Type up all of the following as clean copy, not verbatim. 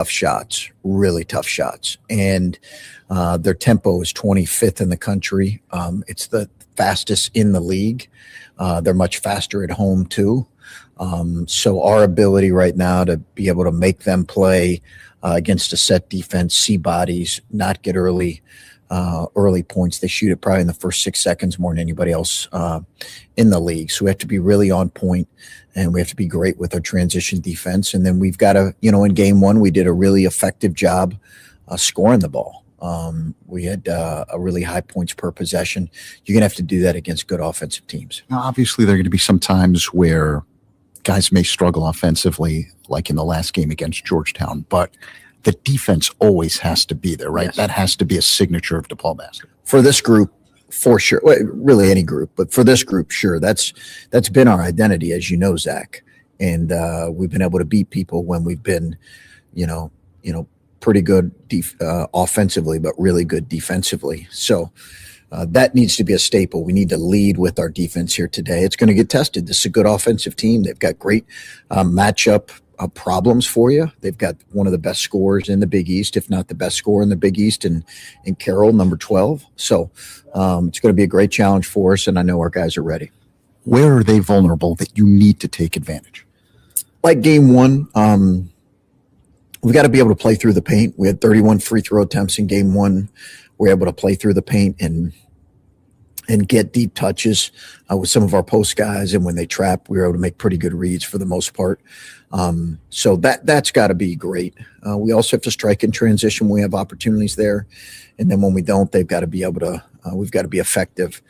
tough shots, really tough shots. And their tempo is 25th in the country. It's the fastest in the league. They're much faster at home too. So our ability right now to be able to make them play against a set defense, see bodies, not get early points. They shoot it probably in the first 6 seconds more than anybody else in the league. So we have to be really on point, and we have to be great with our transition defense. And then we've got to, in game one, we did a really effective job scoring the ball. We had a really high points per possession. You're going to have to do that against good offensive teams. Now, obviously, there are going to be some times where guys may struggle offensively, like in the last game against Georgetown, but the defense always has to be there, right? Yes. That has to be a signature of DePaul basketball. For this group, for sure. Well, really any group, but for this group, sure. That's been our identity, as you know, Zach. And we've been able to beat people when we've been, pretty good offensively, but really good defensively. So that needs to be a staple. We need to lead with our defense here today. It's going to get tested. This is a good offensive team. They've got great matchup problems for you. They've got one of the best scorers in the Big East, if not the best scorer in the Big East, in Carroll, number 12. So it's going to be a great challenge for us, and I know our guys are ready. Where are they vulnerable that you need to take advantage? Like game one, we've got to be able to play through the paint. We had 31 free throw attempts in game one. We're able to play through the paint and get deep touches with some of our post guys. And when they trap, we were able to make pretty good reads for the most part. So that's got to be great. We also have to strike in transition when we have opportunities there. And then when we don't, they've got to be able to, we've got to be effective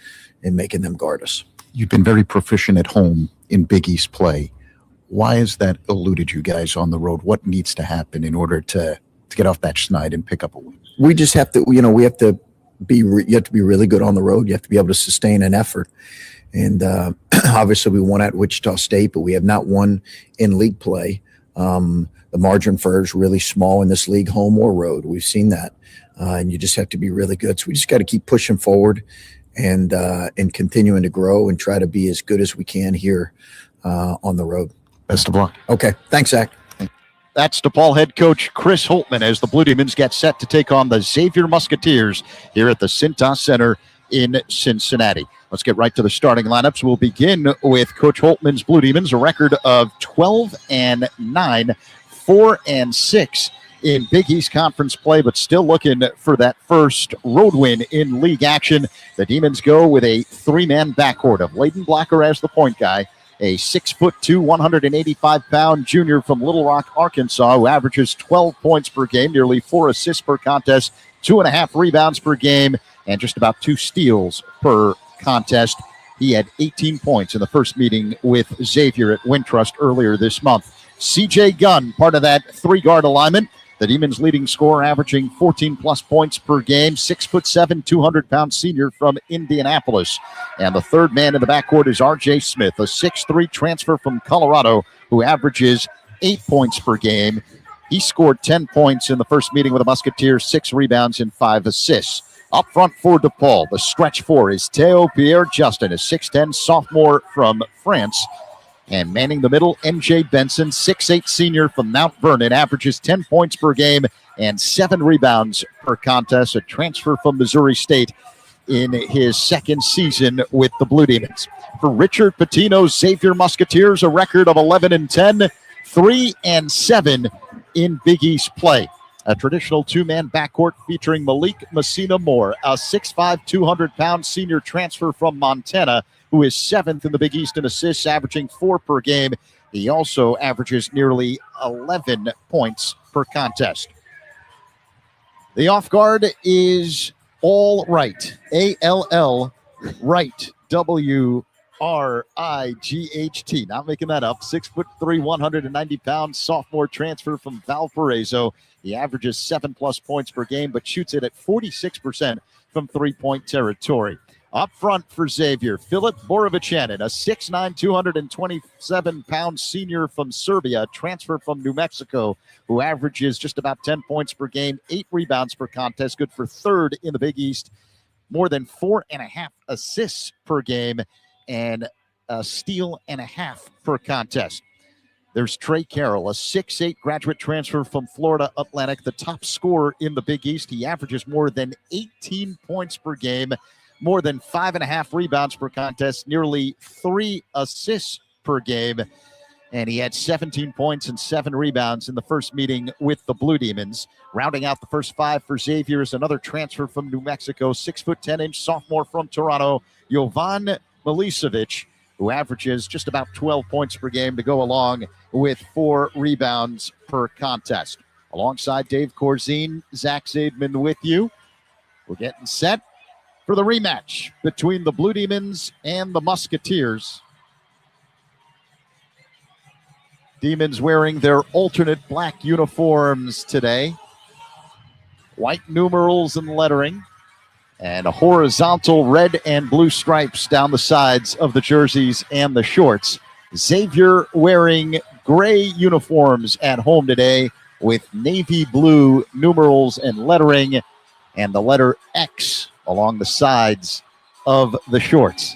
in making them guard us. You've been very proficient at home in Big East play. Why has that eluded you guys on the road? What needs to happen in order to get off that schneid and pick up a win? We just have to, we have to you have to be really good on the road. You have to be able to sustain an effort. And obviously we won at Wichita State, but we have not won in league play. The margin for error is really small in this league, home or road. We've seen that. And you just have to be really good. So we just got to keep pushing forward and continuing to grow and try to be as good as we can here on the road. Best of luck. Okay. Thanks, Zach. That's DePaul head coach Chris Holtmann as the Blue Demons get set to take on the Xavier Musketeers here at the Cintas Center in Cincinnati. Let's get right to the starting lineups. We'll begin with Coach Holtmann's Blue Demons, a record of 12-9, 4-6 in Big East Conference play, but still looking for that first road win in league action. The Demons go with a three-man backcourt of Layden Blocker as the point guy, a 6'2", 185-pound junior from Little Rock, Arkansas, who averages 12 points per game, nearly 4 assists per contest, 2.5 rebounds per game, and just about 2 steals per contest. He had 18 points in the first meeting with Xavier at Wintrust earlier this month. CJ Gunn, part of that three-guard alignment. The Demons' leading scorer, averaging 14-plus points per game, 6'7", 200-pound senior from Indianapolis. And the third man in the backcourt is R.J. Smith, a 6'3" transfer from Colorado who averages 8 points per game. He scored 10 points in the first meeting with the Musketeers, 6 rebounds and 5 assists. Up front for DePaul, the stretch four is Théo Pierre-Justin, a 6'10" sophomore from France. And manning the middle, MJ Benson, 6'8" senior from Mount Vernon, averages 10 points per game and 7 rebounds per contest, a transfer from Missouri State in his second season with the Blue Demons. For Richard Pitino's Xavier Musketeers, a record of 11-10, 3-7 in Big East play. A traditional two-man backcourt featuring Malik Messina-Moore, a 6'5", 200-pound senior transfer from Montana, who is 7th in the Big East in assists, averaging 4 per game. He also averages nearly 11 points per contest. The off guard is All Right, A-L-L, Right, W-R-I-G-H-T. Not making that up. 6'3", 190-pound sophomore transfer from Valparaiso. He averages 7-plus points per game, but shoots it at 46% from three-point territory. Up front for Xavier, Filip Borovicanin, a 6'9", 227-pound senior from Serbia, transfer from New Mexico, who averages just about 10 points per game, 8 rebounds per contest, good for third in the Big East, more than 4.5 assists per game, and a steal and a half per contest. There's Trey Carroll, a 6'8" graduate transfer from Florida Atlantic, the top scorer in the Big East. He averages more than 18 points per game, more than 5.5 rebounds per contest, nearly 3 assists per game. And he had 17 points and 7 rebounds in the first meeting with the Blue Demons. Rounding out the first 5 for Xavier is another transfer from New Mexico, 6'10" sophomore from Toronto, Jovan Milicevic, who averages just about 12 points per game to go along with 4 rebounds per contest. Alongside Dave Corzine, Zach Zaidman with you. We're getting set for the rematch between the Blue Demons and the Musketeers. Demons wearing their alternate black uniforms today. White numerals and lettering, and a horizontal red and blue stripes down the sides of the jerseys and the shorts. Xavier wearing gray uniforms at home today with navy blue numerals and lettering, and the letter X along the sides of the shorts.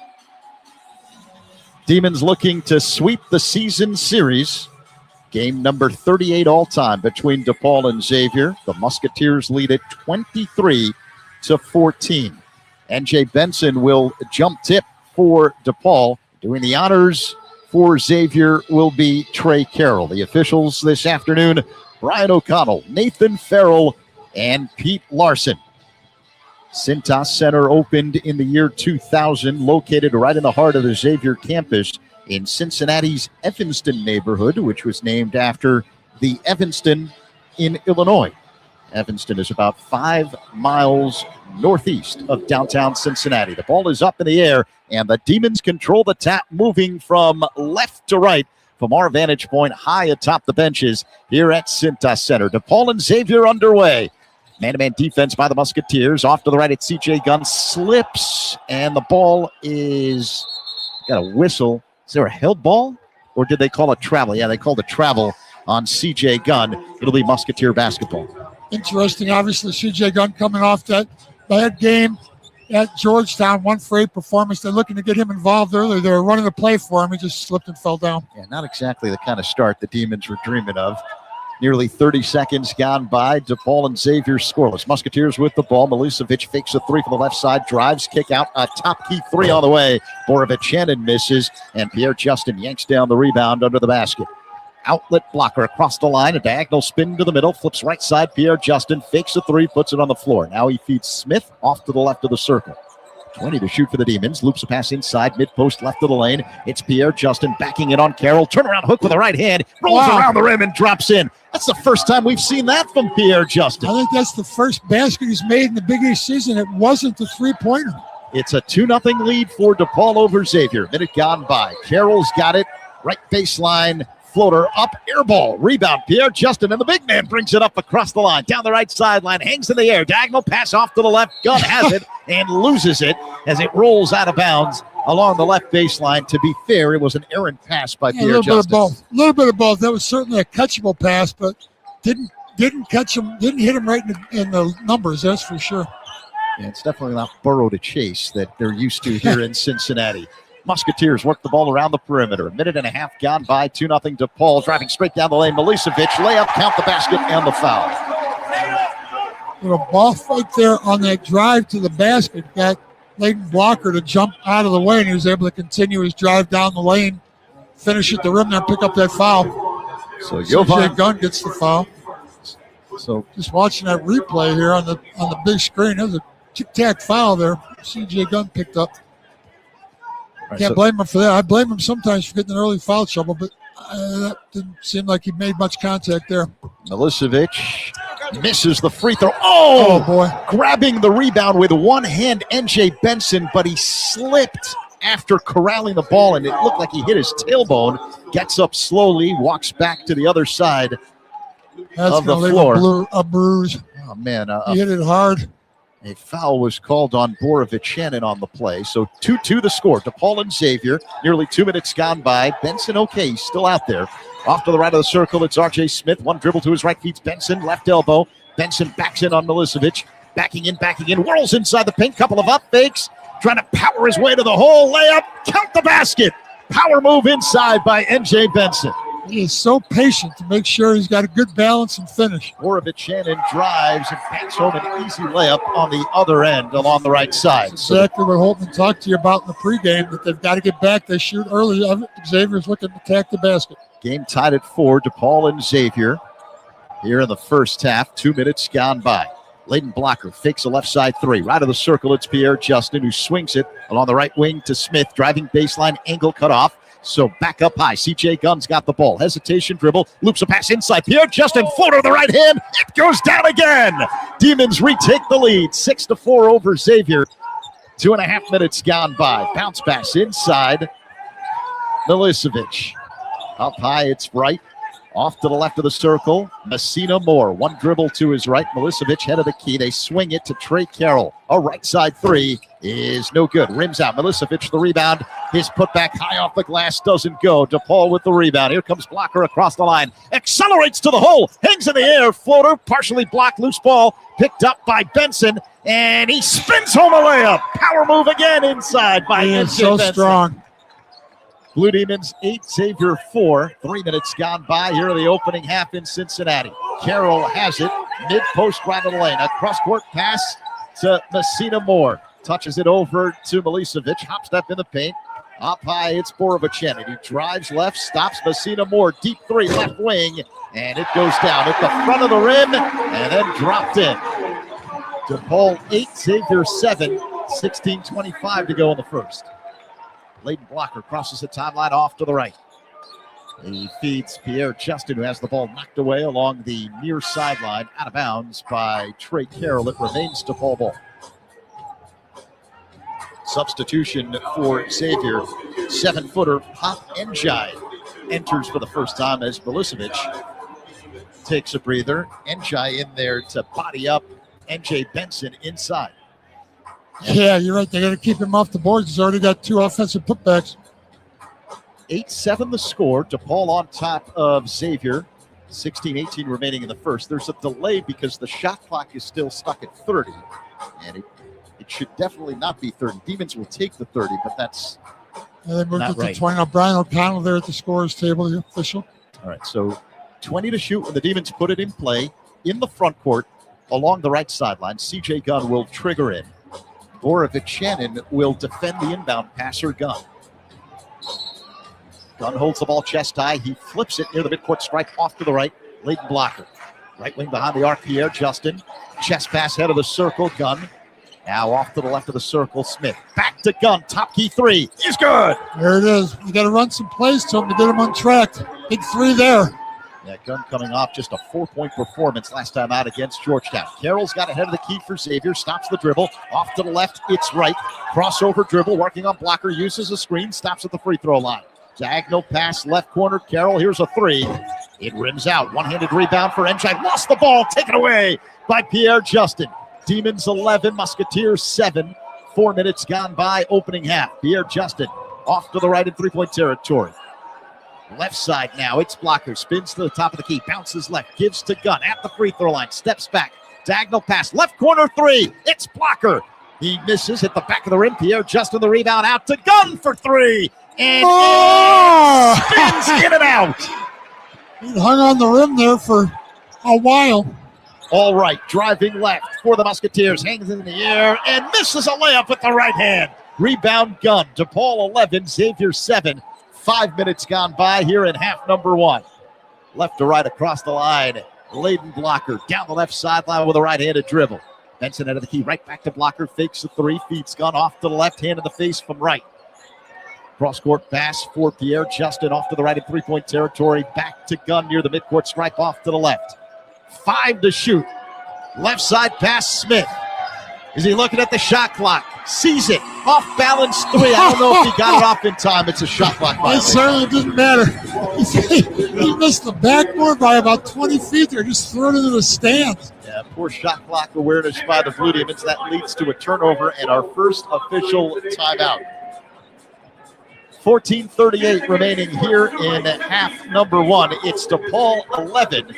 Demons looking to sweep the season series. Game number 38 all-time between DePaul and Xavier. The Musketeers lead it 23-14. NJ Benson will jump tip for DePaul. Doing the honors for Xavier will be Trey Carroll. The officials this afternoon, Brian O'Connell, Nathan Farrell, and Pete Larson. Cintas Center opened in the year 2000, located right in the heart of the Xavier campus in Cincinnati's Evanston neighborhood, which was named after the Evanston in Illinois. Evanston is about 5 miles northeast of downtown Cincinnati. The ball is up in the air, and the Demons control the tap, moving from left to right from our vantage point high atop the benches here at Cintas Center. DePaul and Xavier underway. Man-to-man defense by the Musketeers. Off to the right, it's C.J. Gunn. Slips, and the ball is got a whistle. Is there a held ball, or did they call it travel? Yeah, they called it travel on C.J. Gunn. It'll be Musketeer basketball. Interesting. Obviously, C.J. Gunn coming off that bad game at Georgetown, 1-for-8 performance. They're looking to get him involved earlier. They were running the play for him. He just slipped and fell down. Yeah, not exactly the kind of start the Demons were dreaming of. Nearly 30 seconds gone by. DePaul and Xavier scoreless. Musketeers with the ball. Milicevic fakes a 3 from the left side. Drives, kick out. A top key 3 on the way. Borovic misses. And Pierre Justin yanks down the rebound under the basket. Outlet blocker across the line. A diagonal spin to the middle. Flips right side. Pierre Justin fakes a 3. Puts it on the floor. Now he feeds Smith off to the left of the circle. 20 to shoot for the Demons. Loops a pass inside, mid-post left of the lane. It's Pierre Justin backing it on Carroll. Turnaround hook with the right hand. Rolls around the rim and drops in. That's the first time we've seen that from Pierre Justin. I think that's the first basket he's made in the Big East season. It wasn't the three-pointer. It's a 2-0 lead for DePaul over Xavier. Minute gone by. Carroll's got it. Right baseline. Floater up, air ball, rebound, Pierre Justin, and the big man brings it up across the line, down the right sideline, hangs in the air, diagonal pass off to the left, Gunn has it, and loses it as it rolls out of bounds along the left baseline. To be fair, it was an errant pass by Pierre Justin. A little bit of both. That was certainly a catchable pass, but didn't catch him, didn't hit him right in the numbers, that's for sure. Yeah, it's definitely not burrow to chase that they're used to here in Cincinnati. Musketeers work the ball around the perimeter. 1.5 minutes gone by. 2-0 DePaul. Driving straight down the lane. Milicevic, layup, count the basket, and the foul. Little ball fight there on that drive to the basket. Got Leighton Blocker to jump out of the way, and he was able to continue his drive down the lane, finish at the rim there, pick up that foul. So C.J. Gunn gets the foul. So just watching that replay here on the big screen, there was a tic-tac foul there. C.J. Gunn picked up. Can't blame him for that. I blame him sometimes for getting an early foul trouble, but that didn't seem like he made much contact there. Milicevic misses the free throw. Oh, boy. Grabbing the rebound with one hand, NJ Benson, but he slipped after corralling the ball, and it looked like he hit his tailbone. Gets up slowly, walks back to the other side of the floor. A bruise. Oh, man. He hit it hard. A foul was called on Borovic on the play. So 2-2 the score. DePaul and Xavier. Nearly 2 minutes gone by. Benson, okay, he's still out there. Off to the right of the circle, it's R.J. Smith. One dribble to his right, feeds Benson. Left elbow. Benson backs in on Milicevic. Backing in. Whirls inside the paint. Couple of up fakes. Trying to power his way to the hole. Layup. Count the basket. Power move inside by N.J. Benson. He is so patient to make sure he's got a good balance and finish. Shannon drives and banks home an easy layup on the other end along the right side. That's exactly what Holtman talked to you about in the pregame, that they've got to get back. They shoot early. Xavier's looking to attack the basket. Game tied at 4, DePaul and Xavier here in the first half. 2 minutes gone by. Layden Blocker fakes a left side three. Right of the circle, it's Pierre Justin who swings it along the right wing to Smith. Driving baseline, angle cut off. So back up high. CJ Gunn's got the ball. Hesitation dribble. Loops a pass inside. Pierre Justin, floater to the right hand. It goes down again. Demons retake the lead. 6-4 over Xavier. 2.5 minutes gone by. Bounce pass inside. Milicevic. Up high, it's right. Off to the left of the circle. Messina Moore. One dribble to his right. Milicevic head of the key. They swing it to Trey Carroll. A right side three is no good. Rims out. Milicevic the rebound. His putback high off the glass doesn't go. DePaul with the rebound. Here comes Blocker across the line. Accelerates to the hole. Hangs in the air. Floater partially blocked. Loose ball picked up by Benson. And he spins home a layup. Power move again inside by He is MJ so Benson. strong. Blue Demons 8, Xavier 4. 3 minutes gone by here in the opening half in Cincinnati. Carroll has it. Mid-post right of the lane. A cross-court pass to Messina Moore. Touches it over to Milicevic. Hop step in the paint. Up high, it's Borovic. He drives left, stops Messina Moore. Deep three, left wing. And it goes down at the front of the rim and then dropped in. DePaul 8, Xavier 7. 16:25 to go in the first. Layden Blocker crosses the timeline off to the right. He feeds Pierre Justin, who has the ball knocked away along the near sideline, out of bounds by Trey Carroll. It remains DePaul ball. Substitution for Xavier. 7-footer Pop Njai enters for the first time as Milicevic takes a breather. Njai in there to body up NJ Benson inside. Yeah, you're right. They got to keep him off the boards. He's already got 2 offensive putbacks. 8-7 the score. DePaul on top of Xavier. 16-18 remaining in the first. There's a delay because the shot clock is still stuck at 30. And it should definitely not be 30. Demons will take the 30, but that's They moved not it to right. 20. Now, Brian O'Connell there at the scorer's table, the official. All right, so 20 to shoot when the Demons put it in play in the front court along the right sideline. CJ Gunn will trigger in. Borovic will defend the inbound passer, Gunn. Gunn holds the ball chest high. He flips it near the midcourt stripe off to the right. Layden Blocker. Right wing behind the arc, Pierre Justin. Chest pass head of the circle, Gunn. Now off to the left of the circle, Smith. Back to Gunn. Top key three is good. There it is. You got to run some plays to him to get him untracked. Big three there. Yeah, Gunn coming off just a 4-point performance last time out against Georgetown. Carroll's got ahead of the key for Xavier. Stops the dribble. Off to the left, it's right. Crossover dribble, working on Blocker. Uses a screen. Stops at the free throw line. Diagonal pass, left corner. Carroll, here's a three. It rims out. One-handed rebound for Njai. Lost the ball. Taken away by Pierre Justin. Demons 11, Musketeers 7. 4 minutes gone by, opening half. Pierre Justin off to the right in three-point territory. Left side now, it's Blocker. Spins to the top of the key, bounces left, gives to Gunn at the free throw line, steps back. Diagonal pass, left corner three. It's Blocker. He misses, hit the back of the rim. Pierre Justin the rebound out to Gunn for three. And spins in and out. He hung on the rim there for a while. All right, driving left for the Musketeers, hangs in the air and misses a layup with the right hand. Rebound Gunn. DePaul 11, Xavier 7. 5 minutes gone by here in half number one. Left to right across the line. Layden Blocker down the left sideline with a right-handed dribble. Benson out of the key, right back to Blocker, fakes the three, feeds Gunn off to the left, hand in the face from right. Cross-court pass for Pierre Justin off to the right in three-point territory. Back to Gunn near the midcourt stripe off to the left. 5 to shoot. Left side pass, Smith. Is he looking at the shot clock? Sees it. Off balance three. I don't know if he got it off in time. It's a shot clock It violation. certainly didn't matter. He missed the backboard by about 20 feet there. Just threw it into the stands. Yeah, poor shot clock awareness by the Blue Demons. That leads to a turnover and our first official timeout. 14:38 remaining here in half number one. It's DePaul 11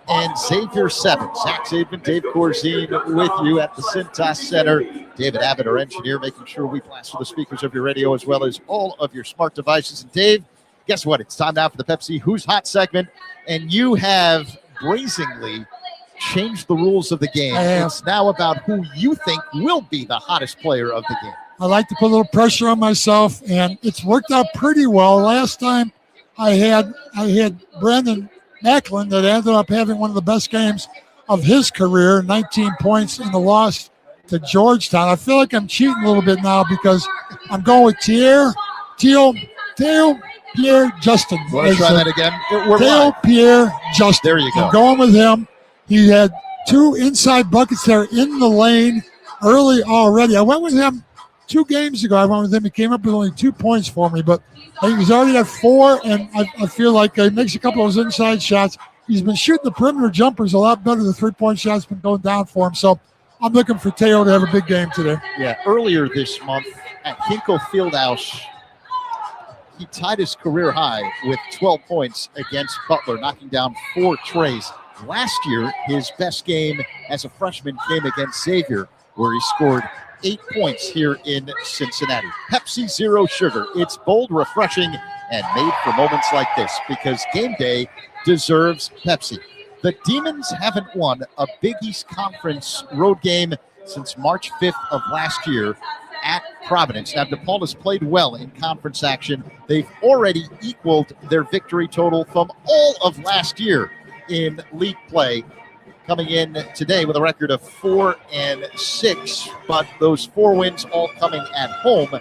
and Xavier 7. Zach Zaidman, Dave Corzine with you at the Cintas Center. David Abbott, our engineer, making sure we plaster the speakers of your radio as well as all of your smart devices. And Dave, Guess what? It's time now for the Pepsi Who's Hot segment, and you have brazenly changed the rules of the game. It's now about who you think will be the hottest player of the game. I like to put a little pressure on myself, and it's worked out pretty well. Last time I had Brandon Macklin that ended up having one of the best games of his career, 19 points in the loss to Georgetown. I feel like I'm cheating a little bit now because I'm going with Pierre Justin. Want to try that again? Pierre Justin. There you go. I'm going with him. He had 2 inside buckets there in the lane early already. I went with him 2 games ago. I went with him. He came up with only 2 points for me, but I think he's already at 4, and I feel like he makes a couple of those inside shots. He's been shooting the perimeter jumpers a lot better. The 3-point shot's been going down for him. So I'm looking for Teo to have a big game today. Yeah, earlier this month at Hinkle Fieldhouse, he tied his career high with 12 points against Butler, knocking down 4 trays. Last year, his best game as a freshman came against Xavier, where he scored 8 points here in Cincinnati. Pepsi Zero Sugar. It's bold, refreshing, and made for moments like this because game day deserves Pepsi. The Demons haven't won a Big East Conference road game since March 5th of last year at Providence. Now, DePaul has played well in conference action. They've already equaled their victory total from all of last year in league play, coming in today with a record of 4-6, but those 4 wins all coming at home.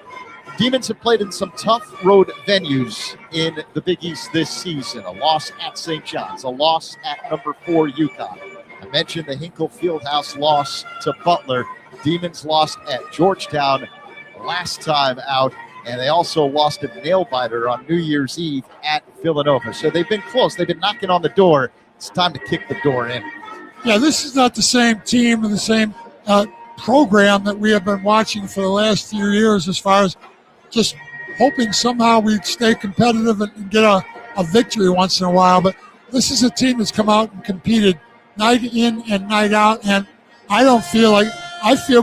Demons have played in some tough road venues in the Big East this season. A loss at St. John's, a loss at number 4 UConn. I mentioned the Hinkle Fieldhouse loss to Butler. Demons lost at Georgetown last time out, and they also lost a nail-biter on New Year's Eve at Villanova. So they've been close. They've been knocking on the door. It's time to kick the door in. Yeah, this is not the same team and the same program that we have been watching for the last few years as far as just hoping somehow we'd stay competitive and get a victory once in a while. But this is a team that's come out and competed night in and night out, and I feel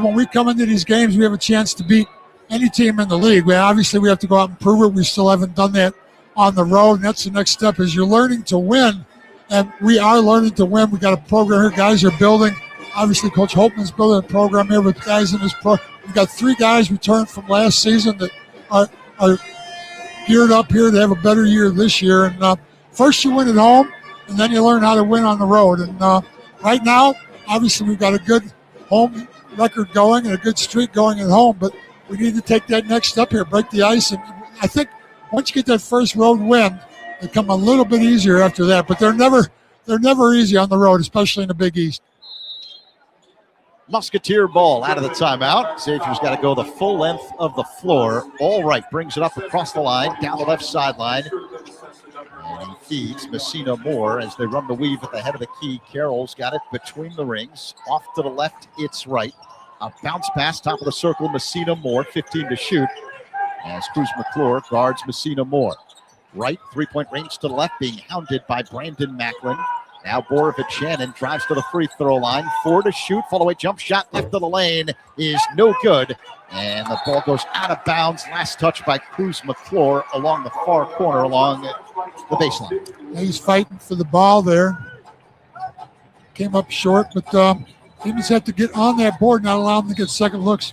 when we come into these games, we have a chance to beat any team in the league. We have to go out and prove it. We still haven't done that on the road, and that's the next step is you're learning to win, and we are learning to win. We got a program here. Guys are building. Obviously, Coach Holtman's building a program here with guys in his pro. We've got 3 guys returned from last season that are geared up here to have a better year this year. And first you win at home, and then you learn how to win on the road. And right now, obviously, we've got a good home record going and a good streak going at home, but we need to take that next step here, break the ice. And I think once you get that first road win, they come a little bit easier after that. But they're never easy on the road, especially in the Big East. Musketeer ball out of the timeout. Xavier's got to go the full length of the floor. All right, brings it up across the line, down the left sideline. And he feeds Messina Moore as they run the weave at the head of the key. Carroll's got it between the rings. Off to the left, it's right. A bounce pass, top of the circle, Messina Moore, 15 to shoot. As Cruz McClure guards Messina Moore. Right, 3-point range to the left, being hounded by Brandon Macklin. Now Borovic-Shannon drives to the free throw line. 4 to shoot. Follow-away jump shot left of the lane is no good. And the ball goes out of bounds. Last touch by Cruz McClure along the far corner along the baseline. He's fighting for the ball there. Came up short, but Demons have to get on that board, not allow them to get second looks.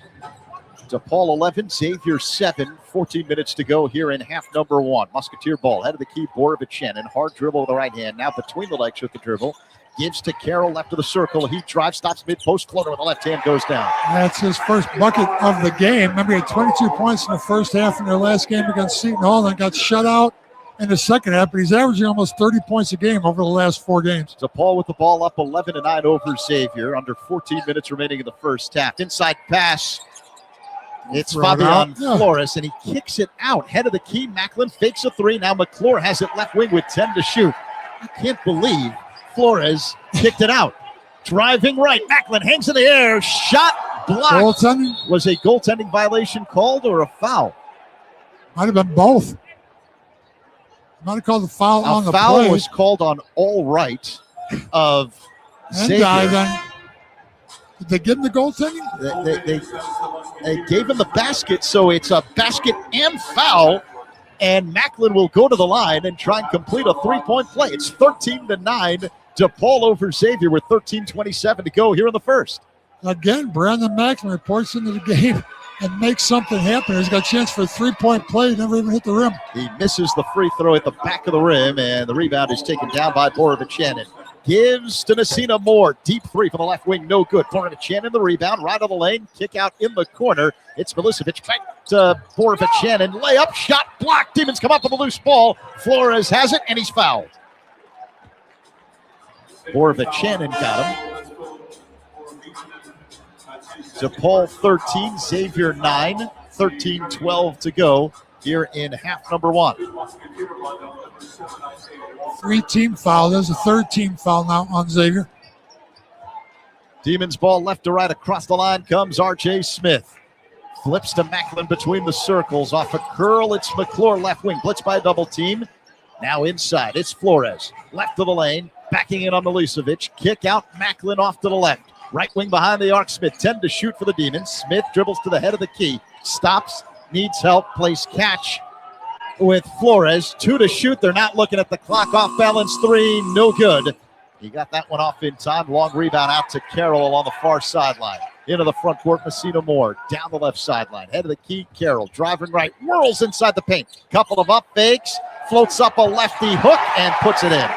DePaul 11, Xavier 7. 14 minutes to go here in half number 1. Musketeer ball, head of the key, Borovic-Shannon. Hard dribble with the right hand. Now between the legs with the dribble. Gives to Carroll, left of the circle. He drives, stops mid-post, floater with the left hand, goes down. That's his first bucket of the game. Remember, he had 22 points in the first half in their last game against Seton Hall and got shut out in the second half, but he's averaging almost 30 points a game over the last 4 games. DePaul with the ball up 11-9 over Xavier. Under 14 minutes remaining in the first half. Inside pass. It's Fabian Flores, and he kicks it out. Head of the key, Macklin fakes a 3. Now McClure has it left wing with 10 to shoot. I can't believe Flores kicked it out. Driving right, Macklin hangs in the air. Shot blocked. Goaltending? Was a goaltending violation called or a foul? Might have been both. Might have called the foul on the play. A foul was called on all right of Xavier. Did they give him the goaltending? They gave him the basket, so it's a basket and foul. and Macklin will go to the line and try and complete a 3-point play. It's 13-9. DePaul over Xavier with 13:27 to go here in the first. Again, Brandon Macklin reports into the game and makes something happen. He's got a chance for a 3-point play. He never even hit the rim. He misses the free throw at the back of the rim, and the rebound is taken down by Borovic-Shannon. Gives to Messina Moore. Deep three for the left wing, no good. Borovic-Shannon the rebound, right of the lane, kick out in the corner. It's Milicevic back to Borovic-Shannon. Layup, shot blocked. Demons come up with a loose ball. Flores has it, and he's fouled. Borovic-Shannon got him. DePaul 13, Xavier 9, 13-12 to go here in half number one. 3-team foul. There's a third-team foul now on Xavier. Demons ball left to right across the line comes R.J. Smith. Flips to Macklin between the circles. Off a curl, it's McClure left wing. Blitz by a double team. Now inside, it's Flores. Left of the lane, backing in on Milicevic. Kick out, Macklin off to the left. Right wing behind the arc. Smith 10 to shoot for the Demons. Smith dribbles to the head of the key. Stops, needs help, plays catch with Flores. 2 to shoot. They're not looking at the clock. Off balance 3, no good. He got that one off in time. Long rebound out to Carroll along the far sideline. Into the front court, Messina Moore. Down the left sideline. Head of the key, Carroll. Driving right, whirls inside the paint. Couple of up fakes. Floats up a lefty hook and puts it in.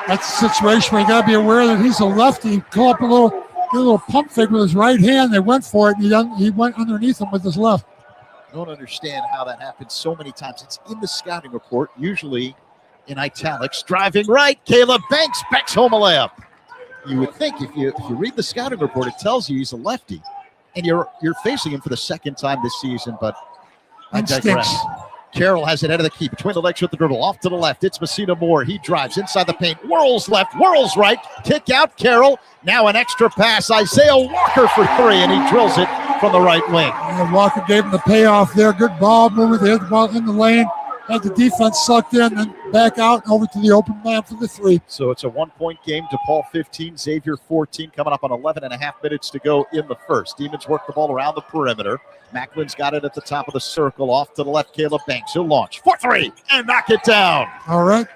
That's a situation where you got to be aware that he's a lefty. Call up a little pump fake with his right hand. They went for it, and he went underneath him with his left. I don't understand how that happens so many times. It's in the scouting report, usually in italics. Driving right, Caleb Banks backs home a layup. You would think if you read the scouting report, it tells you he's a lefty, and you're facing him for the second time this season. But I digress. Carroll has it out of the key between the legs with the dribble. Off to the left. It's Messina Moore. He drives inside the paint. Whirls left. Whirls right. Kick out. Carroll. Now an extra pass. Isaiah Walker for 3, and he drills it from the right wing. And Walker gave him the payoff there. Good ball movement. They had the ball in the lane. Had the defense sucked in and back out and over to the open man for the 3. So it's a 1-point game. DePaul 15, Xavier 14, coming up on 11 and a half minutes to go in the first. Demons work the ball around the perimeter. Macklin's got it at the top of the circle. Off to the left, Caleb Banks. He'll launch for 3 and knock it down. All right.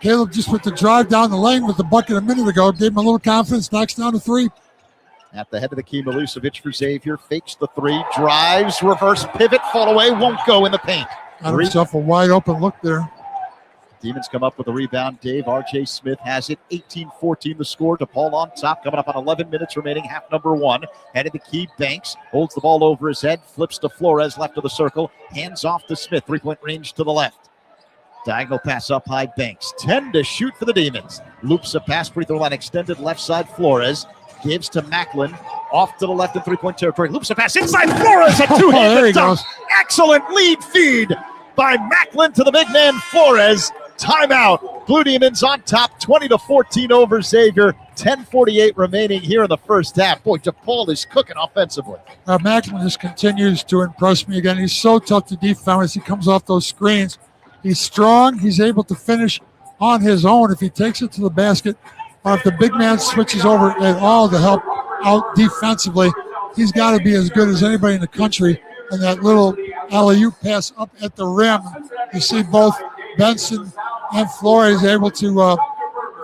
Caleb just with the drive down the lane with the bucket a minute ago. Gave him a little confidence. Knocks down to 3. At the head of the key, Milicevic for Xavier. Fakes the 3. Drives. Reverse pivot. Fall away. Won't go in the paint. Got himself a wide open look there. Demons come up with a rebound. Dave, R.J. Smith has it. 18-14 the score. DePaul on top. Coming up on 11 minutes remaining. Half number 1. Head of the key. Banks holds the ball over his head. Flips to Flores. Left of the circle. Hands off to Smith. 3-point range to the left. Diagonal pass up high. Banks. 10 to shoot for the Demons. Loops a pass. Free throw line extended. Left side. Flores. Gives to Macklin. Off to the left in 3-point territory. Loops a pass inside. Flores. A two-handed dunk. Excellent lead feed by Macklin to the big man Flores. Timeout. Blue Demons on top, 20-14 over Xavier. 10:48 remaining here in the first half. Boy, DePaul is cooking offensively. Macklin just continues to impress me again. He's so tough to defend as he comes off those screens. He's strong. He's able to finish on his own if he takes it to the basket, or if the big man switches over at all to help out defensively. He's got to be as good as anybody in the country. And that little alley-oop pass up at the rim, you see both Benson and Flores able to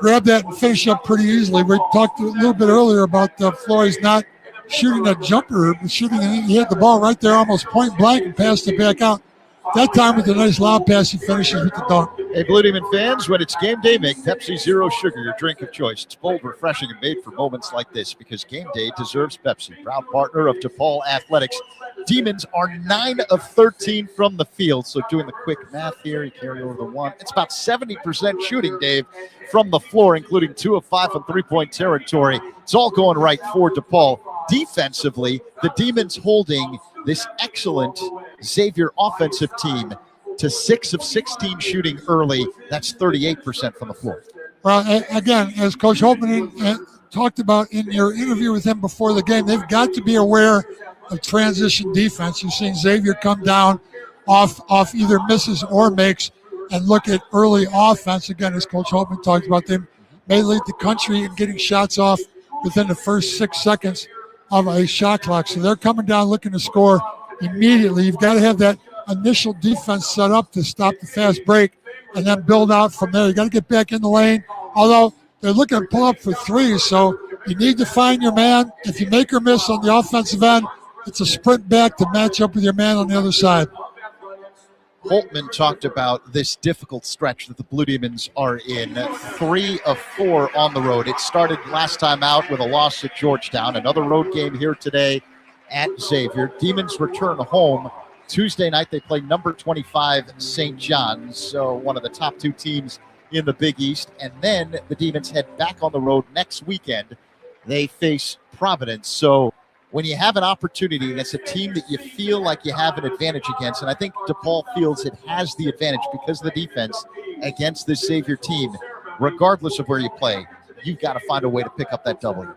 grab that and finish up pretty easily. We talked a little bit earlier about Flores not shooting a jumper, but he had the ball right there almost point blank and passed it back out. That time with a nice lob pass, he finishes with the dunk. Hey, Blue Demon fans, when it's game day, make Pepsi Zero Sugar your drink of choice. It's bold, refreshing, and made for moments like this because game day deserves Pepsi. Proud partner of DePaul Athletics. Demons are 9 of 13 from the field. So doing the quick math here, you carry over the 1. It's about 70% shooting, Dave, from the floor, including 2 of 5 from 3-point territory. It's all going right for DePaul. Defensively, the Demons holding this excellent Xavier offensive team to 6 of 16 shooting early. That's 38% from the floor. Well, again, as Coach Holtman talked about in your interview with him before the game, they've got to be aware of transition defense. You've seen Xavier come down off either misses or makes and look at early offense. Again, as Coach Holtman talked about, they may lead the country in getting shots off within the first 6 seconds of a shot clock. So they're coming down looking to score immediately. You've got to have that initial defense set up to stop the fast break and then build out from there. You got to get back in the lane, although they're looking to pull up for threes, so you need to find your man. If you make or miss on the offensive end, it's a sprint back to match up with your man on the other side. Holtman talked about this difficult stretch that the Blue Demons are in. 3 of 4 on the road. It started last time out with a loss at Georgetown. Another road game here today at Xavier. Demons return home. Tuesday night they play number 25 St. John's, so one of the top 2 teams in the Big East. And then the Demons head back on the road next weekend. They face Providence. So when you have an opportunity against a team that you feel like you have an advantage against, and I think DePaul feels it has the advantage because of the defense against this Xavier team, regardless of where you play, you've got to find a way to pick up that W.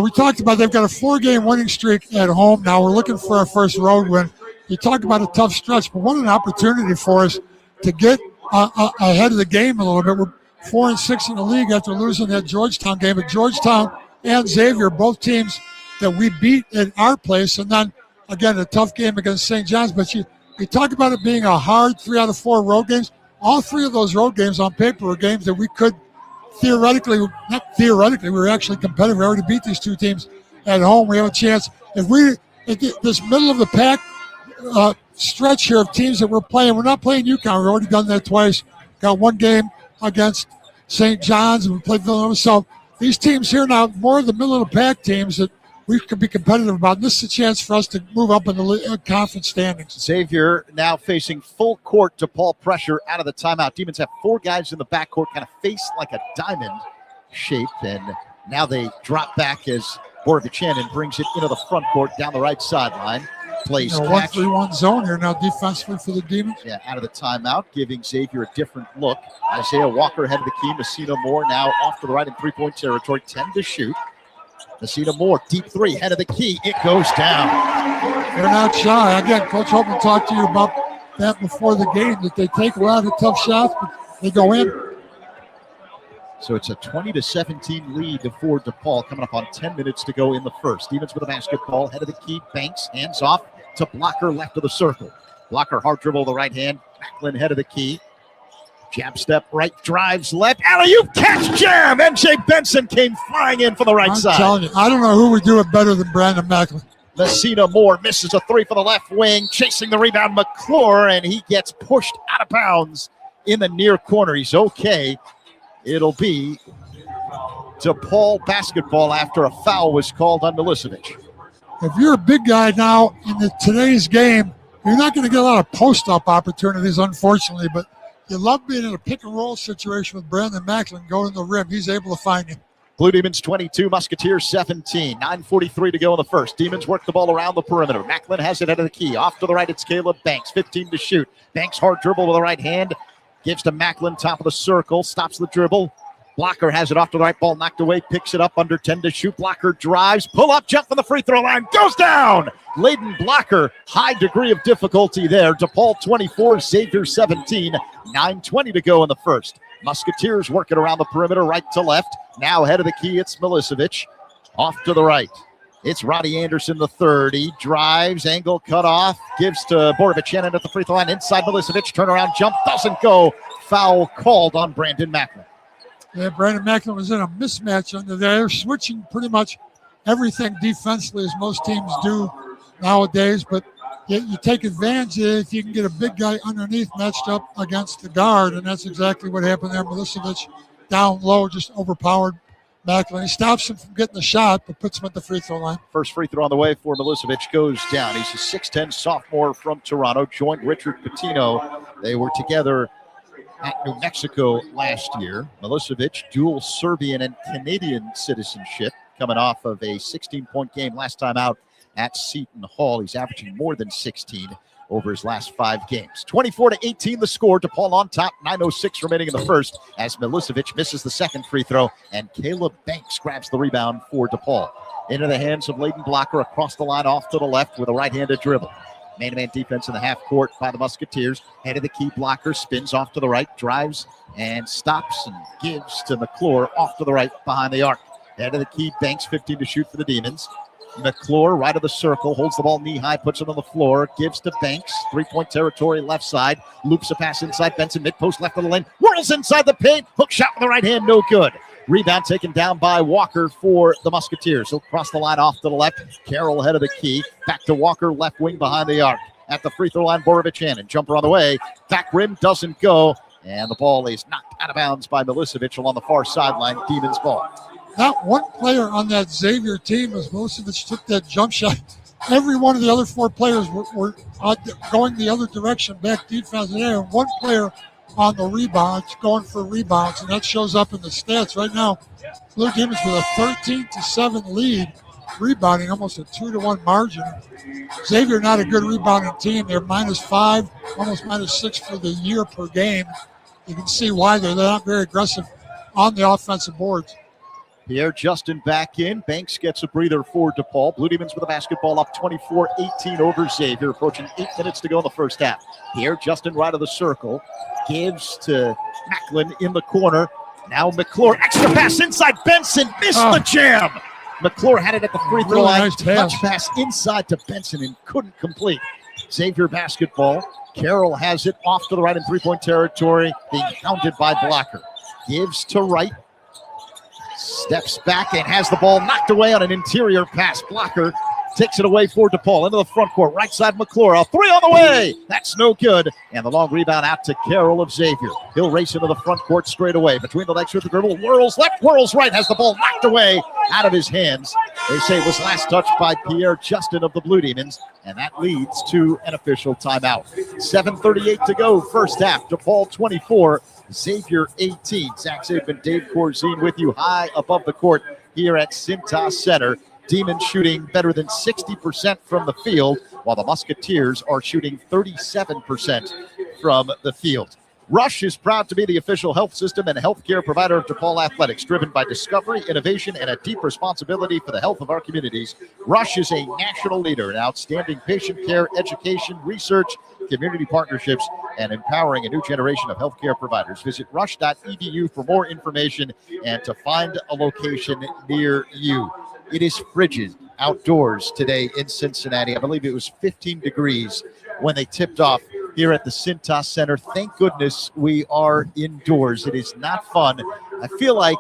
We talked about they've got a 4-game winning streak at home. Now we're looking for our first road win. You talk about a tough stretch, but what an opportunity for us to get ahead of the game a little bit. We're 4-6 in the league after losing that Georgetown game. But Georgetown and Xavier, both teams that we beat at our place, and then again a tough game against St. John's. But you talk about it being a hard 3 out of 4 road games. All 3 of those road games on paper are games that we could theoretically, not theoretically, we were actually competitive. We already beat these 2 teams at home. We have a chance. If we at this middle of the pack stretch here of teams that we're playing, we're not playing UConn. We've already done that twice. Got 1 game against St. John's, and we played Villanova. So these teams here now, more of the middle of the pack teams that we could be competitive about. This is a chance for us to move up in the conference standings. Xavier now facing full court DePaul pressure out of the timeout. Demons have 4 guys in the backcourt, kind of face like a diamond shape, and now they drop back as Borovic brings it into the front court down the right sideline. Plays catch. 1-3-1 zone here now defensively for the Demons. Yeah, out of the timeout, giving Xavier a different look. Isaiah Walker head of the key. Messina Moore now off to the right in 3-point territory. 10 to shoot. Messina Moore, deep 3, head of the key. It goes down. They're not shy. Again, Coach Holtman talked to you about that before the game, that they take a lot of tough shots, but they go in. So it's a 20-17 lead for DePaul coming up on 10 minutes to go in the first. Stevens with a basketball, head of the key. Banks, hands off to Blocker, left of the circle. Blocker, hard dribble, the right hand. Macklin, head of the key. Jab step, right, drives, left. Alley-oop, catch, jam! MJ Benson came flying in for the right side. I'm telling you, I don't know who would do it better than Brandon Macklin. Messina Moore misses a 3 for the left wing. Chasing the rebound, McClure, and he gets pushed out of bounds in the near corner. He's okay. It'll be DePaul basketball after a foul was called on Milicevic. If you're a big guy now in today's game, you're not going to get a lot of post-up opportunities, unfortunately, but you love being in a pick-and-roll situation with Brandon Macklin going to the rim. He's able to find you. Blue Demons 22, Musketeers 17. 9:43 to go in the first. Demons work the ball around the perimeter. Macklin has it out of the key. Off to the right, it's Caleb Banks. 15 to shoot. Banks hard dribble with the right hand. Gives to Macklin, top of the circle. Stops the dribble. Blocker has it off to the right, ball knocked away. Picks it up under 10 to shoot. Blocker drives. Pull up, jump from the free throw line. Goes down. Layden Blocker, high degree of difficulty there. DePaul 24, Xavier 17. 9:20 to go in the first. Musketeers working around the perimeter, right to left. Now head of the key, it's Milicevic. Off to the right. It's Roddy Anderson, the third. He drives, angle cut off, gives to Borovic at the free throw line. Inside Milicevic, turnaround jump, doesn't go. Foul called on Brandon Macklin. Yeah, Brandon Macklin was in a mismatch under there. They're switching pretty much everything defensively, as most teams do nowadays. But you take advantage if you can get a big guy underneath matched up against the guard, and that's exactly what happened there. Milicevic down low just overpowered Macklin. He stops him from getting the shot, but puts him at the free throw line. First free throw on the way for Milicevic goes down. He's a 6'10 sophomore from Toronto, joined Richard Pitino. They were together at New Mexico last year. Milicevic, dual Serbian and Canadian citizenship, coming off of a 16-point game last time out at Seton Hall. He's averaging more than 16 over his last 5 games. 24-18 the score. DePaul on top. 9:06 remaining in the first as Milicevic misses the second free throw and Caleb Banks grabs the rebound for DePaul. Into the hands of Layden Blocker across the line off to the left with a right-handed dribble. Man-to-man defense in the half court by the Musketeers. Head of the key, Blocker spins off to the right, drives and stops and gives to McClure off to the right behind the arc. Head of the key, Banks 15 to shoot for the Demons. McClure, right of the circle, holds the ball knee-high, puts it on the floor, gives to Banks, three-point territory, left side, loops a pass inside Benson, mid-post left of the lane, whirls inside the paint, hook shot with the right hand, no good. Rebound taken down by Walker for the Musketeers. He'll cross the line off to the left. Carroll ahead of the key. Back to Walker, left wing behind the arc. At the free throw line, Borovic-Hannon. Jumper on the way. Back rim doesn't go. And the ball is knocked out of bounds by Milicevic along the far sideline. Demons ball. Not one player on that Xavier team, as Milicevic took that jump shot. Every one of the other four players were going the other direction, back defense. And one player on the rebounds, going for rebounds, and that shows up in the stats right now. Blue Demons with a 13-7 lead, rebounding, almost a 2-1 margin. Xavier not a good rebounding team. They're -5, almost -6 for the year per game. You can see why they're not very aggressive on the offensive boards. Pierre Justin back in. Banks gets a breather for DePaul. Blue Demons with the basketball up 24-18 over Xavier, approaching 8 minutes to go in the first half. Pierre Justin right of the circle. Gives to Macklin in the corner. Now McClure, extra pass inside Benson, missed the jam. McClure had it at the free throw line. Nice Touch pass inside to Benson and couldn't complete. Xavier basketball. Carroll has it off to the right in three-point territory, being hounded by Blocker. Gives to right. Steps back and has the ball knocked away on an interior pass. Blocker takes it away for DePaul into the front court. Right side McClure. A three on the way. That's no good. And the long rebound out to Carroll of Xavier. He'll race into the front court straight away. Between the legs with the dribble. Whirls left, whirls right. Has the ball knocked away out of his hands. They say it was last touched by Pierre Justin of the Blue Demons. And that leads to an official timeout. 7:38 to go. First half. DePaul 24. Xavier 18. Zach Saban, Dave Corzine with you high above the court here at Cintas Center. Demons shooting better than 60% from the field, while the Musketeers are shooting 37% from the field. Rush is proud to be the official health system and healthcare provider of DePaul Athletics, driven by discovery, innovation, and a deep responsibility for the health of our communities. Rush is a national leader in outstanding patient care, education, research, community partnerships, and empowering a new generation of healthcare providers. Visit rush.edu for more information and to find a location near you. It is frigid outdoors today in Cincinnati. I believe it was 15 degrees when they tipped off here at the Cintas Center. Thank goodness we are indoors. It is not fun. I feel like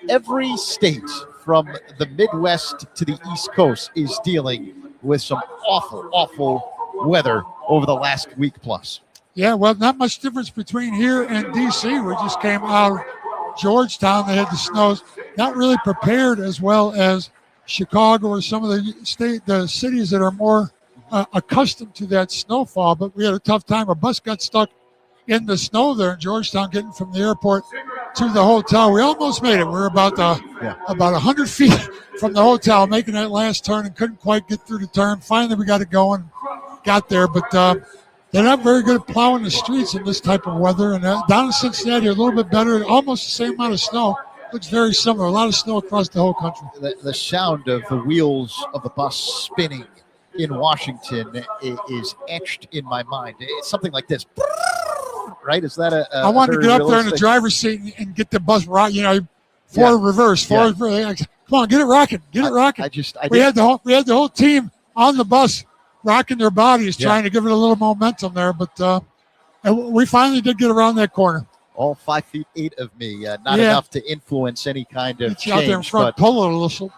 every state from the Midwest to the East Coast is dealing with some awful weather over the last week plus. Yeah, well, not much difference between here and D.C. We just came out of Georgetown. They had the snows. Not really prepared as well as Chicago or some of the cities that are more accustomed to that snowfall, but we had a tough time. A bus got stuck in the snow there in Georgetown, getting from the airport to the hotel. We almost made it. We were about 100 feet from the hotel, making that last turn, and couldn't quite get through the turn. Finally, we got it going, got there, but they're not very good at plowing the streets in this type of weather. And down in Cincinnati, a little bit better, almost the same amount of snow. Looks very similar. A lot of snow across the whole country. The sound of the wheels of the bus spinning in Washington is etched in my mind. It's something like this, right? Is that I wanted to get up there in the driver's seat and get the bus right. Forward reverse. Come on, get it rocking. Get it rocking. We had the whole team on the bus rocking their bodies, trying to give it a little momentum there. But and we finally did get around that corner. All 5'8" of me, not enough to influence any kind of change. Out there in front, pulling a little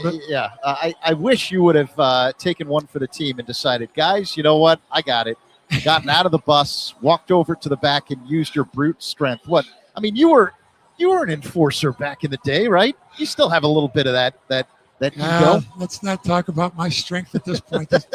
bit. Yeah, I wish you would have taken one for the team and decided, guys, you know what? I got it. Gotten out of the bus, walked over to the back, and used your brute strength. What? I mean, you were an enforcer back in the day, right? You still have a little bit of that ego. Let's not talk about my strength at this point. That's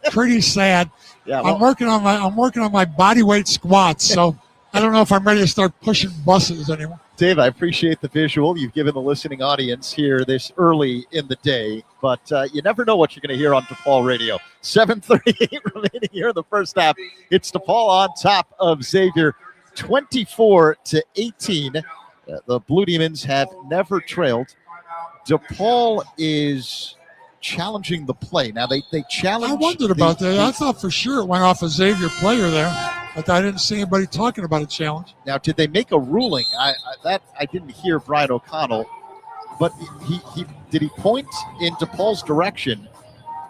pretty sad. Yeah, I'm working on my body weight squats, so. I don't know if I'm ready to start pushing buses anymore. Dave, I appreciate the visual you've given the listening audience here this early in the day, but you never know what you're going to hear on DePaul Radio. 7:38 remaining here in the first half. It's DePaul on top of Xavier, 24-18. The Blue Demons have never trailed. DePaul is challenging the play. Now, they challenged. I wondered about that. I thought for sure it went off a Xavier player there. But I didn't see anybody talking about a challenge. Now, did they make a ruling? I didn't hear Brian O'Connell but he did he point in DePaul's direction?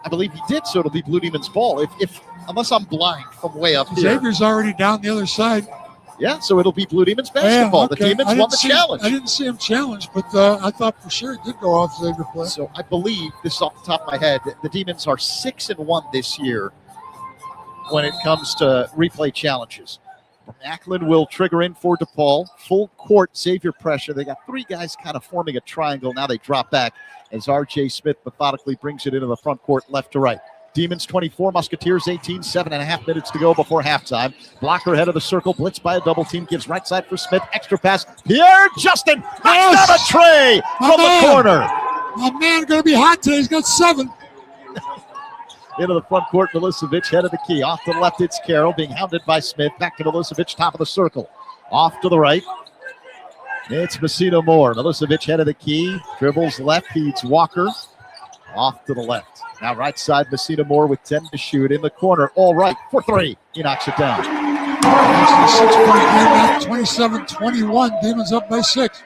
I believe he did, so it'll be Blue Demons ball. If unless I'm blind from way up here. Xavier's already down the other side. Yeah, so it'll be Blue Demons basketball. Yeah, okay. The Demons won the challenge. I didn't see him challenge, but I thought for sure it did go off Xavier play. So I believe, this is off the top of my head, the Demons are 6-1 this year when it comes to replay challenges. Macklin will trigger in for DePaul. Full court Xavier pressure. They got three guys kind of forming a triangle. Now they drop back as R.J. Smith methodically brings it into the front court left to right. Demons 24, Musketeers 18, 7.5 minutes to go before halftime. Blocker head of the circle, blitzed by a double team, gives right side for Smith, extra pass. Pierre Justin knocks down a tray from the corner. My man going to be hot today. He's got 7. Into the front court, Milicevic, head of the key. Off to the left, it's Carroll, being hounded by Smith. Back to Milicevic, top of the circle. Off to the right, it's Messina Moore. Milicevic, head of the key, dribbles left, feeds Walker. Off to the left. Now right side, Messina Moore with 10 to shoot. In the corner, all right, for 3. He knocks it down. 27-21, Demons up by 6.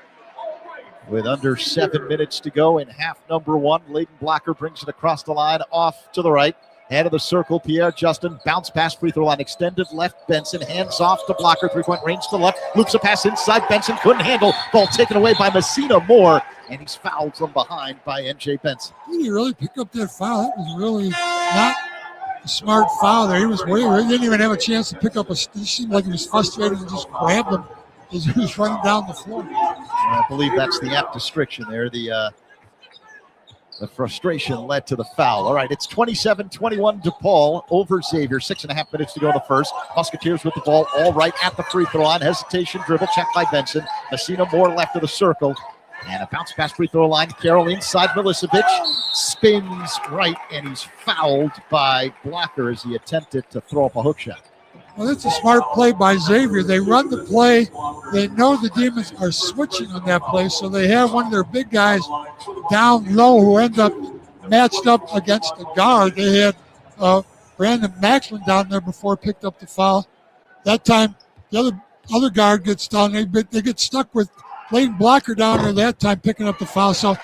With under 7 minutes to go in half number 1, Leighton Blocker brings it across the line, off to the right. Head of the circle, Pierre Justin, bounce pass, free throw line, extended left, Benson, hands off to Blocker, 3-point range to left, loops a pass inside, Benson couldn't handle, ball taken away by Messina Moore, and he's fouled from behind by N.J. Benson. Did he really pick up that foul? That was really not a smart foul there. He was way, he didn't even have a chance to pick up he seemed like he was frustrated and just grabbed him as he was running down the floor. I believe that's the apt description there. The frustration led to the foul. All right, it's 27-21 DePaul over Xavier. 6.5 minutes to go in the first. Musketeers with the ball all right at the free throw line. Hesitation, dribble, checked by Benson. Messina Moore left of the circle. And a bounce pass free throw line. Carroll inside Milicevic. Spins right, and he's fouled by Blocker as he attempted to throw up a hook shot. Well, that's a smart play by Xavier. They run the play. They know the Demons are switching on that play, so they have one of their big guys down low who end up matched up against the guard. They had Brandon Maxwell down there before picked up the foul. That time, the other guard gets down. They get stuck with Leighton Blocker down there that time picking up the foul. So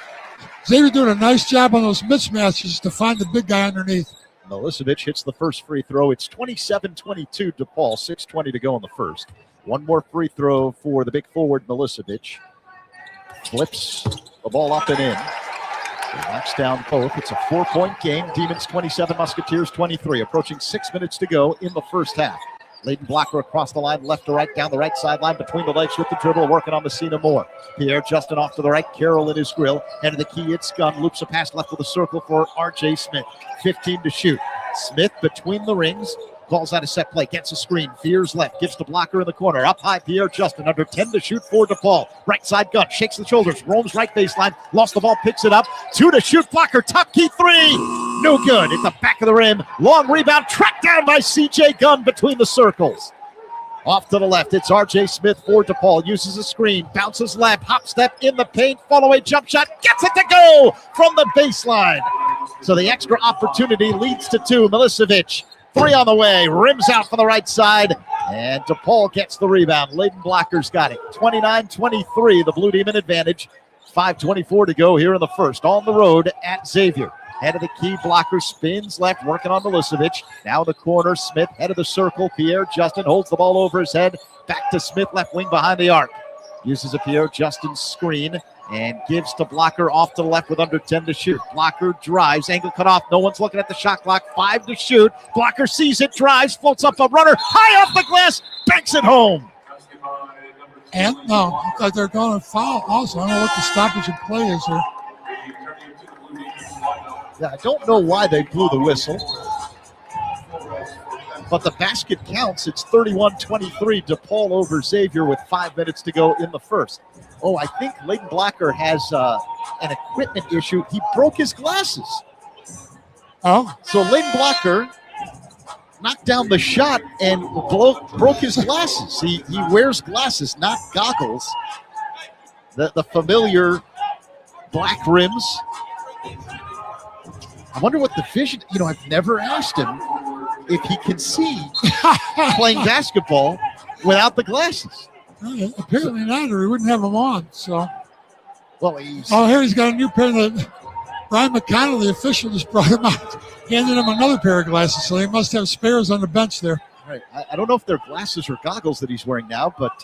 Xavier doing a nice job on those mismatches to find the big guy underneath. Milicevic hits the first free throw. It's 27-22 DePaul, 6:20 to go in the first. One more free throw for the big forward, Milicevic. Flips the ball up and in. Knocks down both. It's a 4-point game. Demons 27, Musketeers 23. Approaching 6 minutes to go in the first half. Leighton Blocker across the line, left to right, down the right sideline, between the legs with the dribble, working on Messina Moore. Pierre Justin off to the right, Carroll in his grill. Head of the key, it's Gunn. Loops a pass left of the circle for R.J. Smith. 15 to shoot. Smith between the rings. Calls out a set play, gets a screen, veers left, gives to Blocker in the corner. Up high, Pierre Justin, under 10 to shoot for DePaul. Right side Gunn, shakes the shoulders, roams right baseline, lost the ball, picks it up. 2 to shoot, Blocker, top key 3. No good, at the back of the rim. Long rebound, tracked down by C.J. Gunn between the circles. Off to the left, it's R.J. Smith for DePaul. Uses a screen, bounces left, hop step in the paint, fall away jump shot, gets it to go from the baseline. So the extra opportunity leads to 2. Milicevic, 3 on the way, rims out for the right side, and DePaul gets the rebound. Leighton Blocker's got it. 29-23, the Blue Demon advantage. 5:24 to go here in the first. On the road at Xavier. Head of the key, Blocker spins left, working on Milicevic. Now the corner, Smith, head of the circle. Pierre Justin holds the ball over his head. Back to Smith, left wing behind the arc. Uses a Pierre Justin screen and gives to Blocker off to the left with under 10 to shoot. Blocker drives, angle cut off. No one's looking at the shot clock. 5 to shoot. Blocker sees it, drives, floats up a runner, high off the glass, banks it home. And no, I thought they're going to foul also. I don't know what the stoppage of play is here. Yeah, I don't know why they blew the whistle, but the basket counts. It's 31-23, DePaul over Xavier with 5 minutes to go in the first. Oh, I think Leighton Blocker has an equipment issue. He broke his glasses. Oh, so Leighton Blocker knocked down the shot and broke his glasses. He wears glasses, not goggles. The familiar black rims. I wonder what the vision, I've never asked him if he can see playing basketball without the glasses. Apparently not, or he wouldn't have them on. So Well, he's here he's got a new pair that Brian McConnell, the official, just brought him out, handed him another pair of glasses, so he must have spares on the bench there. right. I don't know if they're glasses or goggles that he's wearing now, but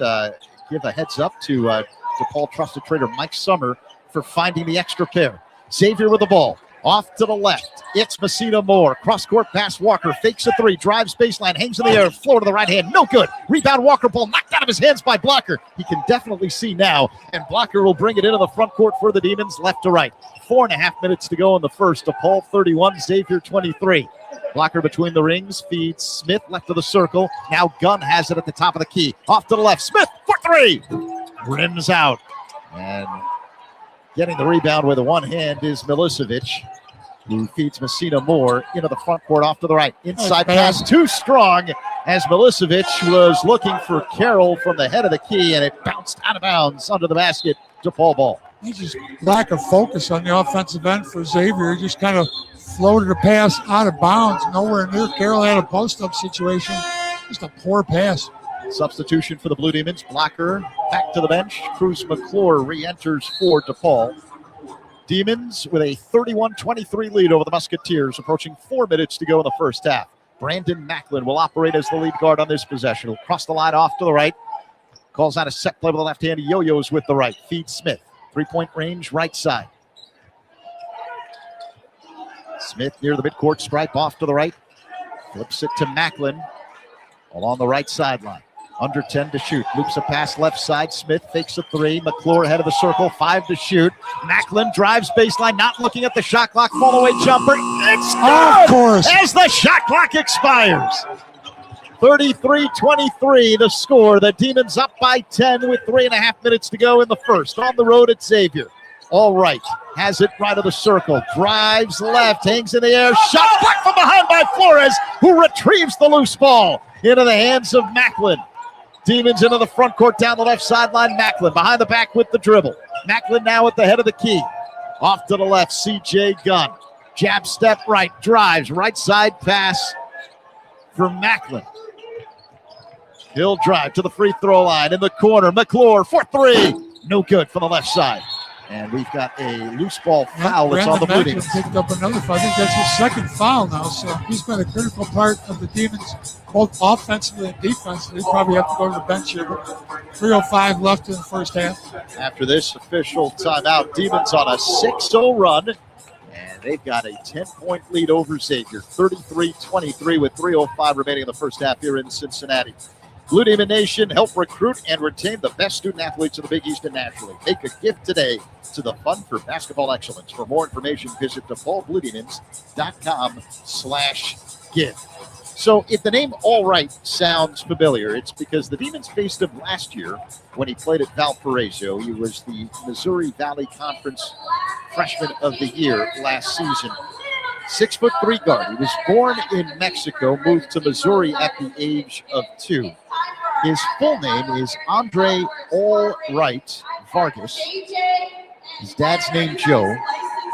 give a heads up to DePaul trusted trader Mike Summer for finding the extra pair. Xavier with the ball. Off to the left. It's Messina Moore. Cross-court pass Walker. Fakes a three. Drives baseline. Hangs in the air. Floor to the right hand. No good. Rebound Walker. Ball knocked out of his hands by Blocker. He can definitely see now. And Blocker will bring it into the front court for the Demons, left to right. 4.5 minutes to go in the first. DePaul 31, Xavier 23. Blocker between the rings. Feeds Smith left of the circle. Now Gunn has it at the top of the key. Off to the left. Smith for three. Rims out. And getting the rebound with one hand is Milicevic, who feeds Messina Moore into the front court off to the right. Inside pass too strong as Milicevic was looking for Carroll from the head of the key, and it bounced out of bounds under the basket. DePaul ball. He just lack of focus on the offensive end for Xavier. He just kind of floated a pass out of bounds, nowhere near Carroll. Had a post-up situation. Just a poor pass. Substitution for the Blue Demons. Blocker back to the bench. Cruz McClure re-enters for DePaul. Demons with a 31-23 lead over the Musketeers, approaching 4 minutes to go in the first half. Brandon Macklin will operate as the lead guard on this possession. He'll cross the line off to the right. Calls out a set play with the left hand. Yo-yos with the right. Feeds Smith. Three-point range, right side. Smith near the midcourt stripe off to the right. Flips it to Macklin along the right sideline. Under 10 to shoot. Loops a pass left side. Smith fakes a three. McClure ahead of the circle. 5 to shoot. Macklin drives baseline, not looking at the shot clock. Fall away jumper. It's good! Of course. As the shot clock expires. 33-23 the score. The Demons up by 10 with 3.5 minutes to go in the first. On the road at Xavier. All right. Has it right of the circle. Drives left. Hangs in the air. Shot blocked from behind by Flores, who retrieves the loose ball into the hands of Macklin. Demons into the front court down the left sideline. Macklin behind the back with the dribble. Macklin now at the head of the key. Off to the left, C.J. Gunn. Jab step right. Drives. Right side pass for Macklin. He'll drive to the free throw line in the corner. McClure for three. No good from the left side. And we've got a loose ball foul that's on the Blue Demons. Picked up another foul. I think that's his second foul now. So he's been a critical part of the Demons, both offensively and defensively. They probably have to go to the bench here. 3:05 left in the first half. After this official timeout, Demons on a 6-0 run. And they've got a 10-point lead over Xavier. 33-23 with 3:05 remaining in the first half here in Cincinnati. Blue Demon Nation, help recruit and retain the best student athletes in the Big East and nationally. Make a gift today to the Fund for Basketball Excellence. For more information, visit DePaulBlueDemons.com/give. So if the name All Right sounds familiar, it's because the Demons faced him last year when he played at Valparaiso. He was the Missouri Valley Conference Freshman of the Year last season. 6'3" guard. He was born in Mexico, moved to Missouri at the age of 2. His full name is Andre Allright Vargas. His dad's named Joe.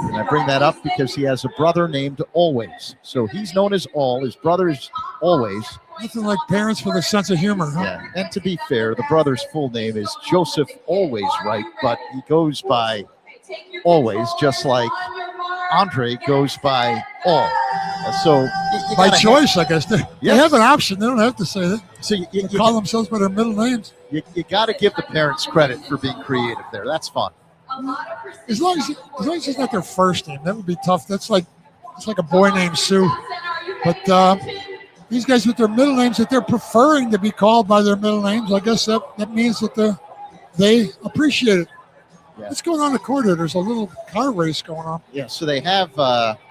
And I bring that up because he has a brother named Always. So he's known as All. His brother's Always. Nothing like parents with a sense of humor, huh? Yeah. And to be fair, the brother's full name is Joseph Always Right, but he goes by Always, just like Andre goes by All. So by choice, I guess. They have an option. They don't have to say that. So they call themselves by their middle names. You got to give the parents credit for being creative there. That's fun. As long as it's not their first name, that would be tough. It's like a boy named Sue. But these guys with their middle names, that they're preferring to be called by their middle names, I guess that means that they appreciate it. Yeah. What's going on in the court here? There's a little car race going on. Yeah, so they have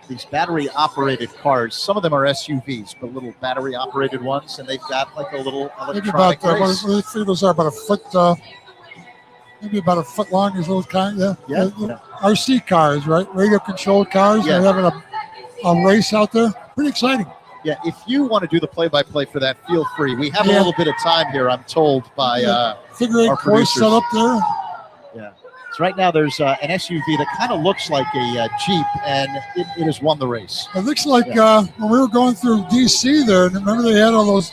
these battery-operated cars. Some of them are SUVs, but little battery-operated ones, and they've got like a little electronic race. What do those are? About a foot, maybe about a foot long. These little cars, yeah. RC cars, right? Radio-controlled cars. Yeah. They're having a race out there. Pretty exciting. Yeah, if you want to do the play-by-play for that, feel free. We have a little bit of time here, I'm told, by figure eight course set up there. Yeah. Right now, there's an SUV that kind of looks like a Jeep, and it has won the race. It looks like when we were going through D.C. there, remember they had all those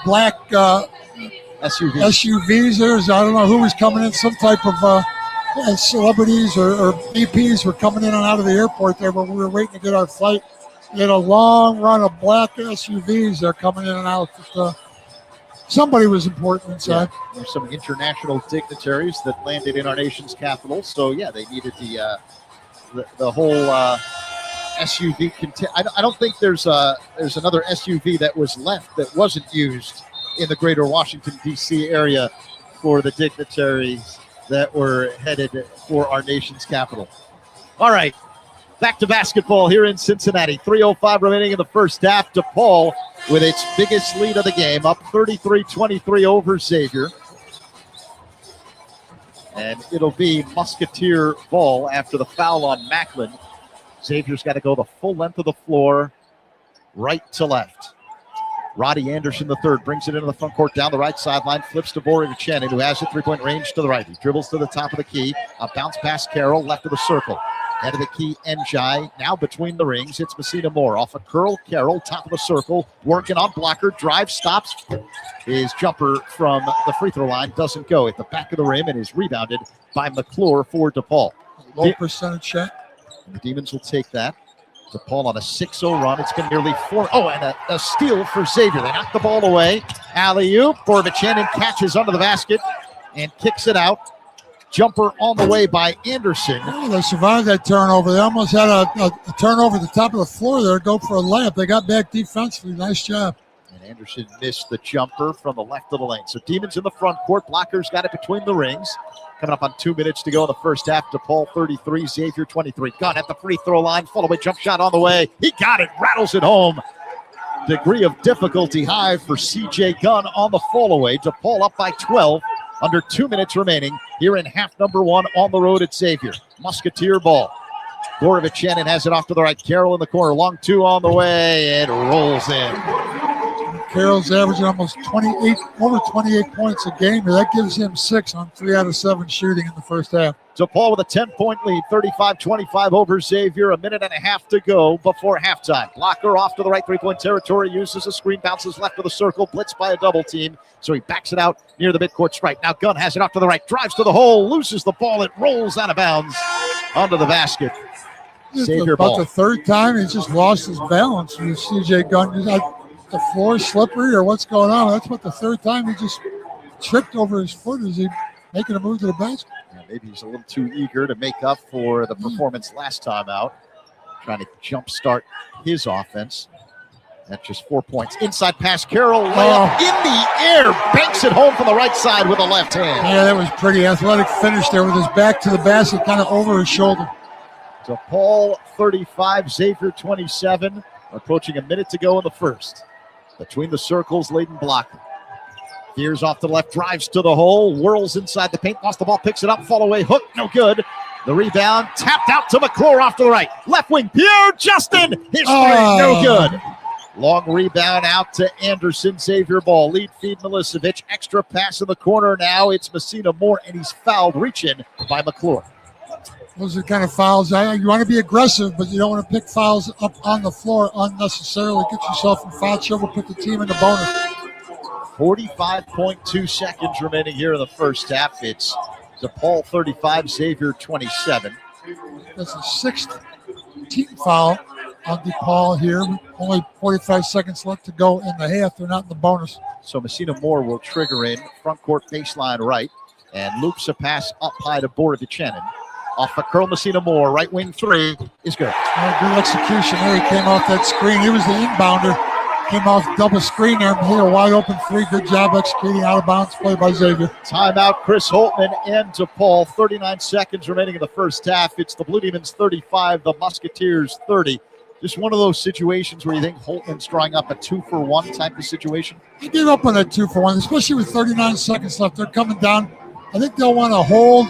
black SUVs. There's, I don't know who was coming in, some type of celebrities or VPs were coming in and out of the airport there, but we were waiting to get our flight. We had a long run of black SUVs. They're coming in and out. Somebody was important inside. Yeah, there's some international dignitaries that landed in our nation's capital. So, yeah, they needed the whole SUV. I don't think there's another SUV that was left that wasn't used in the greater Washington, D.C. area for the dignitaries that were headed for our nation's capital. All right, back to basketball here in Cincinnati. 3:05 remaining in the first half. DePaul with its biggest lead of the game, up 33-23 over Xavier. And it'll be Musketeer ball after the foul on Macklin. Xavier's got to go the full length of the floor, right to left. Roddy Anderson III brings it into the front court down the right sideline, flips to Borovic, who has a three-point range to the right. He dribbles to the top of the key, a bounce pass Carroll, left of the circle. Head of the key, Njai, now between the rings. It's Messina Moore off a curl, Carroll, top of the circle, working on blocker, drive, stops. His jumper from the free throw line doesn't go at the back of the rim and is rebounded by McClure for DePaul. Low percentage shot. The Demons will take that. DePaul on a 6-0 run. It's been nearly 4. Oh, and a steal for Xavier. They knock the ball away. Alley-oop. Borovic catches under the basket and kicks it out. Jumper on the way by Anderson. Oh, they survived that turnover. They almost had a turnover at the top of the floor there. Go for a layup. They got back defensively. Nice job. And Anderson missed the jumper from the left of the lane. So Demons in the front court. Blockers got it between the rings. Coming up on 2 minutes to go in the first half. DePaul 33, Xavier 23. Gunn at the free throw line. Follow away jump shot on the way. He got it. Rattles it home. Degree of difficulty high for C.J. Gunn on the fall away. DePaul up by 12. Under 2 minutes remaining here in half number one on the road at Xavier. Musketeer ball. Borovic has it off to the right. Carroll in the corner. Long two on the way. It rolls in. Carroll's averaging almost over 28 points a game. That gives him 6 on 3 out of 7 shooting in the first half. DePaul with a 10-point lead, 35-25 over Xavier. A minute and a half to go before halftime. Blocker off to the right three-point territory, uses a screen, bounces left of the circle, blitzed by a double team. So he backs it out near the midcourt stripe. Now Gunn has it off to the right, drives to the hole, loses the ball. It rolls out of bounds onto the basket. Xavier about ball. The third time he's just lost his balance with C.J. Gunn. The floor slippery or what's going on? That's what the third time he just tripped over his foot. Is he making a move to the basket? Yeah, maybe he's a little too eager to make up for the performance last time out. Trying to jumpstart his offense. That's just 4 points. Inside pass, Carroll layup in the air. Banks it home from the right side with a left hand. Yeah, that was pretty athletic finish there with his back to the basket, kind of over his shoulder. DePaul 35, Xavier 27. Approaching a minute to go in the first. Between the circles, Layden blocker. Fears off to the left, drives to the hole, whirls inside the paint, lost the ball, picks it up, fall away, hook, no good. The rebound, tapped out to McClure off to the right. Left wing, Pierre Justin, his three, no good. Long rebound out to Anderson, Xavier ball. Lead feed Milicevic, extra pass in the corner now. It's Messina Moore, and he's fouled, reach in by McClure. Those are the kind of fouls. You want to be aggressive, but you don't want to pick fouls up on the floor unnecessarily. Get yourself in foul trouble, put the team in the bonus. 45.2 seconds remaining here in the first half. It's DePaul 35, Xavier 27. That's the 6th team foul on DePaul here. Only 45 seconds left to go in the half. They're not in the bonus. So Messina Moore will trigger in front court baseline right and loops a pass up high to Borovic. Off a curl, Messina Moore, right wing three is good. Good execution there. He came off that screen. He was the inbounder. Came off double screen there and hit a wide open three. Good job executing out of bounds play by Xavier. Timeout, Chris Holtman and DePaul. 39 seconds remaining in the first half. It's the Blue Demons 35, the Musketeers 30. Just one of those situations where you think Holtman's drawing up a 2-for-1 type of situation. He gave up on that 2-for-1, especially with 39 seconds left. They're coming down. I think they'll want to hold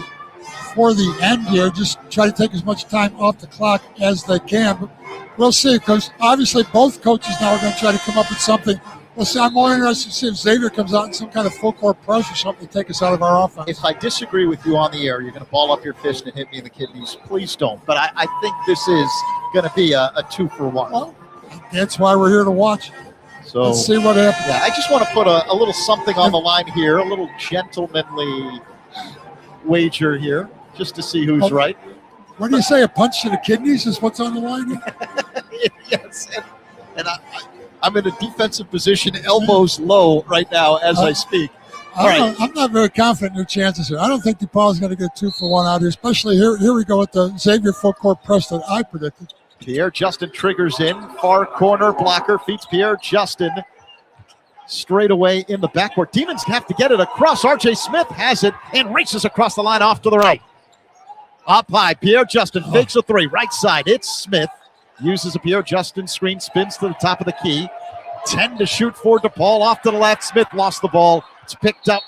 for the end here, just try to take as much time off the clock as they can. But we'll see, because obviously both coaches now are going to try to come up with something. We'll see. I'm more interested to see if Xavier comes out in some kind of full court press or something to take us out of our offense. If I disagree with you on the air, you're going to ball up your fist and hit me in the kidneys. Please don't. But I think this is going to be a 2-for-1. Well, that's why we're here to watch. So let's see what happens. Yeah, I just want to put a little something on the line here, a little gentlemanly wager here, just to see who's right. What do you say? A punch to the kidneys is what's on the line here? Yes, and I'm in a defensive position, elbows low right now as I speak. I'm not very confident in your chances here. I don't think DePaul is going to get 2 for 1 out here, especially here we go with the Xavier full court press that I predicted. Pierre Justin triggers in, far corner blocker, feeds Pierre Justin straight away in the backcourt. Demons have to get it across. R.J. Smith has it and races across the line off to the right. Up high, Pierre Justin fakes a three, right side. It's Smith. Uses a Pierre Justin screen, spins to the top of the key. 10 to shoot for DePaul. Off to the left. Smith lost the ball. It's picked up.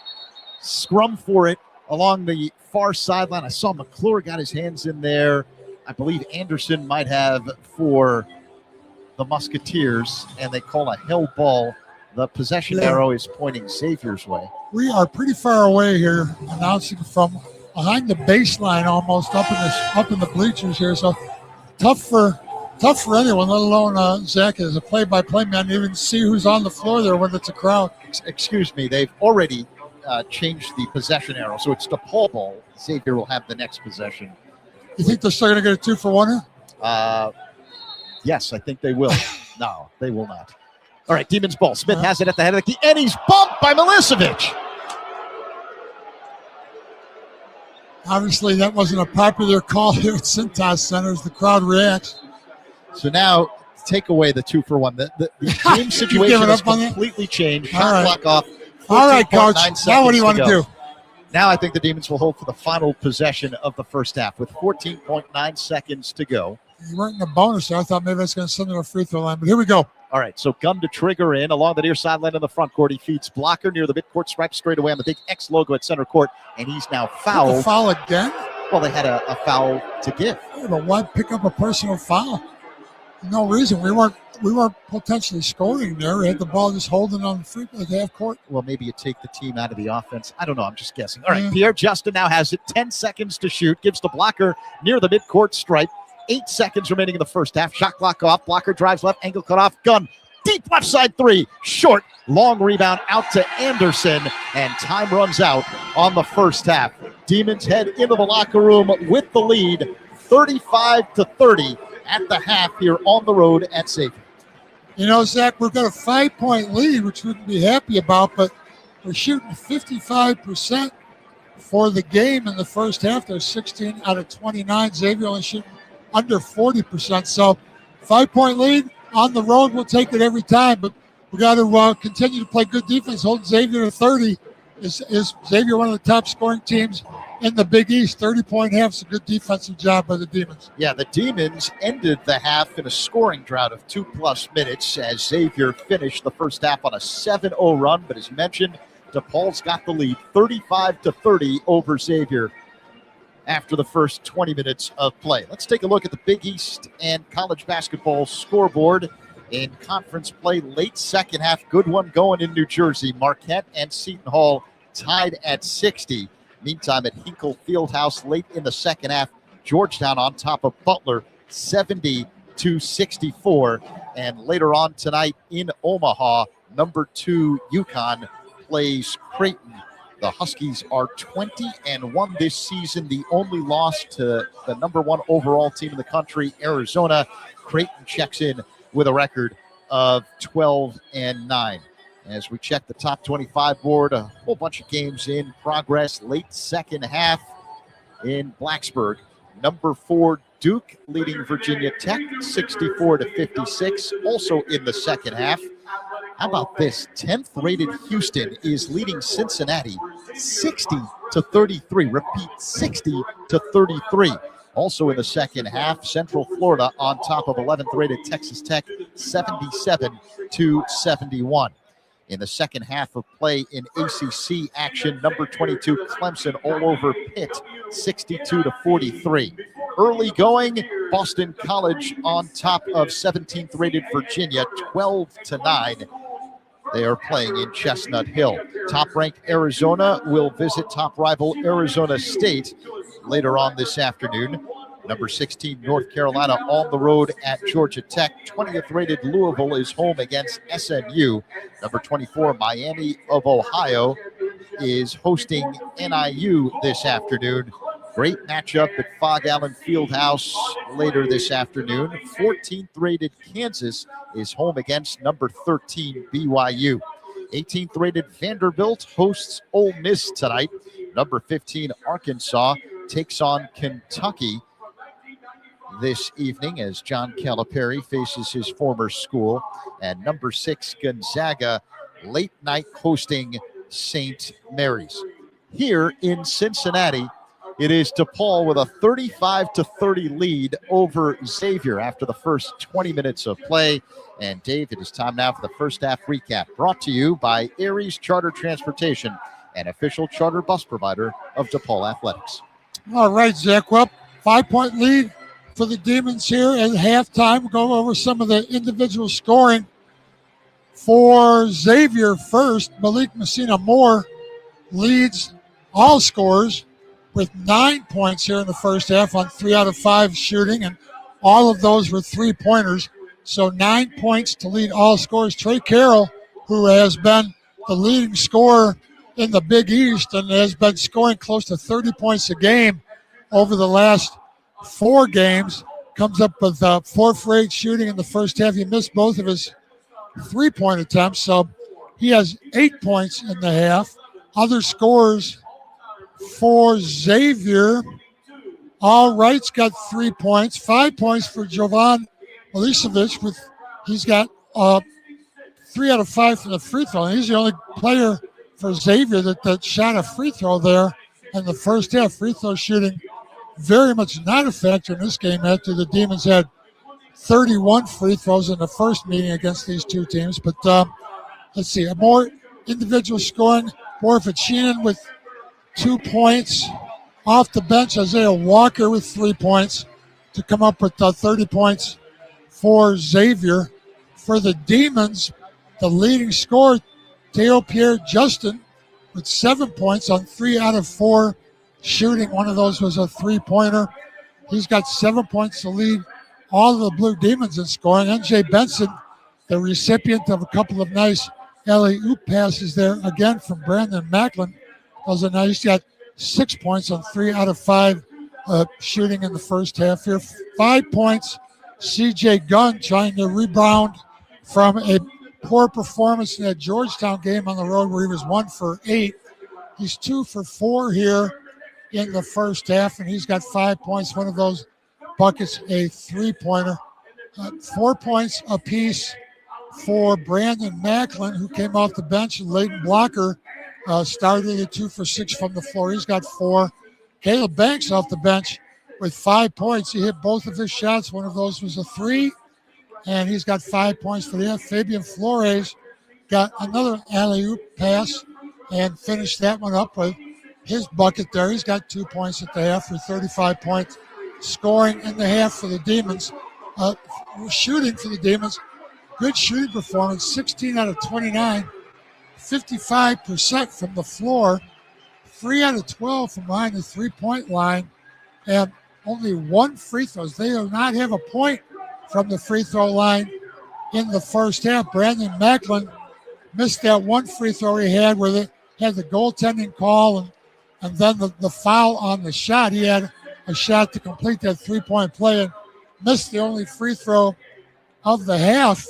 Scrum for it along the far sideline. I saw McClure got his hands in there. I believe Anderson might have for the Musketeers, and they call a held ball. The possession arrow is pointing Xavier's way. We are pretty far away here, announcing from behind the baseline, almost up in the bleachers here. So tough for anyone, let alone Zach as a play-by-play man, to even see who's on the floor there when it's a crowd. Excuse me, they've already changed the possession arrow, so it's DePaul ball. Xavier will have the next possession. You think they're still going to get a 2 for 1 here? Yes, I think they will. No, they will not. All right, Demons ball. Smith has it at the head of the key, and he's bumped by Milicevic. Obviously, that wasn't a popular call here at Cintas Center as the crowd reacts. So now, take away the 2 for 1. The game situation has completely changed. Shot clock off. All right, Coach. Now what do you want to do? Now I think the Demons will hold for the final possession of the first half with 14.9 seconds to go. You weren't in the bonus there. I thought maybe that's going to send them to a free throw line, but here we go. All right, so Gunn to trigger in along the near sideline in the front court. He feeds blocker near the midcourt stripe straight away on the big X logo at center court, and he's now fouled. A foul again? Well, they had a foul to give. Yeah, but why pick up a personal foul? No reason. We weren't potentially scoring there. We had the ball just holding on the free at half court. Well, maybe you take the team out of the offense. I don't know. I'm just guessing. All right, Pierre Justin now has it. 10 seconds to shoot. Gives the blocker near the midcourt stripe. 8 seconds remaining in the first half. Shot clock off. Blocker drives left. Angle cut off. Gunn. Deep left side three. Short. Long rebound out to Anderson. And time runs out on the first half. Demons head into the locker room with the lead. 35-30 at the half here on the road at Xavier. You know, Zach, we've got a 5-point lead, which we can be happy about, but we're shooting 55% for the game in the first half. There's 16 out of 29. Xavier only shooting under 40%. So 5-point lead on the road. We'll take it every time, but we got to continue to play good defense. Holding Xavier to 30 is Xavier one of the top scoring teams in the Big East. 30-point half is a good defensive job by the Demons. Yeah, the Demons ended the half in a scoring drought of 2+ minutes as Xavier finished the first half on a 7-0 run. But as mentioned, DePaul's got the lead 35-30 over Xavier after the first 20 minutes of play. Let's take a look at the Big East and college basketball scoreboard in conference play. Late second half, good one going in New Jersey. Marquette and Seton Hall tied at 60. Meantime, at Hinkle Fieldhouse late in the second half, Georgetown on top of Butler, 70-64. And later on tonight in Omaha, number 2 UConn plays Creighton. The Huskies are 20-1 this season. The only loss to the number 1 overall team in the country, Arizona. Creighton checks in with a record of 12-9. As we check the top 25 board, a whole bunch of games in progress. Late second half in Blacksburg. Number 4 Duke leading Virginia Tech 64-56. Also in the second half. How about this? 10th rated Houston is leading Cincinnati 60-33. Repeat, 60-33. Also in the second half, Central Florida on top of 11th rated Texas Tech 77-71. In the second half of play in ACC action, number 22 Clemson all over Pitt 62-43. Early going, Boston College on top of 17th rated Virginia 12-9. They are playing in Chestnut Hill. Top-ranked Arizona will visit top rival Arizona State later on this afternoon. Number 16, North Carolina on the road at Georgia Tech. 20th rated Louisville is home against SMU. Number 24, Miami of Ohio is hosting NIU this afternoon. Great matchup at Fog Allen Fieldhouse later this afternoon. 14th rated Kansas is home against number 13 BYU. 18th rated Vanderbilt hosts Ole Miss tonight. Number 15 Arkansas takes on Kentucky this evening as John Calipari faces his former school. And number 6 Gonzaga late night hosting St. Mary's. Here in Cincinnati, it is DePaul with a 35-30 lead over Xavier after the first 20 minutes of play. And Dave, it is time now for the first half recap, brought to you by Aries Charter Transportation, an official charter bus provider of DePaul Athletics. All right, Zach. Well, 5-point lead for the Demons here at halftime. We'll go over some of the individual scoring. For Xavier first, Malik Messina Moore leads all scorers with 9 points here in the first half on 3 out of 5 shooting, and all of those were three-pointers. So 9 points to lead all scorers. Trey Carroll, who has been the leading scorer in the Big East and has been scoring close to 30 points a game over the last 4 games, comes up with 4 for 8 shooting in the first half. He missed both of his 3-point attempts, so he has 8 points in the half. Other scorers for Xavier, all Wright's got 3 points, 5 points for Jovan Milicevic. He's got 3 out of 5 from the free throw. And he's the only player for Xavier that shot a free throw there in the first half. Free throw shooting very much not a factor in this game after the Demons had 31 free throws in the first meeting against these two teams. But let's see, more individual scoring. Morfachinen with 2 points. Off the bench, Isaiah Walker with 3 points to come up with 30 points for Xavier. For the Demons, the leading scorer, Teo Pierre Justin, with 7 points on 3 out of 4 shooting. One of those was a 3-pointer. He's got 7 points to lead all of the Blue Demons in scoring. NJ Benson, the recipient of a couple of nice alley-oop passes there, again from Brandon Macklin. He's got 6 points on 3 out of 5 shooting in the first half here. 5 points, CJ Gunn trying to rebound from a poor performance in that Georgetown game on the road where he was 1 for 8. He's 2 for 4 here in the first half, and he's got 5 points. One of those buckets, a 3-pointer. 4 points apiece for Brandon Macklin, who came off the bench, and Leighton Blocker started at 2 for 6 from the floor. He's got 4. Caleb Banks off the bench with 5 points. He hit both of his shots. One of those was a 3, and he's got 5 points for that. Fabian Flores got another alley-oop pass and finished that one up with his bucket there. He's got 2 points at the half for 35 points. Scoring in the half for the Demons. Shooting for the Demons. Good shooting performance, 16 out of 29, 55% from the floor, 3 out of 12 from behind the three-point line, and only 1 free throw. They do not have a point from the free throw line in the first half. Brandon Macklin missed that 1 free throw he had where they had the goaltending call and then the foul on the shot. He had a shot to complete that 3-point play and missed the only free throw of the half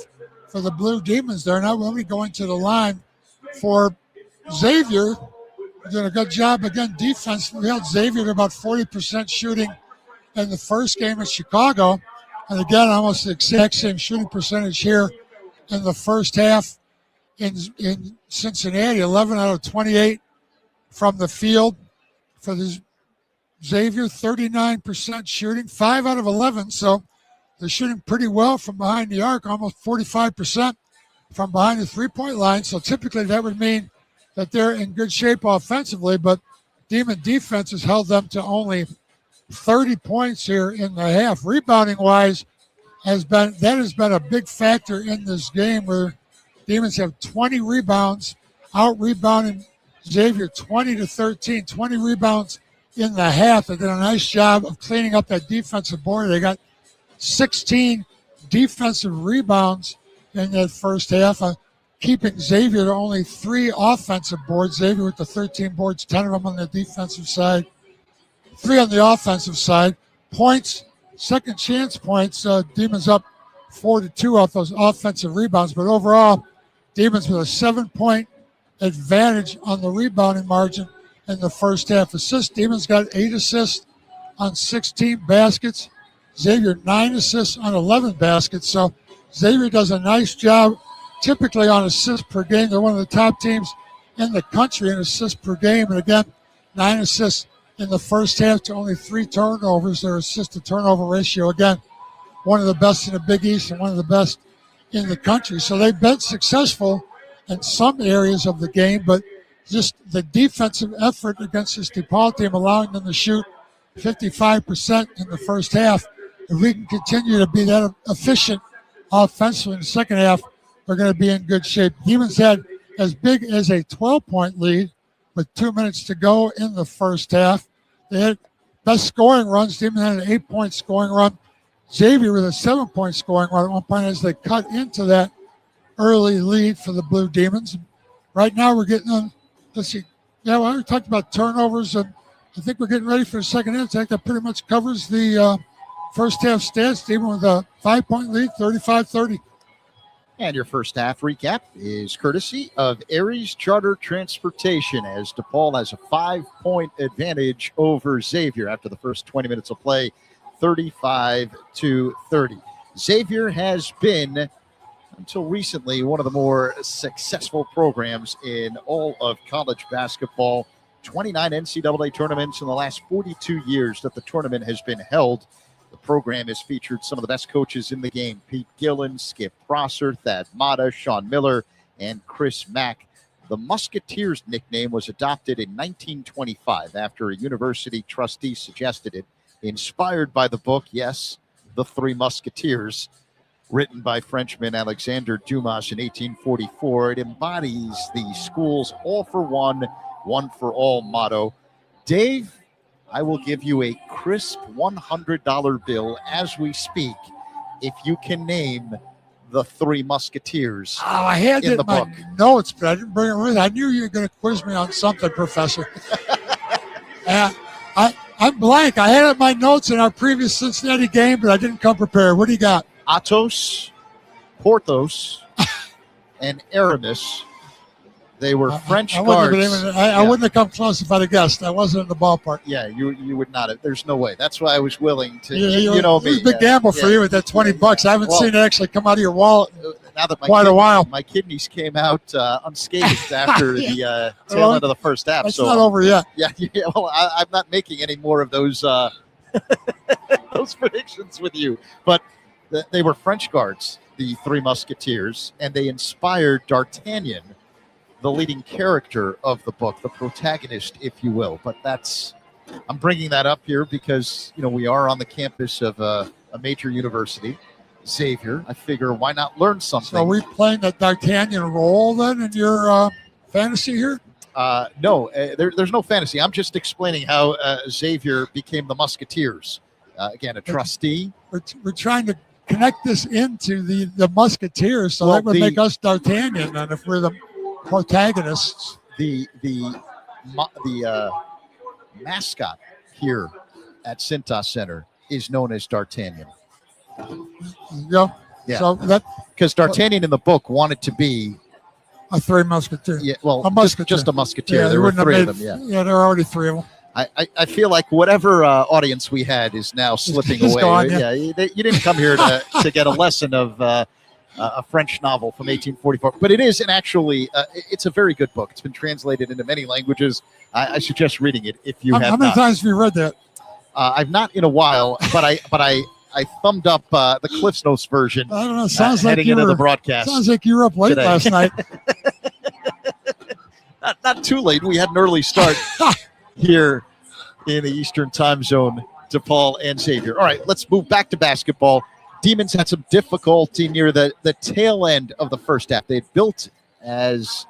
for the Blue Demons there. Now we'll be going to the line for Xavier. Doing a good job again defensively. We held Xavier to about 40% shooting in the first game in Chicago. And again, almost the exact same shooting percentage here in the first half in Cincinnati. 11 out of 28 from the field for the Xavier. 39% shooting, 5 out of 11. So they're shooting pretty well from behind the arc, almost 45% from behind the three-point line. So typically that would mean that they're in good shape offensively, but Demon defense has held them to only 30 points here in the half. Rebounding-wise, has been a big factor in this game where Demons have 20 rebounds, out-rebounding Xavier 20-13, 20 rebounds in the half. They did a nice job of cleaning up that defensive board. They got 16 defensive rebounds in that first half, keeping Xavier to only 3 offensive boards. Xavier with the 13 boards, 10 of them on the defensive side, 3 on the offensive side. Points, second chance points, Demons up 4-2 off those offensive rebounds. But overall, Demons with a 7-point advantage on the rebounding margin in the first half. Assists, Demons got 8 assists on 16 baskets. Xavier 9 assists on 11 baskets. So Xavier does a nice job typically on assists per game. They're one of the top teams in the country in assists per game. And again, 9 assists in the first half to only 3 turnovers. Their assist to turnover ratio, again, one of the best in the Big East and one of the best in the country. So they've been successful in some areas of the game, but just the defensive effort against this DePaul team, allowing them to shoot 55% in the first half. If we can continue to be that efficient offensively in the second half, we're going to be in good shape. Demons had as big as a 12-point lead with 2 minutes to go in the first half. They had best scoring runs. Demons had an 8-point scoring run. Xavier with a 7-point scoring run at one point as they cut into that early lead for the Blue Demons. Right now we're getting on, let's see, yeah, well, we talked about turnovers, and I think we're getting ready for the second half. I think that pretty much covers the first half stats. Demons with a 5-point lead, 35-30. And your first half recap is courtesy of Aries Charter Transportation, as DePaul has a 5-point advantage over Xavier after the first 20 minutes of play, 35-30. Xavier has been, until recently, one of the more successful programs in all of college basketball. 29 NCAA tournaments in the last 42 years that the tournament has been held. The program has featured some of the best coaches in the game: Pete Gillen, Skip Prosser, Thad Matta, Sean Miller, and Chris Mack. The Musketeers nickname was adopted in 1925 after a university trustee suggested it, inspired by the book, yes, The Three Musketeers, written by Frenchman Alexander Dumas in 1844. It embodies the school's all for one, one for all motto. Dave, I will give you a crisp $100 bill as we speak if you can name the Three Musketeers. Oh, I had in it the in my book. notes, but I didn't bring it with me. I knew you were going to quiz me on something, Professor. I'm blank. I had it in my notes in our previous Cincinnati game, but I didn't come prepared. What do you got? Athos, Porthos, and Aramis. They were French guards. I wouldn't have come close if I'd have guessed. I wasn't in the ballpark. Yeah, you would not have. There's no way. That's why I was willing to. You know me. me. It was a big gamble for you with that $20. I haven't seen it actually come out of your wallet now that quite a while. My kidneys came out unscathed after the tail end of the first half. It's so not over yet. Yeah. Well, I'm not making any more of those those predictions with you. But they were French guards, the Three Musketeers, and they inspired D'Artagnan, the leading character of the book, the protagonist, if you will. But I'm bringing that up here because, we are on the campus of a major university, Xavier. I figure why not learn something? So are we playing the D'Artagnan role then in your fantasy here? No, there's no fantasy. I'm just explaining how Xavier became the Musketeers. Again, a trustee. We're trying to connect this into the Musketeers, so that would make us D'Artagnan, and if we're the protagonists. The mascot here at Cintas Center is known as D'Artagnan. Yeah. So because D'Artagnan in the book wanted to be a Three Musketeers. Yeah, well, a musketeer. Just a musketeer. Yeah, there were 3 of them. Yeah, there are already 3 of them. I feel like whatever audience we had is now slipping away. Gone, you didn't come here to get a lesson of a French novel from 1844, but it is, and actually, it's a very good book. It's been translated into many languages. I suggest reading it if you have not. How many times have you read that? I've not in a while, but I thumbed up the Cliff's Notes version. I don't know. Sounds like heading into the broadcast. Sounds like you were up late today. last night. Not too late. We had an early start here in the Eastern Time Zone, DePaul and Xavier. All right, let's move back to basketball. Demons had some difficulty near the tail end of the first half. They built as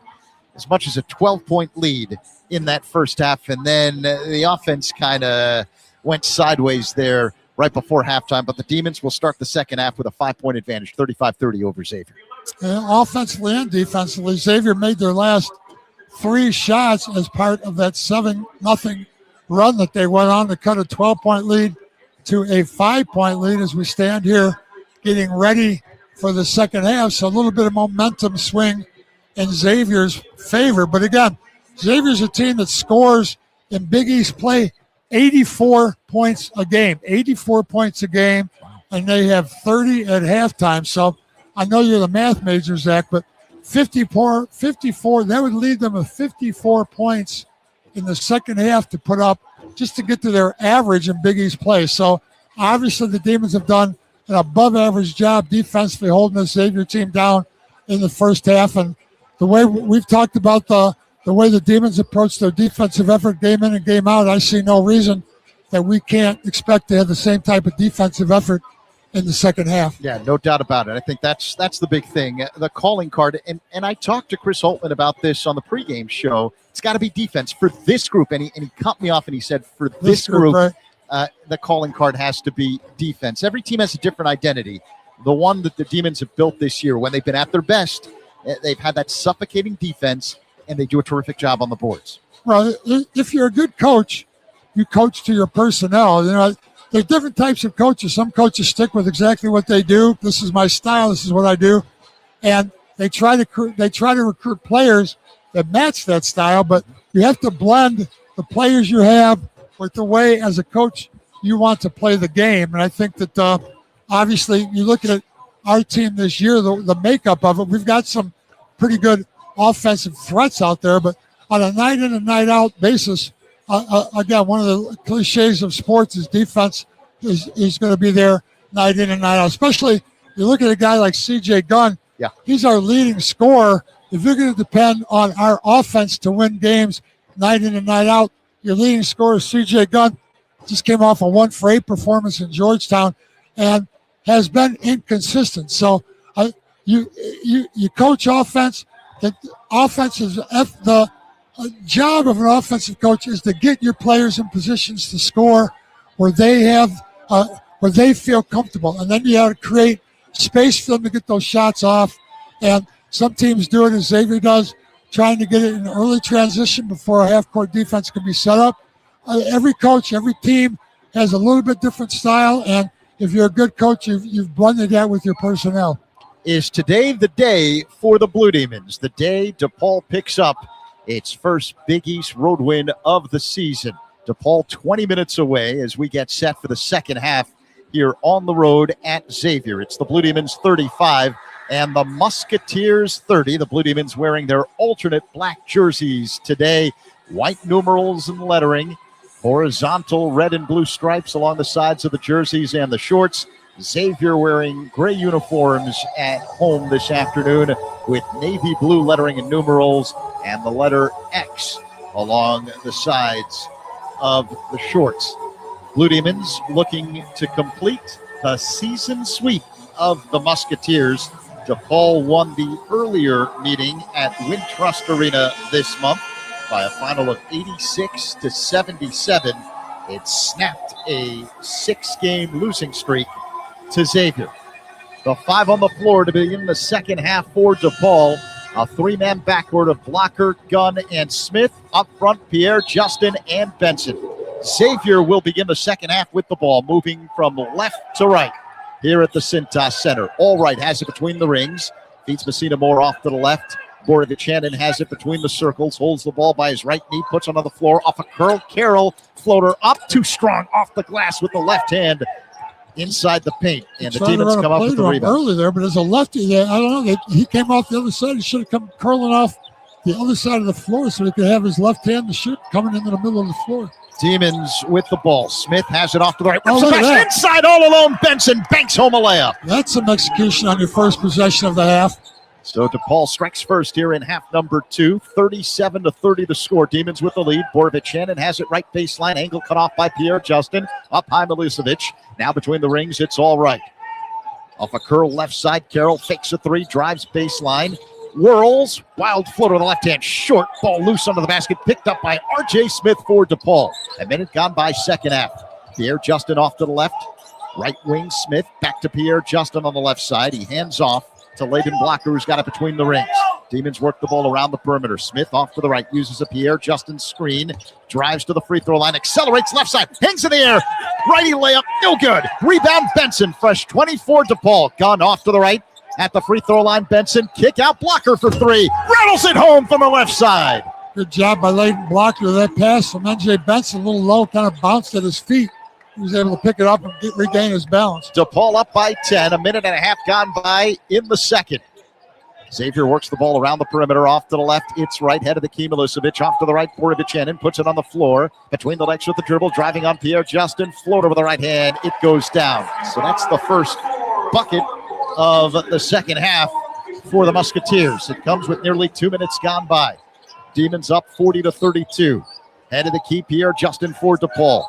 as much as a 12-point lead in that first half, and then the offense kind of went sideways there right before halftime. But the Demons will start the second half with a 5-point advantage, 35-30 over Xavier. Offensively and defensively, Xavier made their last 3 shots as part of that 7-0 run that they went on to cut a 12-point lead to a 5-point lead as we stand here getting ready for the second half. So a little bit of momentum swing in Xavier's favor. But again, Xavier's a team that scores in Big East play 84 points a game, 84 points a game, and they have 30 at halftime. So I know you're the math major, Zach, but 54, that would lead them with 54 points in the second half to put up just to get to their average in Big East play. So obviously the Demons have done an above-average job defensively holding the Xavier team down in the first half. And the way we've talked about the way the Demons approach their defensive effort game in and game out, I see no reason that we can't expect to have the same type of defensive effort in the second half. Yeah, no doubt about it. I think that's the big thing, the calling card. And I talked to Chris Holtman about this on the pregame show. It's got to be defense for this group. And he cut me off and he said, for this group, right, the calling card has to be defense. Every team has a different identity. The one that the Demons have built this year, when they've been at their best, they've had that suffocating defense, and they do a terrific job on the boards. Well, if you're a good coach, you coach to your personnel. You know, there's different types of coaches. Some coaches stick with exactly what they do. This is my style. This is what I do, and they try to recruit players that match that style. But you have to blend the players you have with the way, as a coach, you want to play the game. And I think that obviously, you look at our team this year, the makeup of it. We've got some pretty good offensive threats out there, but on a night in and night out basis, again, one of the cliches of sports is defense is going to be there night in and night out. Especially you look at a guy like C.J. Gunn. Yeah, he's our leading scorer. If you're going to depend on our offense to win games night in and night out, your leading scorer, C.J. Gunn, just came off a 1-for-8 performance in Georgetown and has been inconsistent. So you coach offense. The offense is the job of an offensive coach is to get your players in positions to score where they feel comfortable, and then you have to create space for them to get those shots off. And some teams do it as Xavier does, trying to get it in early transition before a half-court defense can be set up. Every coach, every team has a little bit different style, and if you're a good coach, you've blended that with your personnel. Is today the day for the Blue Demons? The day DePaul picks up its first Big East road win of the season. DePaul 20 minutes away as we get set for the second half here on the road at Xavier. It's the Blue Demons 35 and the Musketeers 30. The Blue Demons wearing their alternate black jerseys today. White numerals and lettering. Horizontal red and blue stripes along the sides of the jerseys and the shorts. Xavier wearing gray uniforms at home this afternoon with navy blue lettering and numerals and the letter X along the sides of the shorts. Blue Demons looking to complete the season sweep of the Musketeers. DePaul won the earlier meeting at Wintrust Arena this month by a final of 86-77. It snapped a 6-game losing streak to Xavier. The 5 on the floor to begin the second half for DePaul. A 3-man backcourt of Blocker, Gunn, and Smith. Up front, Pierre, Justin, and Benson. Xavier will begin the second half with the ball, moving from left to right here at the Cintas Center. All right, has it between the rings. Feeds Messina Moore off to the left. Borovic has it between the circles, holds the ball by his right knee, puts it on the floor, off a curl. Carroll, floater up, too strong, off the glass with the left hand. Inside the paint, and the Demons come up with the rebound. Early there, but as a lefty, I don't know. He came off the other side. He should have come curling off the other side of the floor so he could have his left hand to shoot coming into the middle of the floor. Demons with the ball. Smith has it off to the right. Inside all alone. Benson banks home a layup. That's some execution on your first possession of the half. So DePaul strikes first here in half number 2. 37-30 the score. Demons with the lead. Borovic has it right baseline. Angle cut off by Pierre Justin. Up high Milicevic. Now between the rings, it's all right. Off a curl left side, Carroll fakes a 3, drives baseline. whirls, wild floater on the left hand, short ball loose under the basket, picked up by R.J. Smith for DePaul. A minute gone by, second half. Pierre Justin off to the left, right wing Smith, back to Pierre Justin on the left side. He hands off to Layden Blocker, who's got it between the rings. Demons work the ball around the perimeter. Smith off to the right, uses a Pierre Justin screen, drives to the free throw line, accelerates left side, hangs in the air, righty layup, no good. Rebound Benson, fresh 24 DePaul. Gunn off to the right at the free throw line. Benson, kick out, Blocker for three, rattles it home from the left side. Good job by Layden Blocker. That pass from N.J. Benson, a little low, kind of bounced at his feet. He was able to pick it up and regain his balance. DePaul up by 10, a minute and a half gone by in the second. Xavier works the ball around the perimeter, off to the left. It's right, head of the key, Milicevic. Off to the right, Borovic puts it on the floor. Between the legs with the dribble, driving on Pierre Justin. Floater with the right hand. It goes down. So that's the first bucket of the second half for the Musketeers. It comes with nearly 2 minutes gone by. Demons up 40-32. Head of the key, Pierre Justin for DePaul.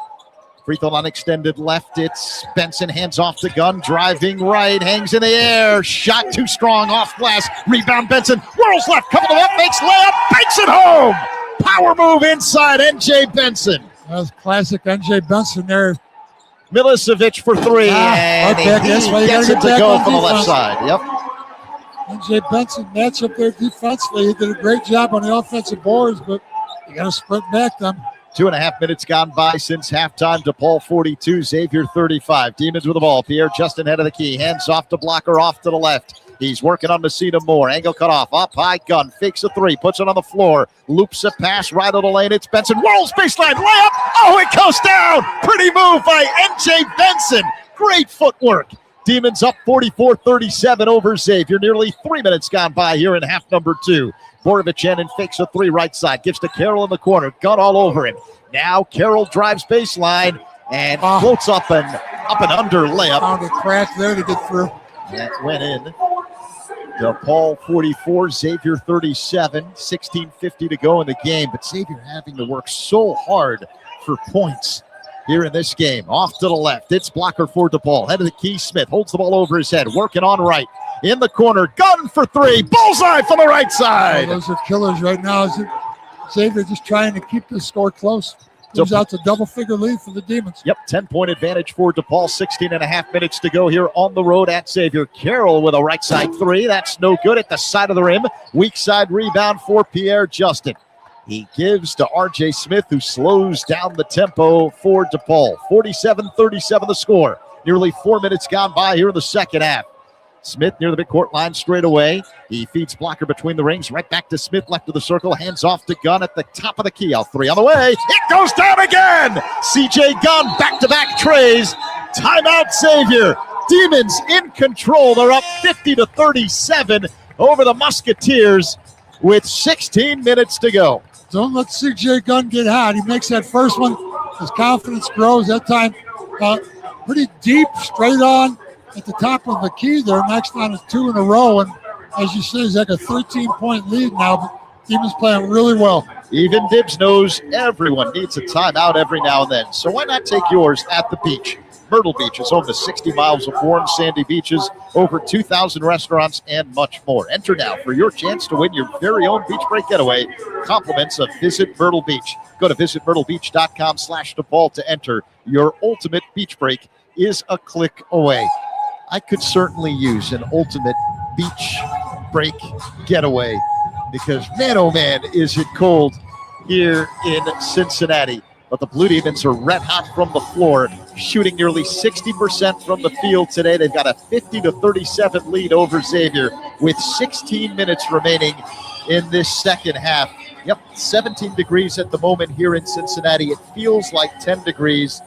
Free throw line extended left. It's Benson, hands off the gun, driving right, hangs in the air. Shot too strong, off glass. Rebound Benson, whirls left, couple of up, makes layup, banks it home. Power move inside, N.J. Benson. That was classic N.J. Benson there. Milicevic for three, and okay, he that's why you gets gotta it get to back go on from the defense. left side. Yep. N.J. Benson match up there defensively. He did a great job on the offensive boards, but you got to sprint back them. 2.5 minutes gone by since halftime. DePaul 42, Xavier 35. Demons with the ball. Pierre Justin head of the key. Hands off to Blocker, off to the left. He's working on Messina Moore. Angle cut off. Up high, Gun. Fakes a three. Puts it on the floor. Loops a pass right of the lane. It's Benson. Whirls baseline. Layup. Oh, it goes down. Pretty move by N.J. Benson. Great footwork. Demons up 44-37 over Xavier. Nearly 3 minutes gone by here in half number two. Borovic fakes a three right side. Gives to Carroll in the corner. Gun all over him. Now Carroll drives baseline and floats up and under layup. Found a crack there to get through. That went in. DePaul 44, Xavier 37. 16:50 to go in the game. But Xavier having to work so hard for points here in this game. Off to the left. It's Blocker for DePaul. Head of the key, Smith holds the ball over his head. Working on right. In the corner. Gun for three. Bullseye from the right side. Oh, those are killers right now. Xavier just trying to keep the score close. Moves out to double-figure lead for the Demons. Yep, 10-point advantage for DePaul. 16.5 minutes to go here on the road at Xavier. Carroll with a right side three. That's no good at the side of the rim. Weak side rebound for Pierre Justin. He gives to R.J. Smith, who slows down the tempo for DePaul. 47-37 the score. Nearly 4 minutes gone by here in the second half. Smith near the midcourt line straight away. He feeds Blocker between the rings. Right back to Smith, left of the circle. Hands off to Gunn at the top of the key. Out three on the way. It goes down again. C.J. Gunn back-to-back trays. Timeout Xavier. Demons in control. They're up 50-37 over the Musketeers with 16 minutes to go. Don't let C.J. Gunn get hot. He makes that first one. His confidence grows. That time pretty deep, straight on. At the top of the key there, next on is two in a row, and as you say, it's like a 13-point lead now, but Demons playing really well. Even Dibs knows everyone needs a timeout every now and then, so why not take yours at the beach? Myrtle Beach is home to 60 miles of warm, sandy beaches, over 2,000 restaurants, and much more. Enter now for your chance to win your very own beach break getaway. Compliments of Visit Myrtle Beach. Go to visitmyrtlebeach.com/DePaul to enter. Your ultimate beach break is a click away. I could certainly use an ultimate beach break getaway because, man, oh, man, is it cold here in Cincinnati. But the Blue Demons are red hot from the floor, shooting nearly 60% from the field today. They've got a 50-37 lead over Xavier with 16 minutes remaining in this second half. Yep, 17 degrees at the moment here in Cincinnati. It feels like 10 degrees.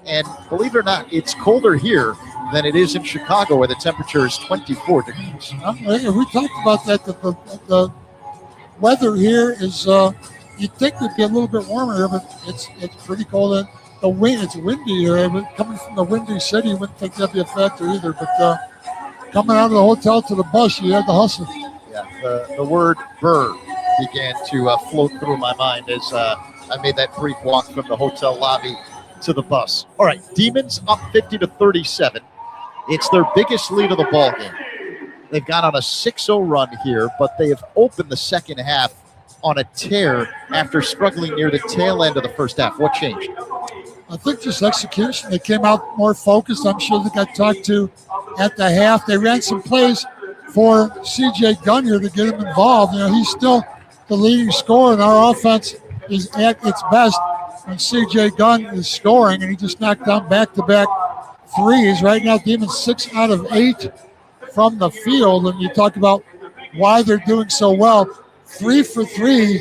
And believe it or not, it's colder here than it is in Chicago, where the temperature is 24 degrees. We talked about that. The weather here is, you'd think it'd be a little bit warmer here, but it's pretty cold. And the wind, it's windy here. Coming from the windy city, you wouldn't think that'd be a factor either. But coming out of the hotel to the bus, you had to hustle. Yeah, the word "burr" began to float through my mind as I made that brief walk from the hotel lobby to the bus. All right, Demons up 50-37. It's their biggest lead of the ball game. They've gone on a 6-0 run here, but they have opened the second half on a tear after struggling near the tail end of the first half. What changed? I think just execution. They came out more focused. I'm sure they got talked to at the half. They ran some plays for C.J. Gunn here to get him involved. He's still the leading scorer, and our offense is at its best when C.J. Gunn is scoring, and he just knocked down back-to-back threes. Right now, Demons 6 out of 8 from the field, and you talk about why they're doing so well. 3 for 3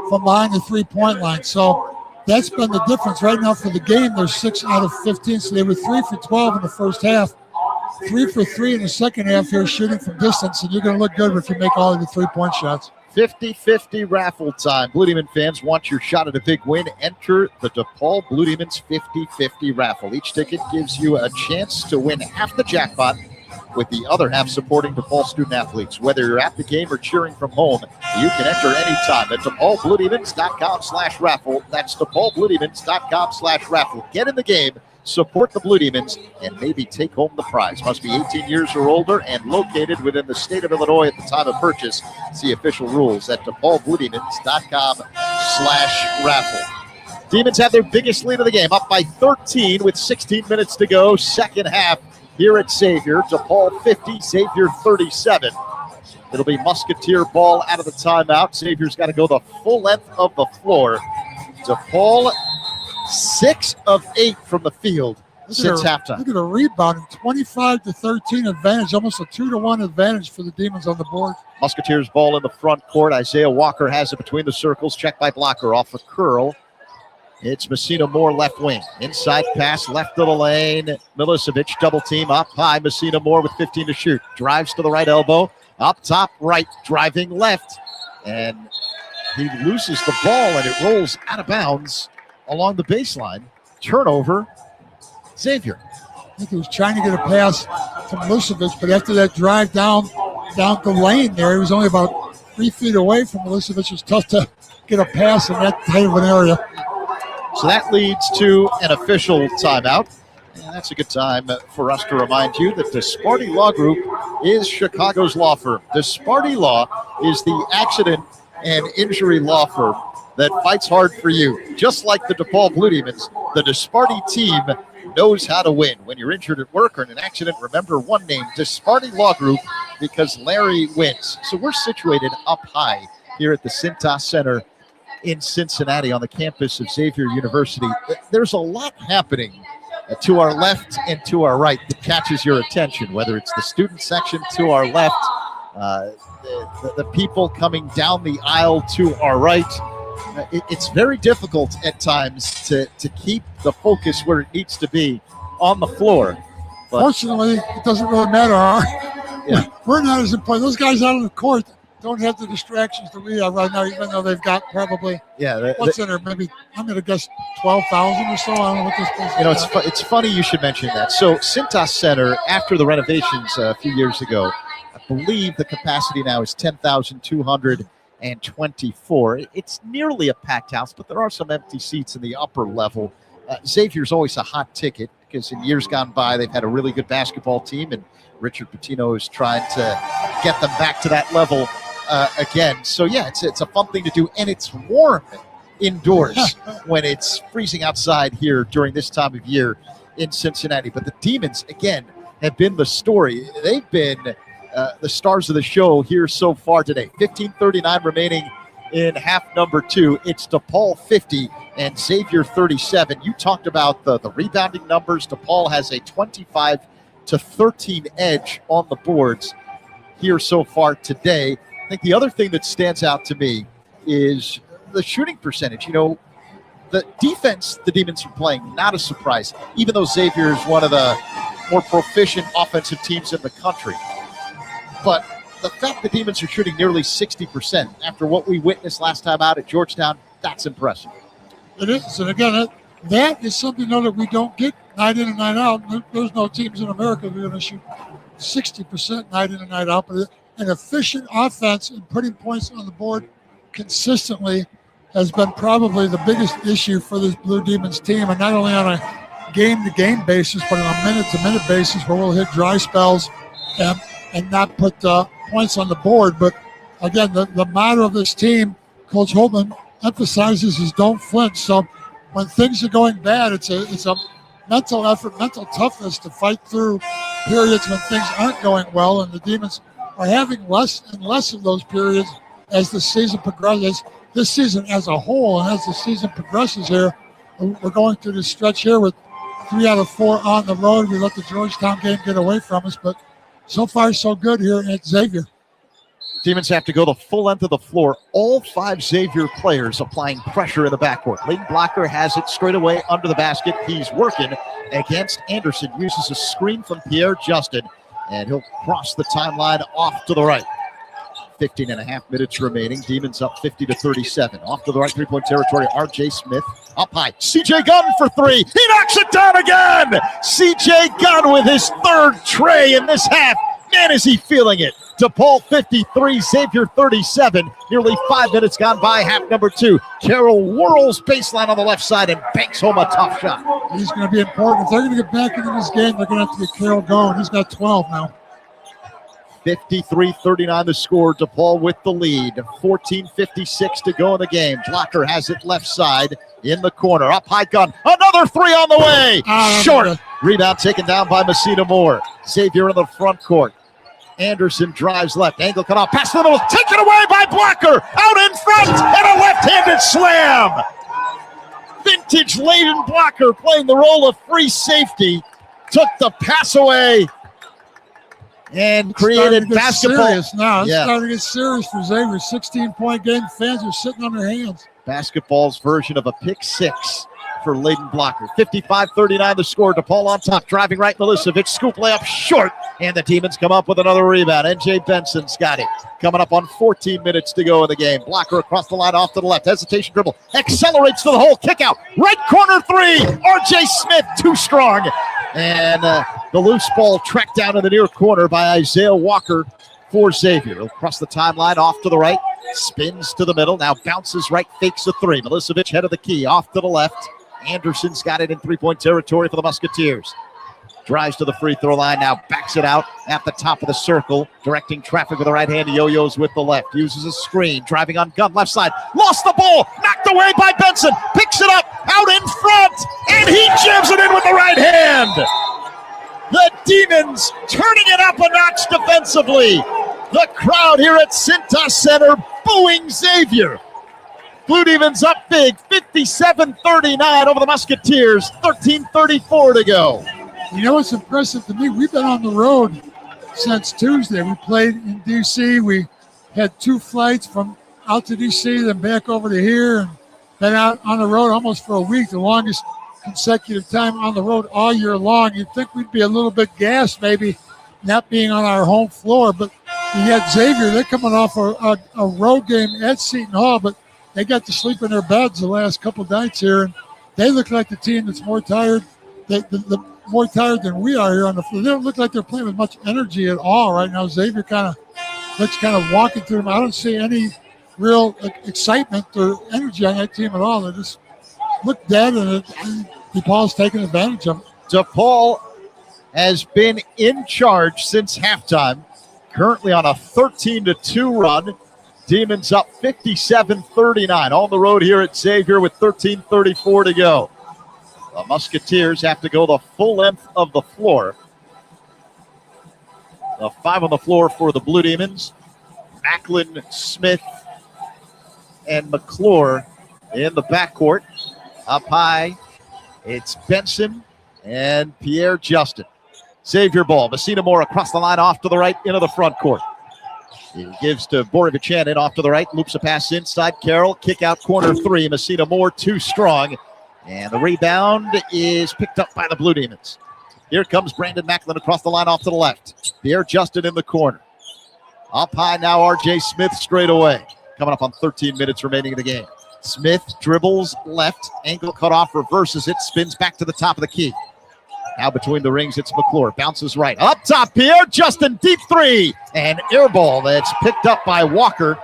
from behind the three-point line. So that's been the difference. Right now for the game, they're 6 out of 15, so they were 3 for 12 in the first half. 3 for 3 in the second half here shooting from distance, and you're going to look good if you make all of the three-point shots. 50-50 raffle time. Blue Demon fans want your shot at a big win. Enter the DePaul Blue Demons 50-50 raffle. Each ticket gives you a chance to win half the jackpot, with the other half supporting DePaul student athletes. Whether you're at the game or cheering from home, you can enter anytime at DePaulBlueDemons.com/raffle. That's DePaulBlueDemons.com/raffle. Get in the game, support the Blue Demons, and maybe take home the prize. Must be 18 years or older and located within the state of Illinois at the time of purchase. See official rules at DePaulBlueDemons.com/raffle. Demons have their biggest lead of the game, up by 13 with 16 minutes to go, second half here at Xavier. DePaul 50, Xavier 37. It'll be Musketeer ball out of the timeout. Xavier's got to go the full length of the floor. DePaul 6 of 8 from the field since halftime. Look at a rebounding, 25-13 advantage, almost a 2-1 advantage for the Demons on the board. Musketeers ball in the front court. Isaiah Walker has it between the circles. Checked by Blocker off a curl. It's Messina Moore left wing. Inside pass left of the lane. Milicevic double team up high. Messina Moore with 15 to shoot. Drives to the right elbow. Up top right. Driving left. And he loses the ball and it rolls out of bounds along the baseline. Turnover. Xavier. I think he was trying to get a pass to Milicevic, but after that drive down the lane there, he was only about 3 feet away from Milicevic. It was tough to get a pass in that type of an area. So that leads to an official timeout. And that's a good time for us to remind you that Disparty Law Group is Chicago's law firm. Disparty Law is the accident and injury law firm that fights hard for you. Just like the DePaul Blue Demons, the Disparty team knows how to win. When you're injured at work or in an accident, remember one name, Disparty Law Group, because Larry wins. So we're situated up high here at the Cintas Center in Cincinnati on the campus of Xavier University. There's a lot happening to our left and to our right that catches your attention, whether it's the student section to our left, the people coming down the aisle to our right. It's very difficult at times to keep the focus where it needs to be on the floor. But fortunately, it doesn't really matter. Yeah. We're not as important. Those guys out on the court don't have the distractions that we have right now, even though they've got probably, what's in there, maybe, I'm going to guess 12,000 or so. I don't know what this place is. It's funny you should mention that. So Cintas Center, after the renovations a few years ago, I believe the capacity now is 10,224. It's nearly a packed house, but there are some empty seats in the upper level. Xavier's always a hot ticket because in years gone by, they've had a really good basketball team, and Richard Pitino is trying to get them back to that level again. So, yeah, it's a fun thing to do, and it's warm indoors when it's freezing outside here during this time of year in Cincinnati. But the Demons, again, have been the story. They've been the stars of the show here so far today. 15:39 remaining in half number 2. It's DePaul 50 and Xavier 37. You talked about the rebounding numbers. DePaul has a 25-13 edge on the boards here so far today. I think the other thing that stands out to me is the shooting percentage. You know, the defense the Demons are playing, not a surprise, even though Xavier is one of the more proficient offensive teams in the country. But the fact the Demons are shooting nearly 60% after what we witnessed last time out at Georgetown, that's impressive. It is. And again, that is something that we don't get night in and night out. There's no teams in America that are going to shoot 60% night in and night out. But an efficient offense and putting points on the board consistently has been probably the biggest issue for this Blue Demons team. And not only on a game-to-game basis, but on a minute-to-minute basis where we'll hit dry spells. And and not put points on the board. But again, the motto of this team, Coach Holtman emphasizes, is don't flinch. So when things are going bad, it's a mental effort, mental toughness to fight through periods when things aren't going well, and the Demons are having less and less of those periods as the season progresses. This season as a whole, and as the season progresses here, we're going through this stretch here with 3 out of 4 on the road. We let the Georgetown game get away from us, but so far so good here at Xavier. Demons have to go the full length of the floor. All 5 Xavier players applying pressure in the backcourt. Leighton Blocker has it straight away under the basket. He's working against Anderson. Uses a screen from Pierre Justin, and he'll cross the timeline off to the right. 15 and a half minutes remaining. Demons up 50-37. Off to the right, three-point territory. R.J. Smith up high. C.J. Gunn for 3. He knocks it down again. C.J. Gunn with his 3rd tray in this half. Man, is he feeling it. DePaul 53, Xavier 37. Nearly 5 minutes gone by, half number 2. Carroll whirls baseline on the left side and banks home a tough shot. He's going to be important. If they're going to get back into this game, they're going to have to get Carroll going. He's got 12 now. 53-39 the score. DePaul with the lead. 14:56 to go in the game. Blocker has it left side in the corner. Up high, Gunn. Another 3 on the way. Short. Rebound taken down by Messina Moore. Xavier in the front court. Anderson drives left. Angle cut off. Pass to the middle. Taken away by Blocker. Out in front. And a left-handed slam. Vintage Leighton Blocker playing the role of free safety. Took the pass away and created basketball. It's starting to get serious for Xavier. 16-point game. Fans are sitting on their hands. Basketball's version of a pick 6 for Leighton Blocker. 55-39 the score. DePaul on top. Driving right, Milicevic. Scoop layup short. And the Demons come up with another rebound. N.J. Benson's got it. Coming up on 14 minutes to go in the game. Blocker across the line off to the left. Hesitation dribble. Accelerates to the hole. Kick out. Right corner 3. R.J. Smith too strong. And the loose ball tracked down in the near corner by Isaiah Walker for Xavier. Across the timeline, off to the right. Spins to the middle. Now bounces right, fakes a 3. Milicevic head of the key. Off to the left. Anderson's got it in 3-point territory for the Musketeers. Drives to the free throw line. Now backs it out at the top of the circle. Directing traffic with the right hand. Yo-yos with the left. Uses a screen. Driving on Gunn. Left side. Lost the ball. Knocked away by Benson. Picks it up. Out in front. And he jams it in with the right hand. The Demons turning it up a notch defensively. The crowd here at Cintas Center booing Xavier. Blue Demons up big. 57-39 over the Musketeers. 13:34 to go. You know what's impressive to me? We've been on the road since Tuesday. We played in D.C. We had 2 flights from out to D.C., then back over to here, and been out on the road almost for a week, the longest consecutive time on the road all year long. You'd think we'd be a little bit gassed maybe not being on our home floor, but you had Xavier. They're coming off a road game at Seton Hall, but they got to sleep in their beds the last couple of nights here, and they look like the team that's more tired. More tired than we are here on the floor. They don't look like they're playing with much energy at all right now. Xavier looks kind of walking through them. I don't see any real excitement or energy on that team at all. They just look dead, and DePaul's taking advantage of it. DePaul has been in charge since halftime, currently on a 13-2 run. Demons up 57-39 on the road here at Xavier with 13:34 to go. The Musketeers have to go the full length of the floor. The 5 on the floor for the Blue Demons. Macklin, Smith, and McClure in the backcourt. Up high, it's Benson and Pierre Justin. Xavier ball. Messina Moore across the line, off to the right, into the front court. He gives to Borovichanin off to the right, loops a pass inside. Carroll, kick out corner 3. Messina Moore too strong. And the rebound is picked up by the Blue Demons. Here comes Brandon Macklin across the line off to the left. Pierre Justin in the corner. Up high now, R.J. Smith straight away. Coming up on 13 minutes remaining in the game. Smith dribbles left, ankle cut off, reverses it, spins back to the top of the key. Now between the rings, it's McClure. Bounces right. Up top, Pierre Justin, deep 3. And air ball that's picked up by Walker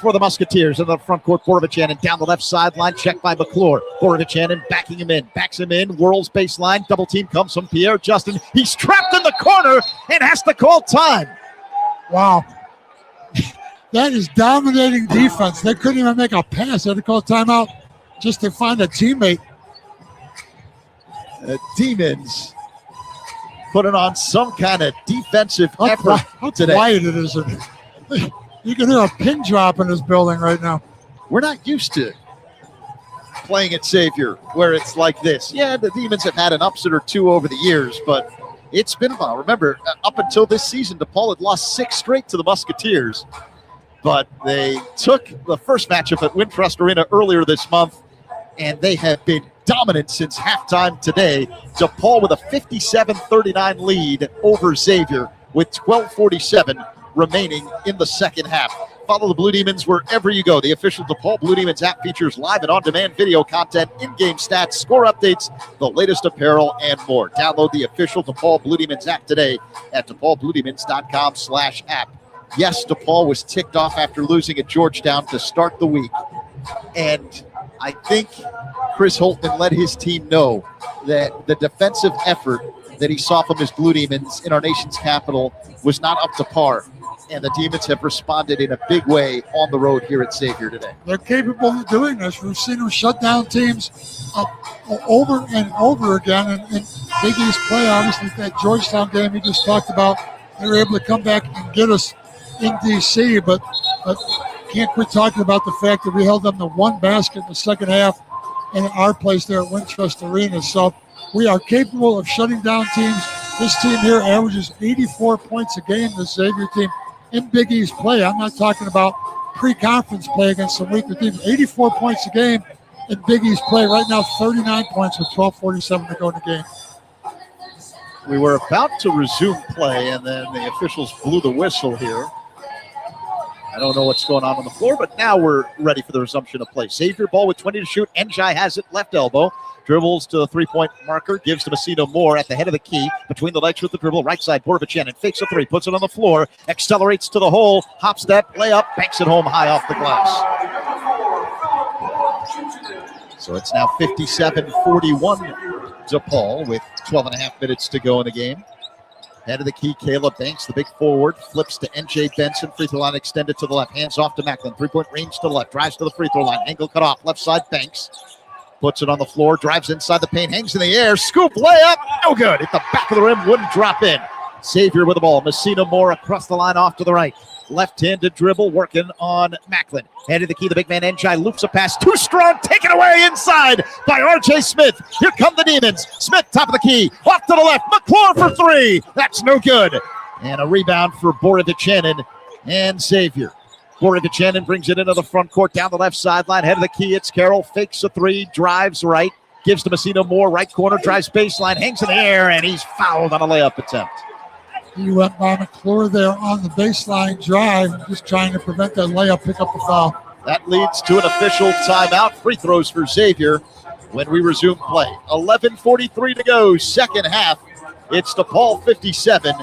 for the Musketeers. In the front court, Borovichanin down the left sideline, checked by McClure. Borovichanin backing him in, backs him in, whirls baseline, double team comes from Pierre Justin. He's trapped in the corner and has to call time. Wow. That is dominating defense. They couldn't even make a pass. They had to call timeout just to find a teammate. The Demons putting on some kind of defensive effort How today. quiet it is. You can hear a pin drop in this building right now. We're not used to playing at Xavier where it's like this. Yeah, the Demons have had an upset or two over the years, but it's been a while. Remember, up until this season, DePaul had lost 6 straight to the Musketeers, but they took the first matchup at Wintrust Arena earlier this month, and they have been dominant since halftime today. DePaul with a 57-39 lead over Xavier with 12:47 remaining in the second half. Follow the Blue Demons wherever you go. The official DePaul Blue Demons app features live and on-demand video content, in-game stats, score updates, the latest apparel, and more. Download the official DePaul Blue Demons app today at DePaulBlueDemons.com/app. Yes, DePaul was ticked off after losing at Georgetown to start the week. And I think Chris Holtman let his team know that the defensive effort that he saw from his Blue Demons in our nation's capital was not up to par. And the Demons have responded in a big way on the road here at Xavier today. They're capable of doing this. We've seen them shut down teams over and over again. And Big East play, obviously, that Georgetown game we just talked about, they were able to come back and get us in D.C., but can't quit talking about the fact that we held them to 1 basket in the second half in our place there at Wintrust Arena. So we are capable of shutting down teams. This team here averages 84 points a game, this Xavier team, in Big East play. I'm not talking about pre-conference play against some weaker teams. 84 points a game in Big East play. Right now, 39 points with 12:47 to go in the game. We were about to resume play, and then the officials blew the whistle here. I don't know what's going on the floor, but now we're ready for the resumption of play. Xavier ball with 20 to shoot. Njai has it, left elbow. Dribbles to the three-point marker, gives to Messina Moore at the head of the key. Between the legs with the dribble, right side, Borovic fakes a 3, puts it on the floor, accelerates to the hole, hop step, layup, banks it home high off the glass. So it's now 57-41 DePaul with 12 and a half minutes to go in the game. Head of the key, Caleb Banks, the big forward, flips to N.J. Benson, free throw line extended to the left, hands off to Macklin, three-point range to the left, drives to the free throw line, angle cut off, left side, Banks. Puts it on the floor, drives inside the paint, hangs in the air, scoop, layup, no good. Hit the back of the rim, wouldn't drop in. Xavier with the ball. Messina Moore across the line off to the right. Left-handed dribble, working on Macklin. Head of the key, the big man, Njai, loops a pass, too strong, taken away inside by R.J. Smith. Here come the Demons. Smith, top of the key, off to the left, McClure for 3. That's no good. And a rebound for Borovic and Xavier. Borovic brings it into the front court, down the left sideline. Head of the key, it's Carroll, fakes a 3, drives right, gives to Messina Moore, right corner, drives baseline, hangs in the air, and he's fouled on a layup attempt. He went by McClure there on the baseline drive, just trying to prevent that layup, pick up the foul. That leads to an official timeout. Free throws for Xavier when we resume play. 11:43 to go, second half. It's DePaul 57,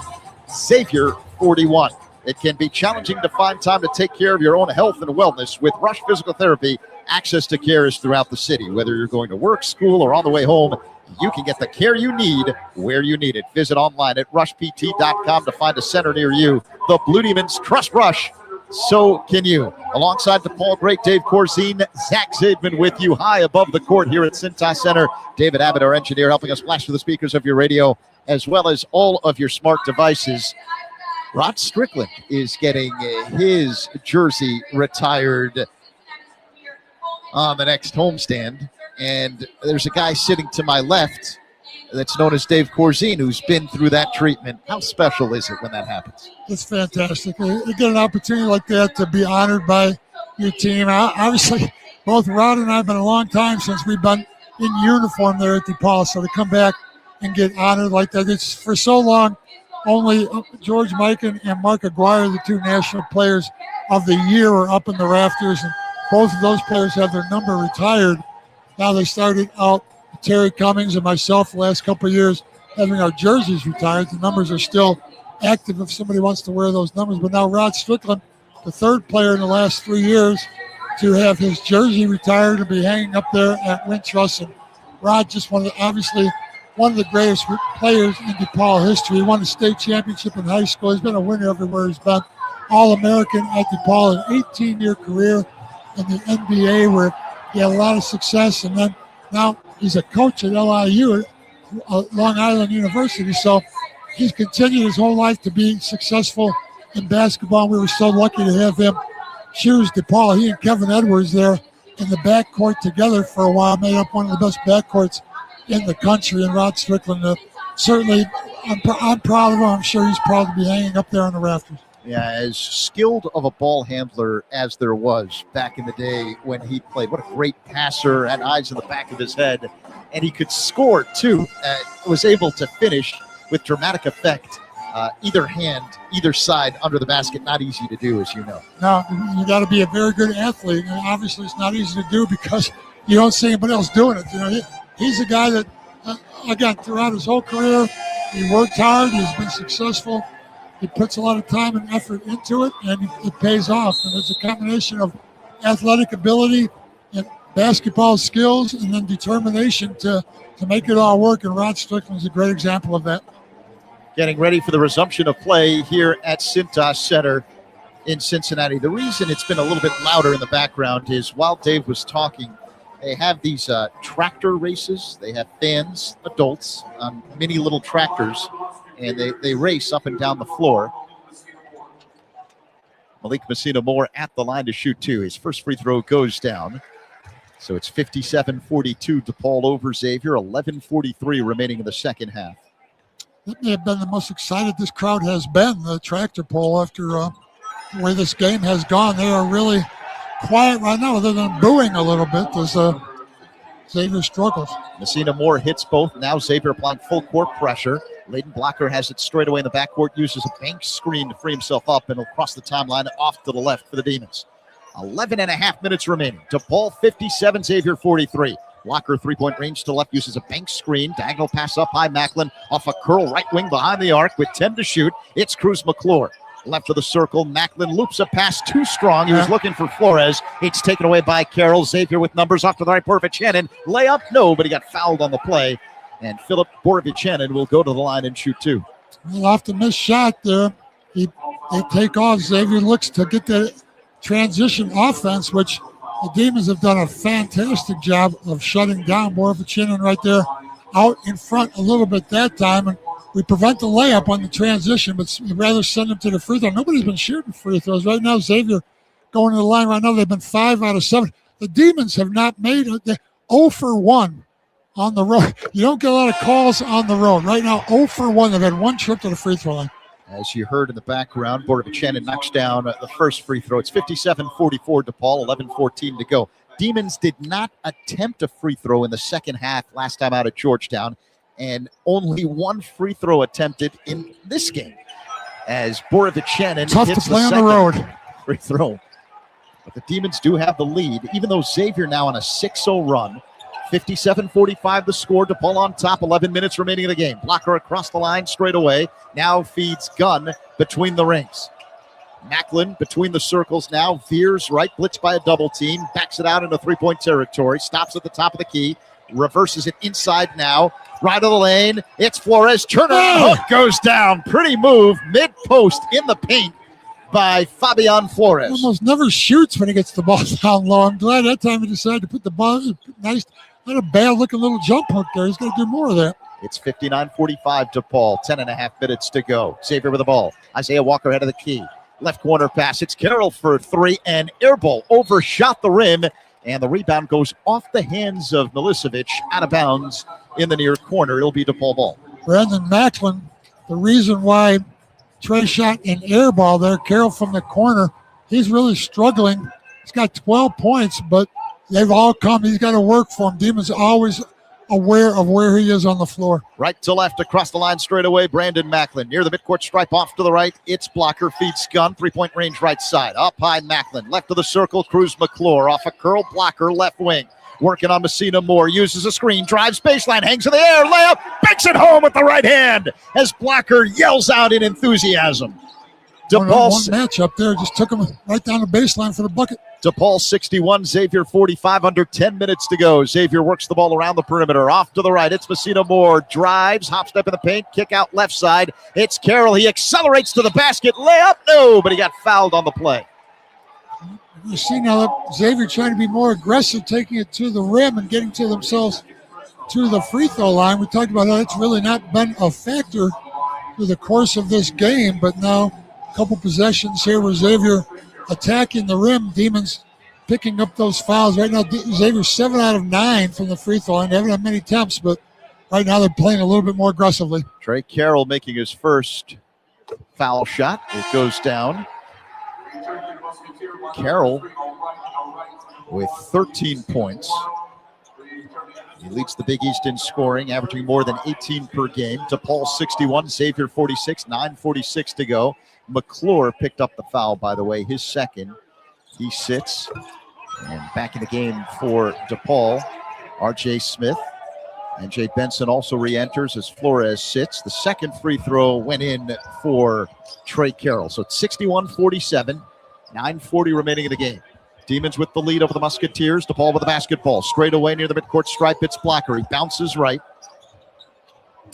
Xavier 41. It can be challenging to find time to take care of your own health and wellness. With Rush Physical Therapy, access to care is throughout the city. Whether you're going to work, school, or on the way home, you can get the care you need where you need it. Visit online at rushpt.com to find a center near you. The Blue Demons trust Rush. So can you. Alongside DePaul great Dave Corzine, Zach Zaidman with you high above the court here at Cintas Center. David Abbott, our engineer, helping us flash through the speakers of your radio as well as all of your smart devices. Rod Strickland is getting his jersey retired on the next homestand. And there's a guy sitting to my left that's known as Dave Corzine, who's been through that treatment. How special is it when that happens? It's fantastic. You get an opportunity like that to be honored by your team. Obviously, both Rod and I have been a long time since we've been in uniform there at DePaul. So to come back and get honored like that, it's for so long. Only George Mikan and Mark Aguirre, the 2 national players of the year, are up in the rafters, and both of those players have their number retired. Now they started out, Terry Cummings and myself, the last couple of years, having our jerseys retired. The numbers are still active if somebody wants to wear those numbers. But now Rod Strickland, the 3rd player in the last 3 years to have his jersey retired and be hanging up there at Wintrust. And Rod, just obviously one of the greatest players in DePaul history. He won the state championship in high school. He's been a winner everywhere he's been. All-American at DePaul, an 18-year career in the NBA where he had a lot of success, and then now he's a coach at LIU, Long Island University. So he's continued his whole life to be successful in basketball. We were so lucky to have him choose DePaul. He and Kevin Edwards there in the backcourt together for a while, made up one of the best backcourts in the country. And Rod Strickland, certainly, I'm proud of him. I'm sure he's proud to be hanging up there on the rafters. Yeah, as skilled of a ball handler as there was back in the day when he played. What a great passer, had eyes in the back of his head, and he could score too. Was able to finish with dramatic effect. Either hand, either side under the basket, not easy to do, as you know. No, you got to be a very good athlete, and obviously it's not easy to do because you don't see anybody else doing it. You know, he's a guy that, again, throughout his whole career, he worked hard, he's been successful. He puts a lot of time and effort into it, and it pays off. And it's a combination of athletic ability and basketball skills and then determination to make it all work. And Rod Strickland is a great example of that. Getting ready for the resumption of play here at Cintas Center in Cincinnati. The reason it's been a little bit louder in the background is while Dave was talking, they have these tractor races. They have fans, adults, on mini little tractors, and they race up and down the floor. Malik Messina-Moore at the line to shoot two. His first free throw goes down. So it's 57-42 DePaul over Xavier, 11:43 remaining in the second half. That may have been the most excited this crowd has been, the tractor pull, after the way this game has gone. They are really quiet right now, other than booing a little bit as Xavier struggles. Messina-Moore hits both. Now Xavier applying full court pressure. Leighton Blocker has it straight away in the backcourt, uses a bank screen to free himself up, and will cross the timeline off to the left for the Demons. 11 and a half minutes remaining. DePaul 57, Xavier 43. Blocker three-point range to left, uses a bank screen. Diagonal pass up high. Macklin off a curl right wing behind the arc with 10 to shoot. It's Cruz McClure. Left of the circle. Macklin loops a pass too strong. He was looking for Flores. It's taken away by Carroll. Xavier with numbers off to the right. Borovic-Hannon. Layup, no, but he got fouled on the play. And Philip Borovic-Hannon will go to the line and shoot two. Well, off the missed shot there, they take off. Xavier looks to get the transition offense, which the Demons have done a fantastic job of shutting down. Borovic-Hannon right there out in front a little bit that time. And we prevent the layup on the transition, but we'd rather send them to the free throw. Nobody's been shooting free throws. Right now, Xavier going to the line right now. They've been 5 out of 7. The Demons have not made it. 0 for 1 on the road. You don't get a lot of calls on the road. Right now, 0 for 1. They've had one trip to the free throw line. As you heard in the background, Borovic-Hannon knocks down the first free throw. It's 57-44 DePaul, 11:14 to go. Demons did not attempt a free throw in the second half last time out at Georgetown, and only one free throw attempted in this game as Borovic-Hannon tough hits to play the on the road. Free throw. But the Demons do have the lead, even though Xavier now on a 6-0 run. 57-45 the score. DePaul on top, 11 minutes remaining in the game. Blocker across the line straight away. Now feeds Gunn between the rings. Macklin between the circles now. Veers right, blitzed by a double team. Backs it out into three-point territory. Stops at the top of the key. Reverses it inside now. Right of the lane. It's Flores. Turnaround hook goes down. Pretty move. Mid-post in the paint by Fabian Flores. Almost never shoots when he gets the ball down low. I'm glad that time he decided to put the ball. Nice. Not a bad-looking little jump hook there. He's going to do more of that. It's 59-45 to Paul. 10.5 minutes to go. Xavier with the ball. Isaiah Walker head of the key. Left corner pass. It's Carroll for three, and air ball overshot the rim, and the rebound goes off the hands of Milicevic, out of bounds in the near corner. It'll be DePaul ball. Brandon Macklin, the reason why Trey shot an air ball there, Carroll from the corner, he's really struggling. He's got 12 points, but they've all come. He's got to work for him. Demons always aware of where he is on the floor. Right to left, across the line straight away, Brandon Macklin. Near the midcourt stripe, off to the right. It's Blocker, feeds Gunn. Three-point range right side. Up high, Macklin. Left of the circle, Cruz McClure. Off a curl, Blocker, left wing. Working on Messina-Moore. Uses a screen. Drives baseline. Hangs in the air. Layup. Banks it home with the right hand as Blocker yells out in enthusiasm. DePaul one matchup there. Just took him right down the baseline for the bucket. DePaul 61, Xavier 45, under 10 minutes to go. Xavier works the ball around the perimeter. Off to the right, it's Messina Moore. Drives, hop step in the paint, kick out left side. It's Carroll. He accelerates to the basket. Layup, no, but he got fouled on the play. You see now that Xavier trying to be more aggressive, taking it to the rim and getting to themselves to the free throw line. We talked about how it's really not been a factor through the course of this game, but now a couple possessions here where Xavier attacking the rim. Demons picking up those fouls. Right now, Xavier's 7 out of 9 from the free throw line. They haven't had many attempts, but right now they're playing a little bit more aggressively. Trey Carroll making his first foul shot. It goes down. Carroll with 13 points. He leads the Big East in scoring, averaging more than 18 per game. DePaul 61, Xavier 46, 9:46 to go. McClure picked up the foul, by the way, his second. He sits. And back in the game for DePaul, R.J. Smith. And Jay Benson also re-enters as Flores sits. The second free throw went in for Trey Carroll. So it's 61-47, 9:40 remaining in the game. Demons with the lead over the Musketeers. DePaul with the basketball. Straight away near the midcourt stripe. It's Blocker. He bounces right.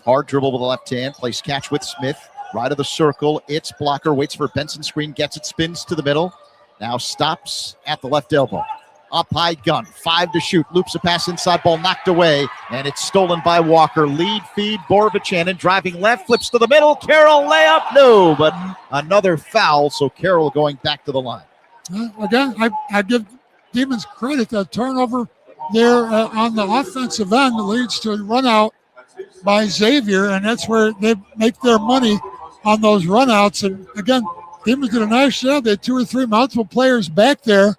Hard dribble with the left hand. Plays catch with Smith. Right of the circle. It's Blocker. Waits for Benson screen. Gets it. Spins to the middle. Now stops at the left elbow. Up high gun. 5 to shoot. Loops a pass inside. Ball knocked away. And it's stolen by Walker. Lead feed. Borovichanin driving left. Flips to the middle. Carroll layup. No, but another foul. So Carroll going back to the line. Again, I give Demons credit. That turnover there on the offensive end leads to a run out by Xavier, and that's where they make their money on those runouts. And again, Demons did a nice job. They had 2 or 3 multiple players back there,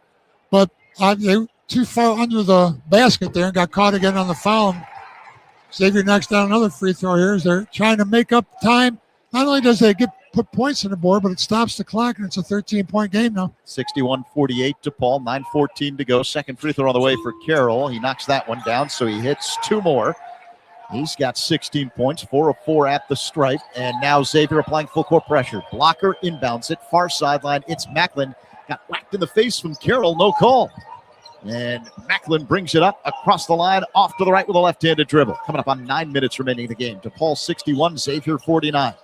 but they were too far under the basket there and got caught again on the foul. Xavier knocks down another free throw here as they're trying to make up time. Not only does they put points on the board, but it stops the clock, and it's a 13-point game now. 61-48 DePaul, 9:14 to go. Second free throw on the way for Carroll. He knocks that one down, so he hits 2 more. He's got 16 points, 4 of 4 at the stripe, and now Xavier applying full court pressure. Blocker inbounds it, far sideline. It's Macklin. Got whacked in the face from Carroll, no call. And Macklin brings it up across the line, off to the right with a left-handed dribble. Coming up on 9 minutes remaining in the game. DePaul 61, Xavier 49.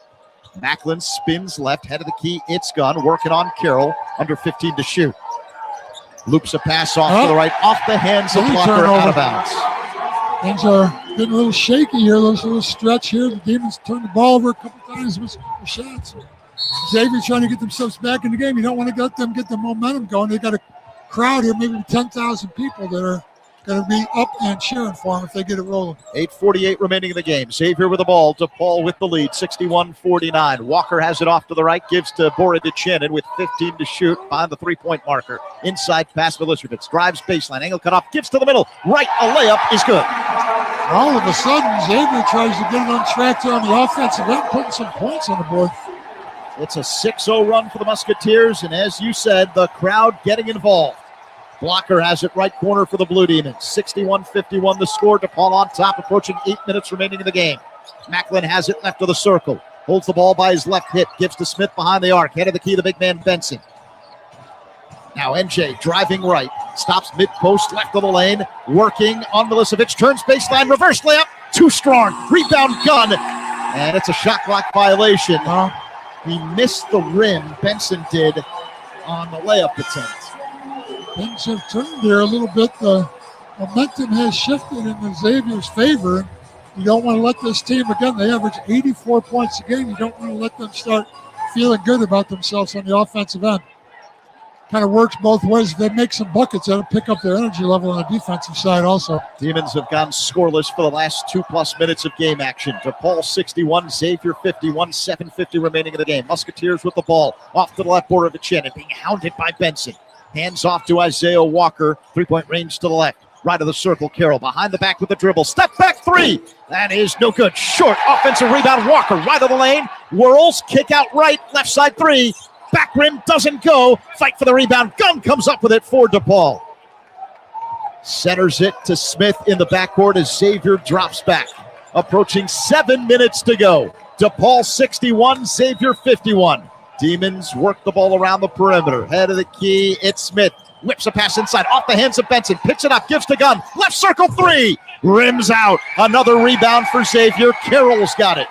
Macklin spins left, head of the key. It's Gunn working on Carroll. Under 15 to shoot. Loops a pass off to the right, off the hands of Blocker, out of bounds. Things are getting a little shaky here. There's a little stretch here. The Demons turned the ball over a couple times with shots. Xavier trying to get themselves back in the game. You don't want to let them get the momentum going. They got a crowd here, maybe 10,000 people that are going to be up and cheering for them if they get it rolling. 8:48 remaining in the game. Xavier with the ball. DePaul with the lead, 61-49. Walker has it off to the right, gives to Borovichanin with 15 to shoot behind the three-point marker. Inside pass to Lisovitz. Drives baseline, angle cut off, gives to the middle. Right, a layup is good. All of a sudden, Xavier tries to get it on track there on the offensive end, putting some points on the board. It's a 6-0 run for the Musketeers, and as you said, the crowd getting involved. Blocker has it right corner for the Blue Demons. 61-51 the score. DePaul on top, approaching 8 minutes remaining in the game. Macklin has it left of the circle. Holds the ball by his left hip. Gives to Smith behind the arc. Head of the key, the big man Benson. Now NJ driving right. Stops mid-post, left of the lane. Working on Milicevic. Turns baseline, reverse layup. Too strong. Rebound Gunn. And it's a shot clock violation. He missed the rim, Benson did, on the layup attempt. Things have turned there a little bit. The momentum has shifted in Xavier's favor. You don't want to let this team, again, they average 84 points a game. You don't want to let them start feeling good about themselves on the offensive end. Kind of works both ways. If they make some buckets, that'll pick up their energy level on the defensive side also. Demons have gone scoreless for the last 2+ minutes of game action. DePaul 61, Xavier 51, 7:50 remaining in the game. Musketeers with the ball. Off to the left border of the chin and being hounded by Benson. Hands off to Isaiah Walker. 3-point range to the left. Right of the circle, Carroll behind the back with the dribble. Step back three. That is no good. Short offensive rebound. Walker right of the lane. Whirls. Kick out right. Left side three. Back rim doesn't go. Fight for the rebound. Gunn comes up with it for DePaul. Centers it to Smith in the backcourt as Xavier drops back. Approaching 7 minutes to go. DePaul 61, Xavier 51. Demons work the ball around the perimeter. Head of the key, it's Smith. Whips a pass inside, off the hands of Benson. Picks it up, gives to Gunn. Left circle three. Rims out. Another rebound for Xavier. Carroll's got it.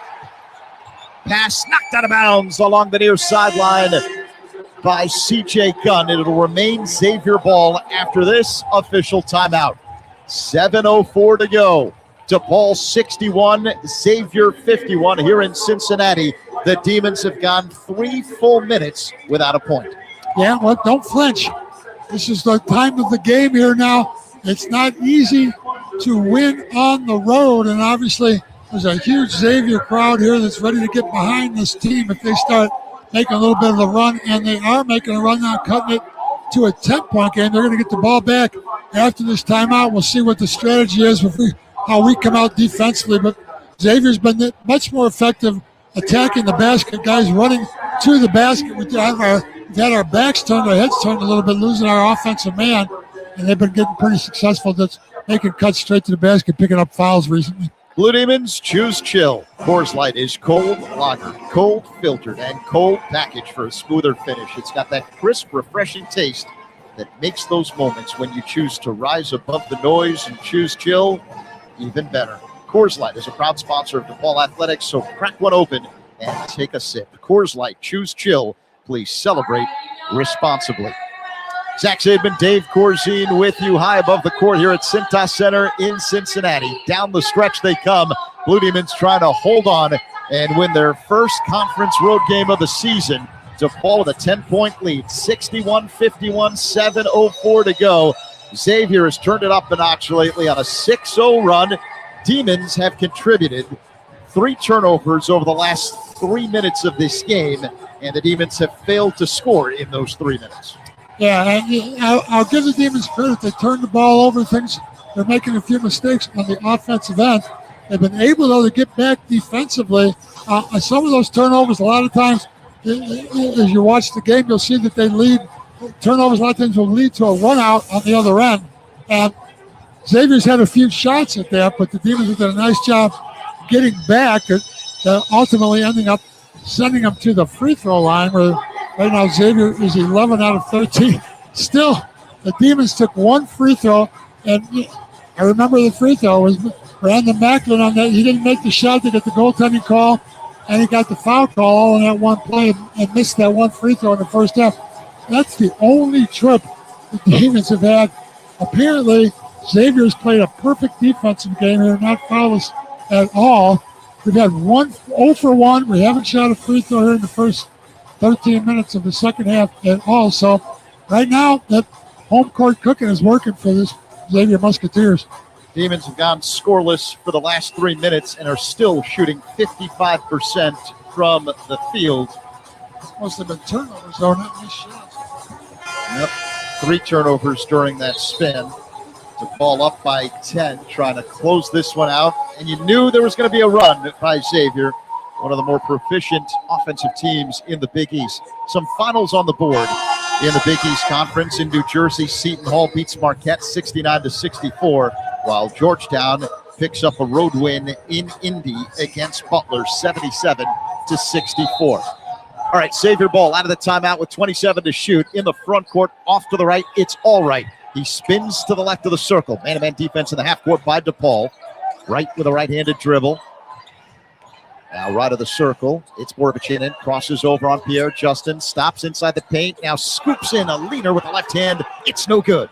Pass knocked out of bounds along the near sideline by C.J. Gunn. It'll remain Xavier ball after this official timeout. 7:04 to go. DePaul 61, Xavier 51 here in Cincinnati. The Demons have gone 3 full minutes without a point. Yeah, well, don't flinch. This is the time of the game here now. It's not easy to win on the road, and obviously there's a huge Xavier crowd here that's ready to get behind this team if they start making a little bit of a run, and they are making a run now, cutting it to a 10-point game. They're going to get the ball back after this timeout. We'll see what the strategy is, how we come out defensively, but Xavier's been much more effective attacking the basket, guys running to the basket. We've had our backs turned, our heads turned a little bit, losing our offensive man, and they've been getting pretty successful. That's making cuts straight to the basket, picking up fouls recently. Blue Demons choose chill. Coors Light is cold lagered, cold filtered, and cold packaged for a smoother finish. It's got that crisp, refreshing taste that makes those moments when you choose to rise above the noise and choose chill even better. Coors Light is a proud sponsor of DePaul Athletics, so crack one open and take a sip. Coors Light, choose chill. Please celebrate responsibly. Zach Zaidman, Dave Corzine with you high above the court here at Cintas Center in Cincinnati. Down the stretch they come. Blue Demons trying to hold on and win their first conference road game of the season. DePaul with a 10-point lead, 61-51, 7:04 to go. Xavier has turned it up a notch lately on a 6-0 run. Demons have contributed 3 turnovers over the last 3 minutes of this game, and the Demons have failed to score in those 3 minutes. Yeah, and I'll give the Demons credit. They turned the ball over. They're making a few mistakes on the offensive end. They've been able, though, to get back defensively. Some of those turnovers, a lot of times, as you watch the game, you'll see that they lead. Turnovers a lot of times will lead to a run out on the other end. And Xavier's had a few shots at that, but the Demons have done a nice job getting back, ultimately ending up sending them to the free throw line, where right now Xavier is 11 out of 13. Still, the Demons took 1 free throw, and I remember the free throw was Brandon Macklin on that. He didn't make the shot to get the goaltending call, and he got the foul call all in that one play and missed that 1 free throw in the first half. That's the only trip the Demons have had. Apparently, Xavier's played a perfect defensive game here, not foulless at all. We've had 0 for 1. We haven't shot a free throw here in the first 13 minutes of the second half at all. So right now, that home court cooking is working for this Xavier Musketeers. Demons have gone scoreless for the last 3 minutes and are still shooting 55% from the field. Must have been turnovers, though, not missed shots. Yep, 3 turnovers during that spin. DePaul up by 10, trying to close this one out. And you knew there was going to be a run by Xavier, one of the more proficient offensive teams in the Big East. Some finals on the board in the Big East Conference. In New Jersey, Seton Hall beats Marquette 69-64, while Georgetown picks up a road win in Indy against Butler 77-64. All right, Xavier ball out of the timeout with 27 to shoot. In the front court, off to the right, it's all right. He spins to the left of the circle. Man-to-man defense in the half court by DePaul. Right with a right-handed dribble. Now right of the circle. It's Borbachinin. Crosses over on Pierre Justin. Stops inside the paint. Now scoops in a leaner with the left hand. It's no good.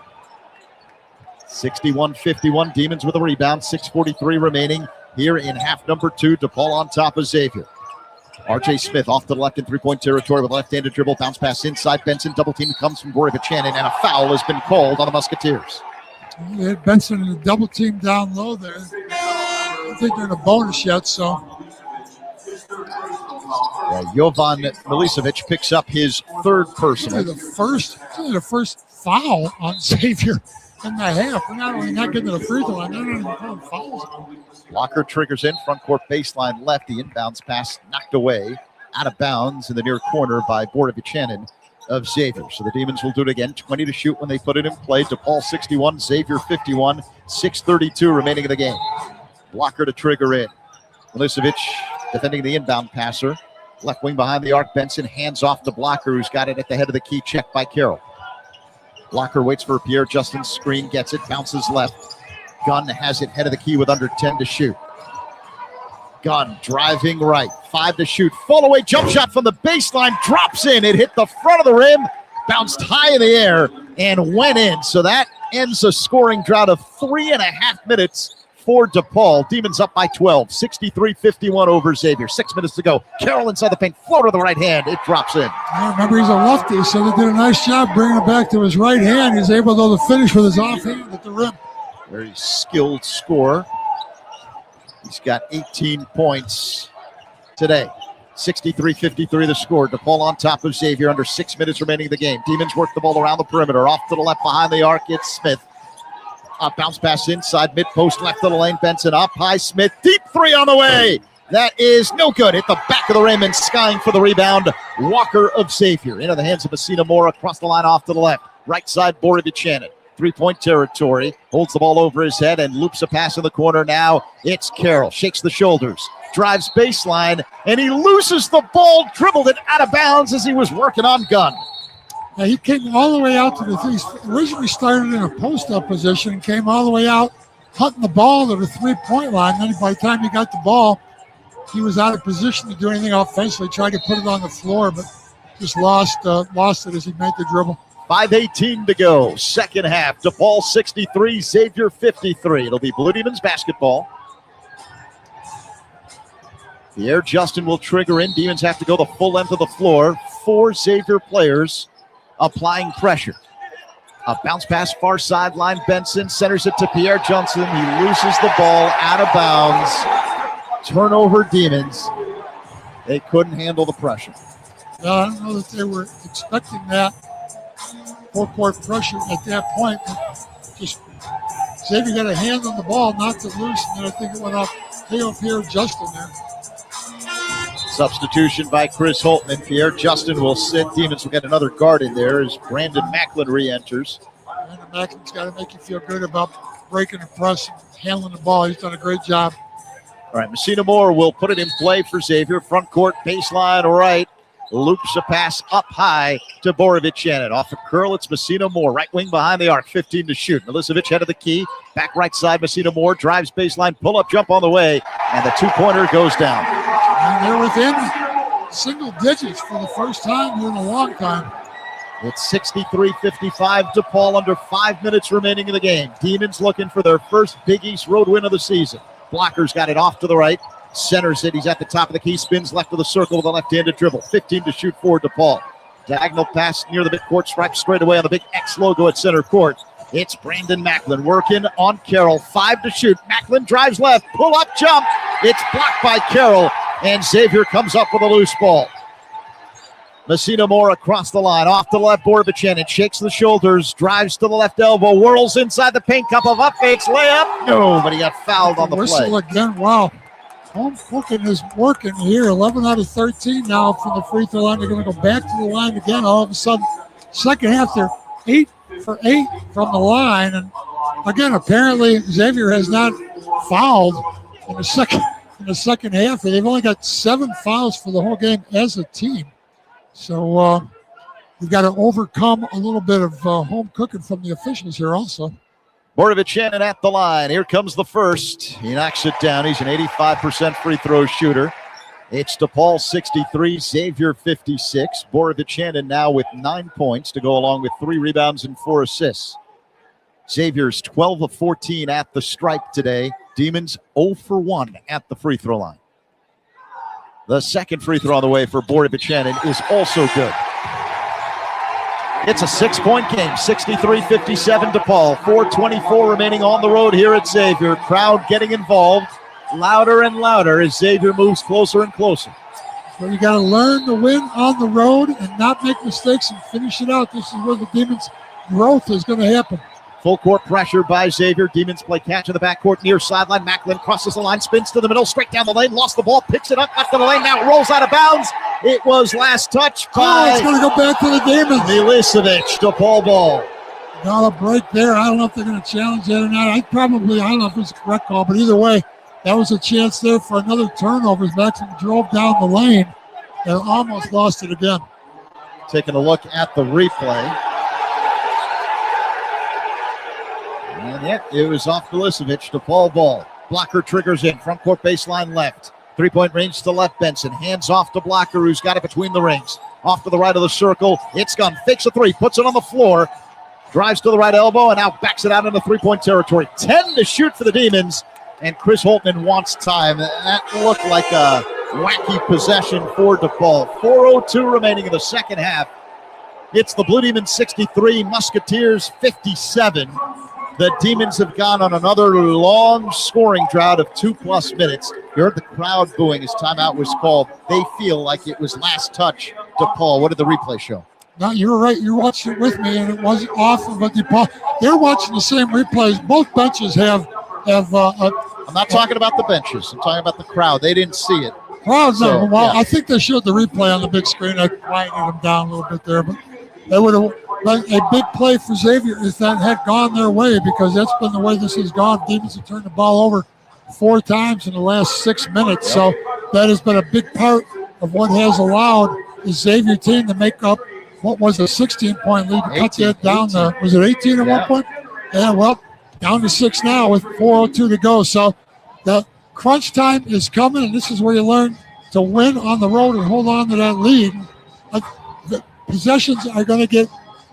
61-51. Demons with a rebound. 6:43 remaining here in half number 2. DePaul on top of Xavier. R.J. Smith off to the left in three-point territory with a left-handed dribble. Bounce pass inside. Benson. Double team comes from Borbachinin, and a foul has been called on the Musketeers. They had Benson in a double team down low there. I don't think they're in a bonus yet, so. Jovan Milicevic picks up his 3rd personal. The first foul on Xavier in the half. We're not only not getting to the free throw line, they're not even calling fouls. Walker triggers in, front court baseline left. The inbounds pass knocked away, out of bounds in the near corner by Borbachinin of Xavier. So the Demons will do it again. 20 to shoot when they put it in play. DePaul 61, Xavier 51, 6:32 remaining in the game. Walker to trigger in. Milicevic defending the inbound passer. Left wing behind the arc. Benson hands off to Blocker, who's got it at the head of the key. Checked by Carroll. Blocker waits for Pierre Justin's screen, gets it, bounces left. Gunn has it head of the key with under 10 to shoot. Gunn driving right, 5 to shoot. Fall away jump shot from the baseline, drops in. It hit the front of the rim, bounced high in the air, and went in. So that ends a scoring drought of 3.5 minutes for DePaul. Demons up by 12, 63-51 over Xavier. 6 minutes to go. Carroll inside the paint, floater to the right hand. It drops in. I remember he's a lefty, so they did a nice job bringing it back to his right hand. He's able to finish with his offhand at the rim. Very skilled scorer. He's got 18 points today. 63-53 the score. DePaul on top of Xavier under 6 minutes remaining in the game. Demons work the ball around the perimeter. Off to the left behind the arc. It's Smith. A bounce pass inside mid-post left of the lane. Benson up high. Smith. Deep three on the way. That is no good. Hit the back of the rim and skying for the rebound. Walker of Xavier. Into the hands of Messina Moore across the line off to the left. Right side, Borovic. Three-point territory. Holds the ball over his head and loops a pass in the corner. Now it's Carroll. Shakes the shoulders. Drives baseline. And he loses the ball. Dribbled it out of bounds as he was working on Gunn. Now he came all the way out to the three. Originally started in a post-up position and came all the way out, hunting the ball to the three-point line. Then by the time he got the ball, he was out of position to do anything offensively. Tried to put it on the floor, but just lost it as he made the dribble. 5:18 to go. Second half. DePaul 63, Xavier 53. It'll be Blue Demons basketball. Pierre Justin will trigger in. Demons have to go the full length of the floor. 4 Xavier players applying pressure. A bounce pass far sideline. Benson centers it to Pierre Johnson. He loses the ball out of bounds. Turnover Demons. They couldn't handle the pressure. I don't know that they were expecting that full-court pressure at that point. Just Xavier got a hand on the ball, knocked it loose, and then I think it went off Pierre Justin there. Substitution by Chris Holtman. Pierre Justin will sit. Demons will get another guard in there as Brandon Macklin re-enters. Brandon Macklin's got to make you feel good about breaking the press and handling the ball. He's done a great job. All right, Messina Moore will put it in play for Xavier. Front court, baseline right. Loops a pass up high to Borovic. Off a curl, it's Messina Moore. Right wing behind the arc, 15 to shoot. Milicevic head of the key. Back right side, Messina Moore drives baseline, pull-up jump on the way, and the two-pointer goes down. And they're within single digits for the first time here in a long time. It's 63-55. DePaul under 5 minutes remaining in the game. Demons looking for their first Big East road win of the season. Blocker's got it off to the right. Centers it. He's at the top of the key. Spins left of the circle with a left-handed dribble. 15 to shoot for DePaul. Diagonal pass near the midcourt. Stripe straight away on the big X logo at center court. It's Brandon Macklin working on Carroll. 5 to shoot. Macklin drives left. Pull-up jump. It's blocked by Carroll. And Xavier comes up with a loose ball. Messina Moore across the line. Off to the left, Borovic. Shakes the shoulders. Drives to the left elbow. Whirls inside the paint. Couple of up fakes. Layup. No, but he got fouled on the whistle play. Again. Wow. Home cooking is working here. 11 out of 13 now from the free throw line. They're going to go back to the line again. All of a sudden, second half, they're 8 for 8 from the line. And again, apparently Xavier has not fouled in the second half. They've only got 7 fouls for the whole game as a team. So we've got to overcome a little bit of home cooking from the officials here also. Borovic at the line. Here comes the first. He knocks it down. He's an 85% free throw shooter. It's DePaul 63, Xavier 56. Borovic now with 9 points to go along with 3 rebounds and 4 assists. Xavier's 12 of 14 at the stripe today. Demons 0 for 1 at the free throw line. The second free throw on the way for Borovic is also good. It's a 6-point game, 63-57 DePaul. 4:24 remaining on the road here at Xavier. Crowd getting involved, louder and louder as Xavier moves closer and closer. So you got to learn to win on the road and not make mistakes and finish it out. This is where the Demons' growth is going to happen. Full court pressure by Xavier. Demons play catch in the backcourt near sideline. Macklin crosses the line, spins to the middle, straight down the lane, lost the ball, picks it up, back to the lane, now it rolls out of bounds. It was last touch by it's going to go back to the Demons. Milicevic, DePaul ball. Got a break there. I don't know if they're going to challenge that or not. I don't know if it's a correct call, but either way, that was a chance there for another turnover as Macklin drove down the lane. and almost lost it again. Taking a look at the replay. And yeah, it was off Milicevic. DePaul ball. Blocker triggers in. Front court baseline left. 3-point range to left. Benson hands off to Blocker, who's got it between the rings. Off to the right of the circle. It's gone. Fakes a three. Puts it on the floor. Drives to the right elbow and now backs it out into 3-point territory. 10 to shoot for the Demons. And Chris Holtman wants time. That looked like a wacky possession for DePaul. 4:02 remaining in the second half. It's the Blue Demons 63, Musketeers 57. The Demons have gone on another long scoring drought of 2+ minutes. You heard the crowd booing as timeout was called. They feel like it was last touch DePaul. What did the replay show? No, you were right. You watched it with me, and it wasn't off of a DePaul. They're watching the same replays. Both benches have. I'm not talking about the benches. I'm talking about the crowd. They didn't see it. Well, So, well, yeah. I think they showed the replay on the big screen. I quieted them down a little bit there, but they would have. Like a big play for Xavier if that had gone their way, because that's been the way this has gone. Demons have turned the ball over 4 times in the last 6 minutes. Yep. So that has been a big part of what has allowed the Xavier team to make up what was a 16-point lead. Cut that down to, was it 18 at one point? Yeah, well, down to 6 now with 4:02 to go. So the crunch time is coming, and this is where you learn to win on the road and hold on to that lead. The possessions are going to get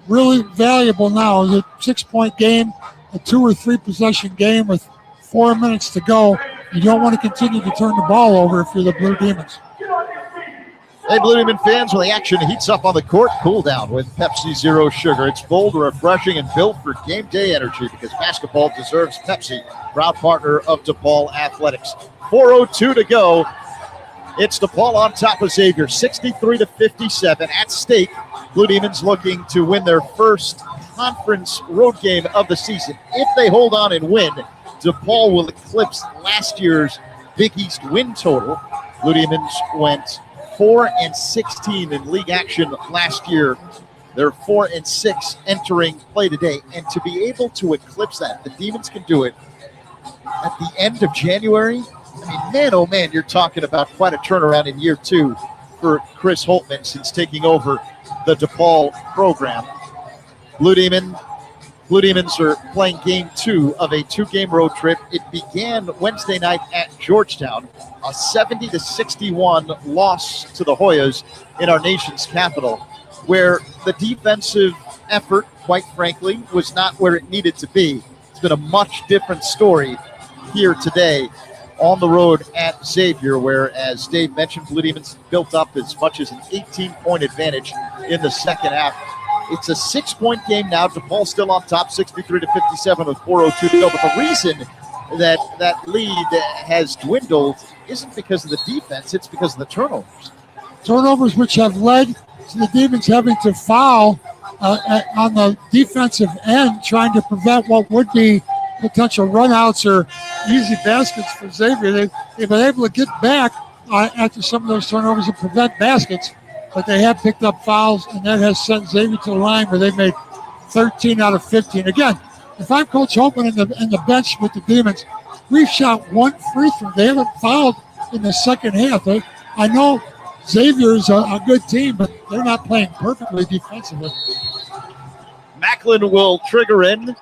really valuable now. It's a 6-point game, a 2 or 3 possession game with 4 minutes to go. You don't want to continue to turn the ball over if you're the Blue Demons. Hey, Blue Demon fans, when the action heats up on the court, cool down with Pepsi Zero Sugar. It's bold, refreshing, and built for game day energy because basketball deserves Pepsi, proud partner of DePaul Athletics. 4:02 to go. It's DePaul on top of Xavier, 63-57 at stake. Blue Demons looking to win their first conference road game of the season. If they hold on and win, DePaul will eclipse last year's Big East win total. Blue Demons went 4-16 in league action last year. They're 4-6 entering play today. And to be able to eclipse that, the Demons can do it at the end of January. I mean, man, oh man, you're talking about quite a turnaround in year 2 for Chris Holtman since taking over the DePaul program. Blue Demons are playing game 2 of a 2-game road trip. It began Wednesday night at Georgetown, a 70-61 loss to the Hoyas in our nation's capital, where the defensive effort, quite frankly, was not where it needed to be. It's been a much different story here today on the road at Xavier, where, as Dave mentioned, Blue Demons built up as much as an 18-point advantage in the second half. It's a 6-point game now. DePaul still on top, 63-57 with 4:02 to go. But the reason that that lead has dwindled isn't because of the defense, it's because of the turnovers. Turnovers which have led to the Demons having to foul on the defensive end, trying to prevent what would be potential runouts or easy baskets for Xavier. They've been able to get back after some of those turnovers and prevent baskets, but they have picked up fouls, and that has sent Xavier to the line where they've made 13 out of 15. Again, if I'm Coach Holtman in the bench with the Demons, we've shot 1 free throw. They haven't fouled in the second half. I know Xavier is a good team, but they're not playing perfectly defensively. Macklin will trigger in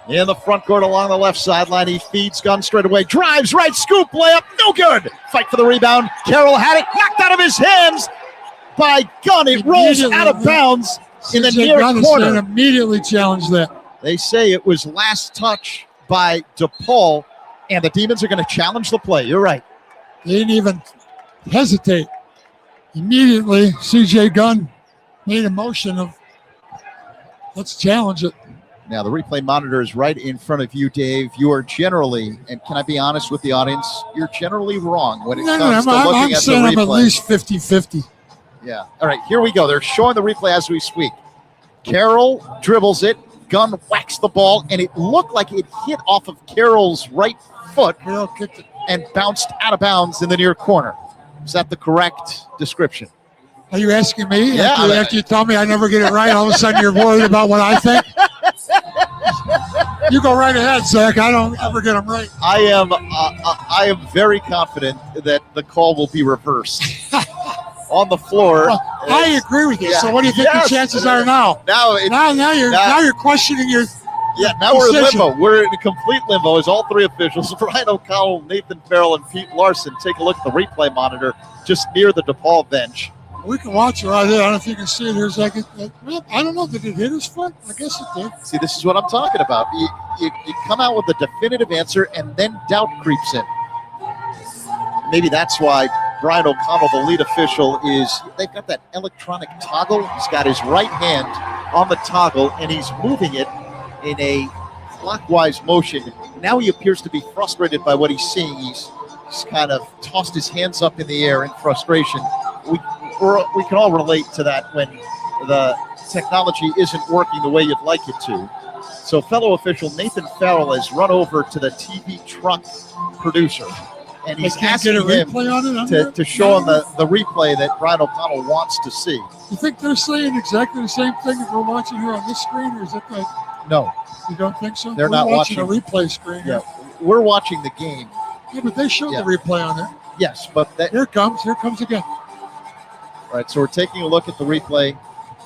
the front court along the left sideline. He feeds Gunn straight away. Drives right, scoop, layup, no good. Fight for the rebound. Carroll had it knocked out of his hands by Gunn. It rolls out of bounds in the near corner. Immediately challenged that. They say it was last touch by DePaul, and the Demons are going to challenge the play. You're right. They didn't even hesitate. Immediately, C.J. Gunn made a motion of, let's challenge it. Now, the replay monitor is right in front of you, Dave. You are generally, and can I be honest with the audience, you're generally wrong when it comes to looking I'm at the saying I'm at replay. least 50-50. Yeah. All right, here we go. They're showing the replay as we speak. Carroll dribbles it. Gunn whacks the ball, and it looked like it hit off of Carroll's right foot Carroll kicked it. and bounced out of bounds in the near corner. Is that the correct description? Are you asking me? Yeah, After you tell me I never get it right, all of a sudden you're worried about what I think? You go right ahead, Zach. I don't ever get them right. I am very confident that the call will be reversed. on the floor. Well, I agree with you. Yeah. So what do you think Yes. the chances are now? Now, Now you're questioning your now we're in decision. limbo. We're in a complete limbo as all three officials, Brian O'Connell, Nathan Farrell, and Pete Larson, take a look at the replay monitor just near the DePaul bench. We can watch it right there. I don't know if you can see it. Here's like, I don't know. Did it hit his foot? I guess it did. See, this is what I'm talking about. You come out with a definitive answer, and then doubt creeps in. Maybe that's why Brian O'Connell, the lead official, they've got that electronic toggle. He's got his right hand on the toggle, and he's moving it in a clockwise motion. Now he appears to be frustrated by what he's seeing. He's kind of tossed his hands up in the air in frustration. We can all relate to that when the technology isn't working the way you'd like it to. So fellow official Nathan Farrell has run over to the TV truck producer, and he's asking him to show him the replay that Brian O'Connell wants to see. You think they're saying exactly the same thing that we're watching here on this screen, or is it like? No. You don't think so? They're not watching a replay screen. Yeah, we're watching the game. Yeah, but they showed the replay on there. Yes, but here it comes. Here it comes again. All right, so we're taking a look at the replay.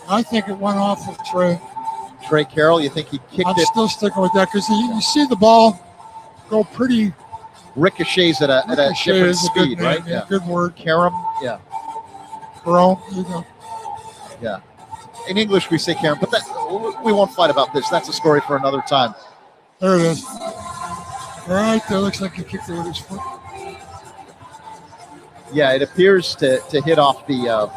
I think it went off of Trey. Trey Carroll, you think he kicked it? I'm still sticking with that because you see the ball go pretty. Ricochets at a different speed, right? Yeah, good word. Karam, yeah. Karam, you know. Yeah. In English, we say Karam, but we won't fight about this. That's a story for another time. There it is. Right there, looks like he kicked it with his foot. Yeah, it appears to hit off the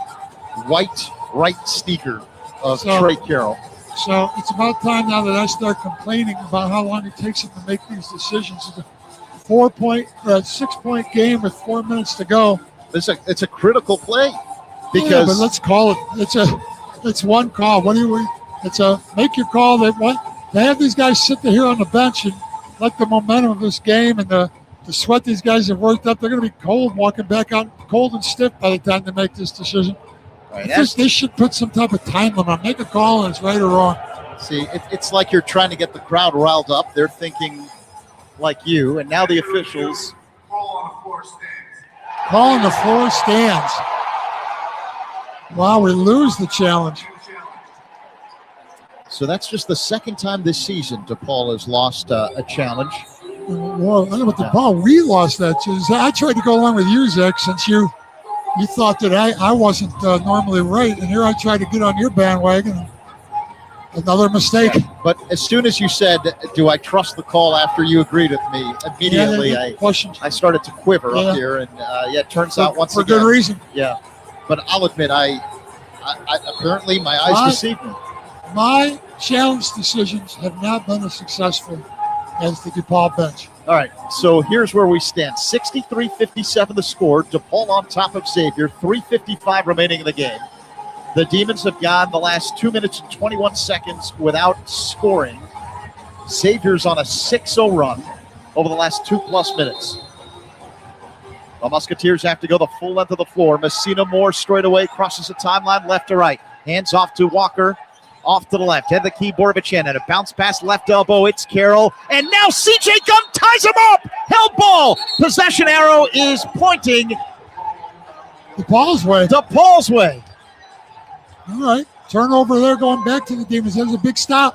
white right sneaker of Trey Carroll. So it's about time now that I start complaining about how long it takes him to make these decisions. It's a 6-point game with 4 minutes to go. It's a critical play because but let's call it. It's one call. What do you? It's a make your call. They have these guys sit here on the bench and let the momentum of this game and the sweat these guys have worked up. They're going to be cold walking back out, cold and stiff by the time they make this decision. Right, they should put some type of time limit. Make a call and it's right or wrong. See, it's like you're trying to get the crowd riled up. They're thinking like you, and now the officials calling the floor stands. Wow, we lose the challenge. So that's just the second time this season DePaul has lost a challenge. Well, I don't know about the ball. We lost that. I tried to go along with you, Zach, since you thought that I wasn't normally right, and here I tried to get on your bandwagon. Another mistake. Yeah, but as soon as you said, do I trust the call after you agreed with me, immediately I started to quiver up here, and it turns out once for again. For good reason. Yeah, but I'll admit, I apparently my eyes deceived me. My challenge decisions have not been as successful as the DePaul bench. All right, so here's where we stand. 63-57 the score. DePaul on top of Xavier. 3:55 remaining in the game. The Demons have gone the last 2 minutes and 21 seconds without scoring. Xavier's on a 6-0 run over the last 2+ minutes. The Musketeers have to go the full length of the floor. Messina Moore straight away crosses the timeline left to right. Hands off to Walker. Off to the left. Head the key, Borbachan, and a bounce pass left elbow. It's Carroll. And now CJ Gunn ties him up. Held ball. Possession arrow is pointing DePaul's way. DePaul's way. All right. Turnover there going back to the Demons. There's a big stop.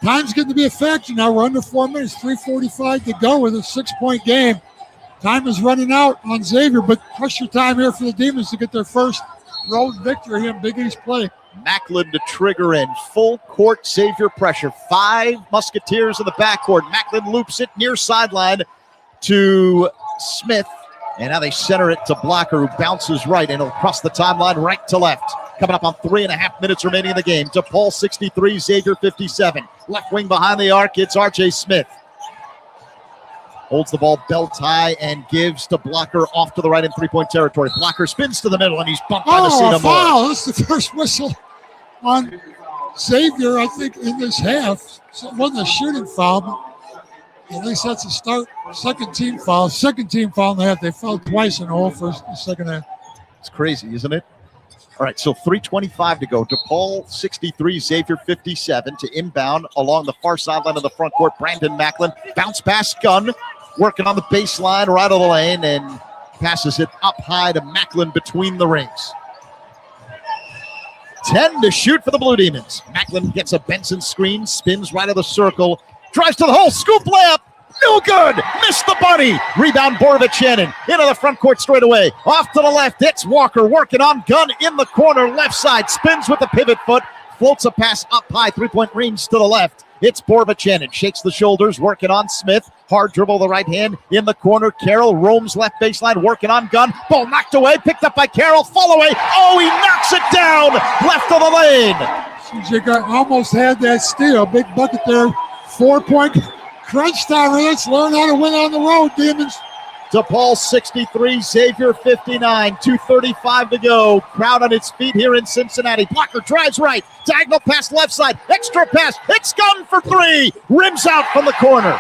Time's getting to be a factor now. We're under 4 minutes. 3:45 to go with a 6-point game. Time is running out on Xavier, but pressure time here for the Demons to get their first road victory in Big East play. Macklin to trigger in. Full court Xavier pressure. 5 Musketeers in the backcourt. Macklin loops it near sideline to Smith. And now they center it to Blocker, who bounces right, and he'll cross the timeline right to left. Coming up on 3.5 minutes remaining in the game. DePaul 63, Xavier 57. Left wing behind the arc, it's R.J. Smith. Holds the ball belt high and gives to Blocker off to the right in 3-point territory. Blocker spins to the middle, and he's bumped by Messina Moore. Foul. That's the first whistle on Xavier, I think, in this half. So it wasn't a shooting foul, but at least that's a start. Second team foul in the half. They fouled twice in the whole second half. It's crazy, isn't it? All right, so 3:25 to go. DePaul 63, Xavier 57 to inbound along the far sideline of the front court. Brandon Macklin, bounce pass, Gunn, working on the baseline right of the lane, and passes it up high to Macklin between the rings. 10 to shoot for the Blue Demons. Macklin gets a Benson screen, spins right of the circle, drives to the hole, scoop layup. No good. Missed the bunny. Rebound, Borovich-Shannon. Into the front court straight away. Off to the left. It's Walker working on Gunn in the corner. Left side. Spins with the pivot foot. Floats a pass up high. 3-point range to the left. It's Borovich-Shannon. Shakes the shoulders. Working on Smith. Hard dribble the right hand. In the corner. Carroll roams left baseline. Working on Gunn. Ball knocked away. Picked up by Carroll. Fall away. Oh, he knocks it down. Left of the lane. CJ Gunn almost had that steal. Big bucket there. 4-point crunch time. Let's learn how to win on the road, Demons. DePaul 63, Xavier 59, 2:35 to go. Crowd on its feet here in Cincinnati. Blocker drives right, diagonal pass left side, extra pass. It's Gunn for three. Rims out from the corner.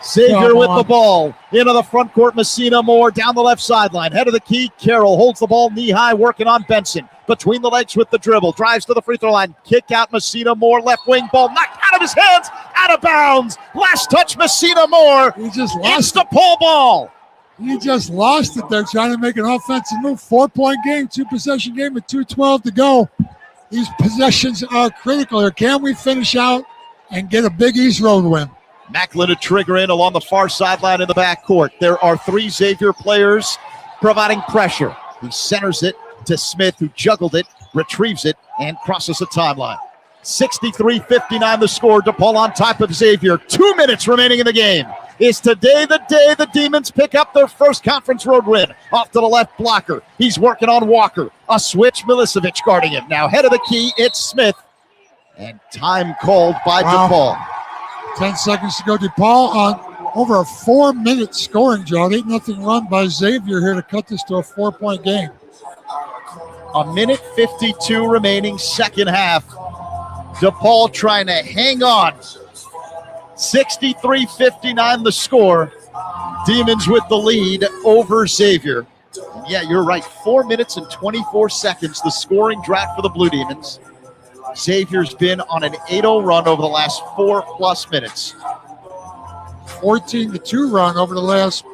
Xavier with the ball. Into the front court, Messina Moore down the left sideline. Head of the key, Carroll holds the ball knee high, working on Benson. Between the legs with the dribble. Drives to the free throw line. Kick out Messina Moore. Left wing ball knocked out of his hands. Out of bounds. Last touch Messina Moore. He just It's the DePaul ball. He just lost it there trying to make an offensive move. 4-point game, 2-possession game with 2:12 to go. These possessions are critical here. Can we finish out and get a Big East road win? Macklin to trigger in along the far sideline in the backcourt. There are three Xavier players providing pressure. He centers it to Smith, who juggled it, retrieves it, and crosses the timeline. 63-59 the score. DePaul on top of Xavier. 2 minutes remaining in the game. Is today the day the Demons pick up their first conference road win? Off to the left blocker. He's working on Walker. A switch, Milicevic guarding him. Now head of the key, it's Smith. And time called by DePaul. 10 seconds to go. DePaul on over a 4-minute scoring drought. 8-0 run by Xavier here to cut this to a 4-point game. A minute 52 remaining, second half. DePaul trying to hang on. 63-59 the score. Demons with the lead over Xavier. And yeah, you're right. 4 minutes and 24 seconds, the scoring drought for the Blue Demons. Xavier's been on an 8-0 run over the last 4+ minutes. 14-2 run over the last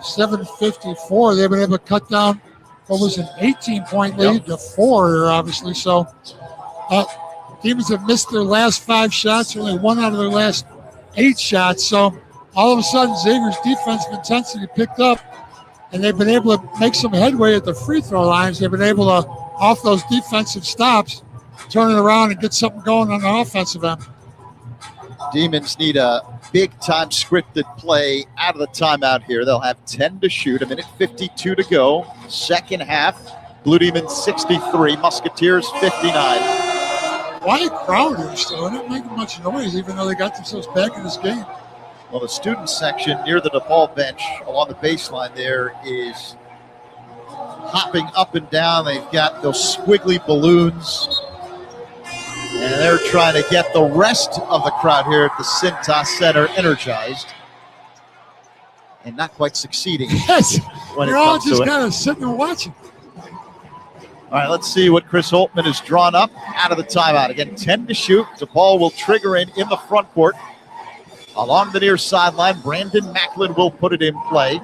7:54. They've been able to cut down what was an 18-point lead to 4 here, obviously. So Demons have missed their last 5 shots, only 1 out of their last 8 shots. So all of a sudden, Xavier's defensive intensity picked up, and they've been able to make some headway at the free throw lines. They've been able to, off those defensive stops, turn it around and get something going on the offensive end. Demons need a big-time scripted play out of the timeout here. They'll have 10 to shoot, a minute 52 to go. Second half, Blue Demons 63, Musketeers 59. Quiet crowd here still. They didn't make much noise, even though they got themselves back in this game. Well, the student section near the DePaul bench along the baseline there is hopping up and down. They've got those squiggly balloons. And they're trying to get the rest of the crowd here at the Cintas Center energized. And not quite succeeding. Yes, when they're it all comes just to it. kind of sitting and watching. All right, let's see what Chris Holtman has drawn up out of the timeout. Again, 10 to shoot. DePaul will trigger in the front court. Along the near sideline, Brandon Macklin will put it in play.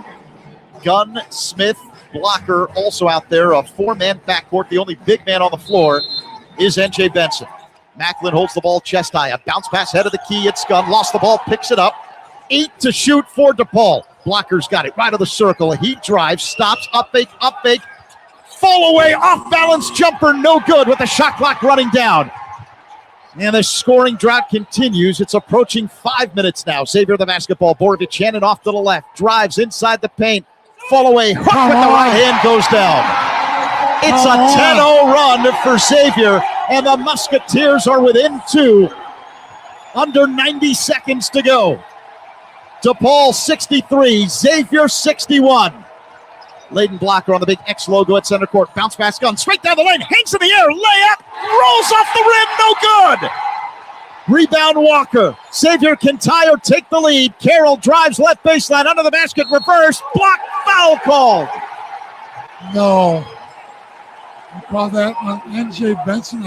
Gunn, Smith, Blocker also out there. A 4-man backcourt. The only big man on the floor is N.J. Benson. Macklin holds the ball chest high. A bounce pass head of the key. It's Gunn. Lost the ball. Picks it up. 8 to shoot for DePaul. Blocker's got it right of the circle. He drives. Stops. Up fake. Fall away. Off balance jumper. No good with the shot clock running down. And the scoring drought continues. It's approaching 5 minutes now. Xavier the basketball. Borovich-Shannon off to the left. Drives inside the paint. Fall away. Hook with the right hand goes down. It's a 10-0 run for Xavier. And the Musketeers are within 2. Under 90 seconds to go. DePaul 63, Xavier 61. Layden Blocker on the big X logo at center court. Bounce pass Gunn straight down the lane. Hangs in the air. Layup. Rolls off the rim. No good. Rebound Walker. Xavier can tie or take the lead. Carroll drives left baseline under the basket. Reverse. Block. Foul called. No. I call that on N.J. Benson.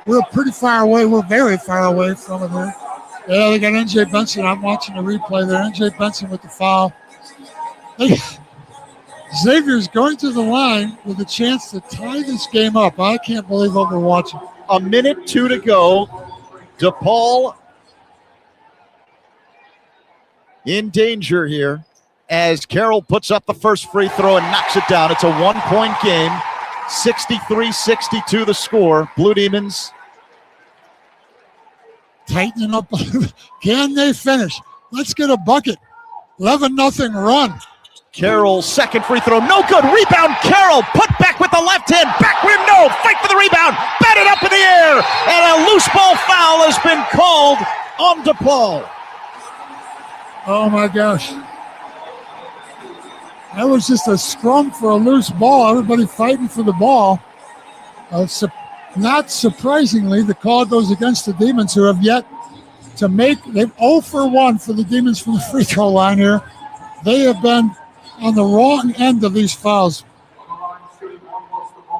We're pretty far away. We're very far away from it here. Yeah, they got N.J. Benson. I'm watching the replay there. N.J. Benson with the foul. Xavier's going to the line with a chance to tie this game up. I can't believe what we're watching. 1:02 to go. DePaul in danger here as Carroll puts up the first free throw and knocks it down. It's a 1-point game. 63-62 the score. Blue Demons tightening up. Can they finish? Let's get a bucket. 11-0 run. Carroll's second free throw, no good. Rebound, Carroll, put back with the left hand. Backward, no. Fight for the rebound. Batted up in the air. And a loose ball foul has been called on DePaul. Oh, my gosh. That was just a scrum for a loose ball. Everybody fighting for the ball. Not surprisingly, the call goes against the Demons, who have yet to make. They've 0 for 1 for the Demons from the free throw line here. They have been on the wrong end of these fouls.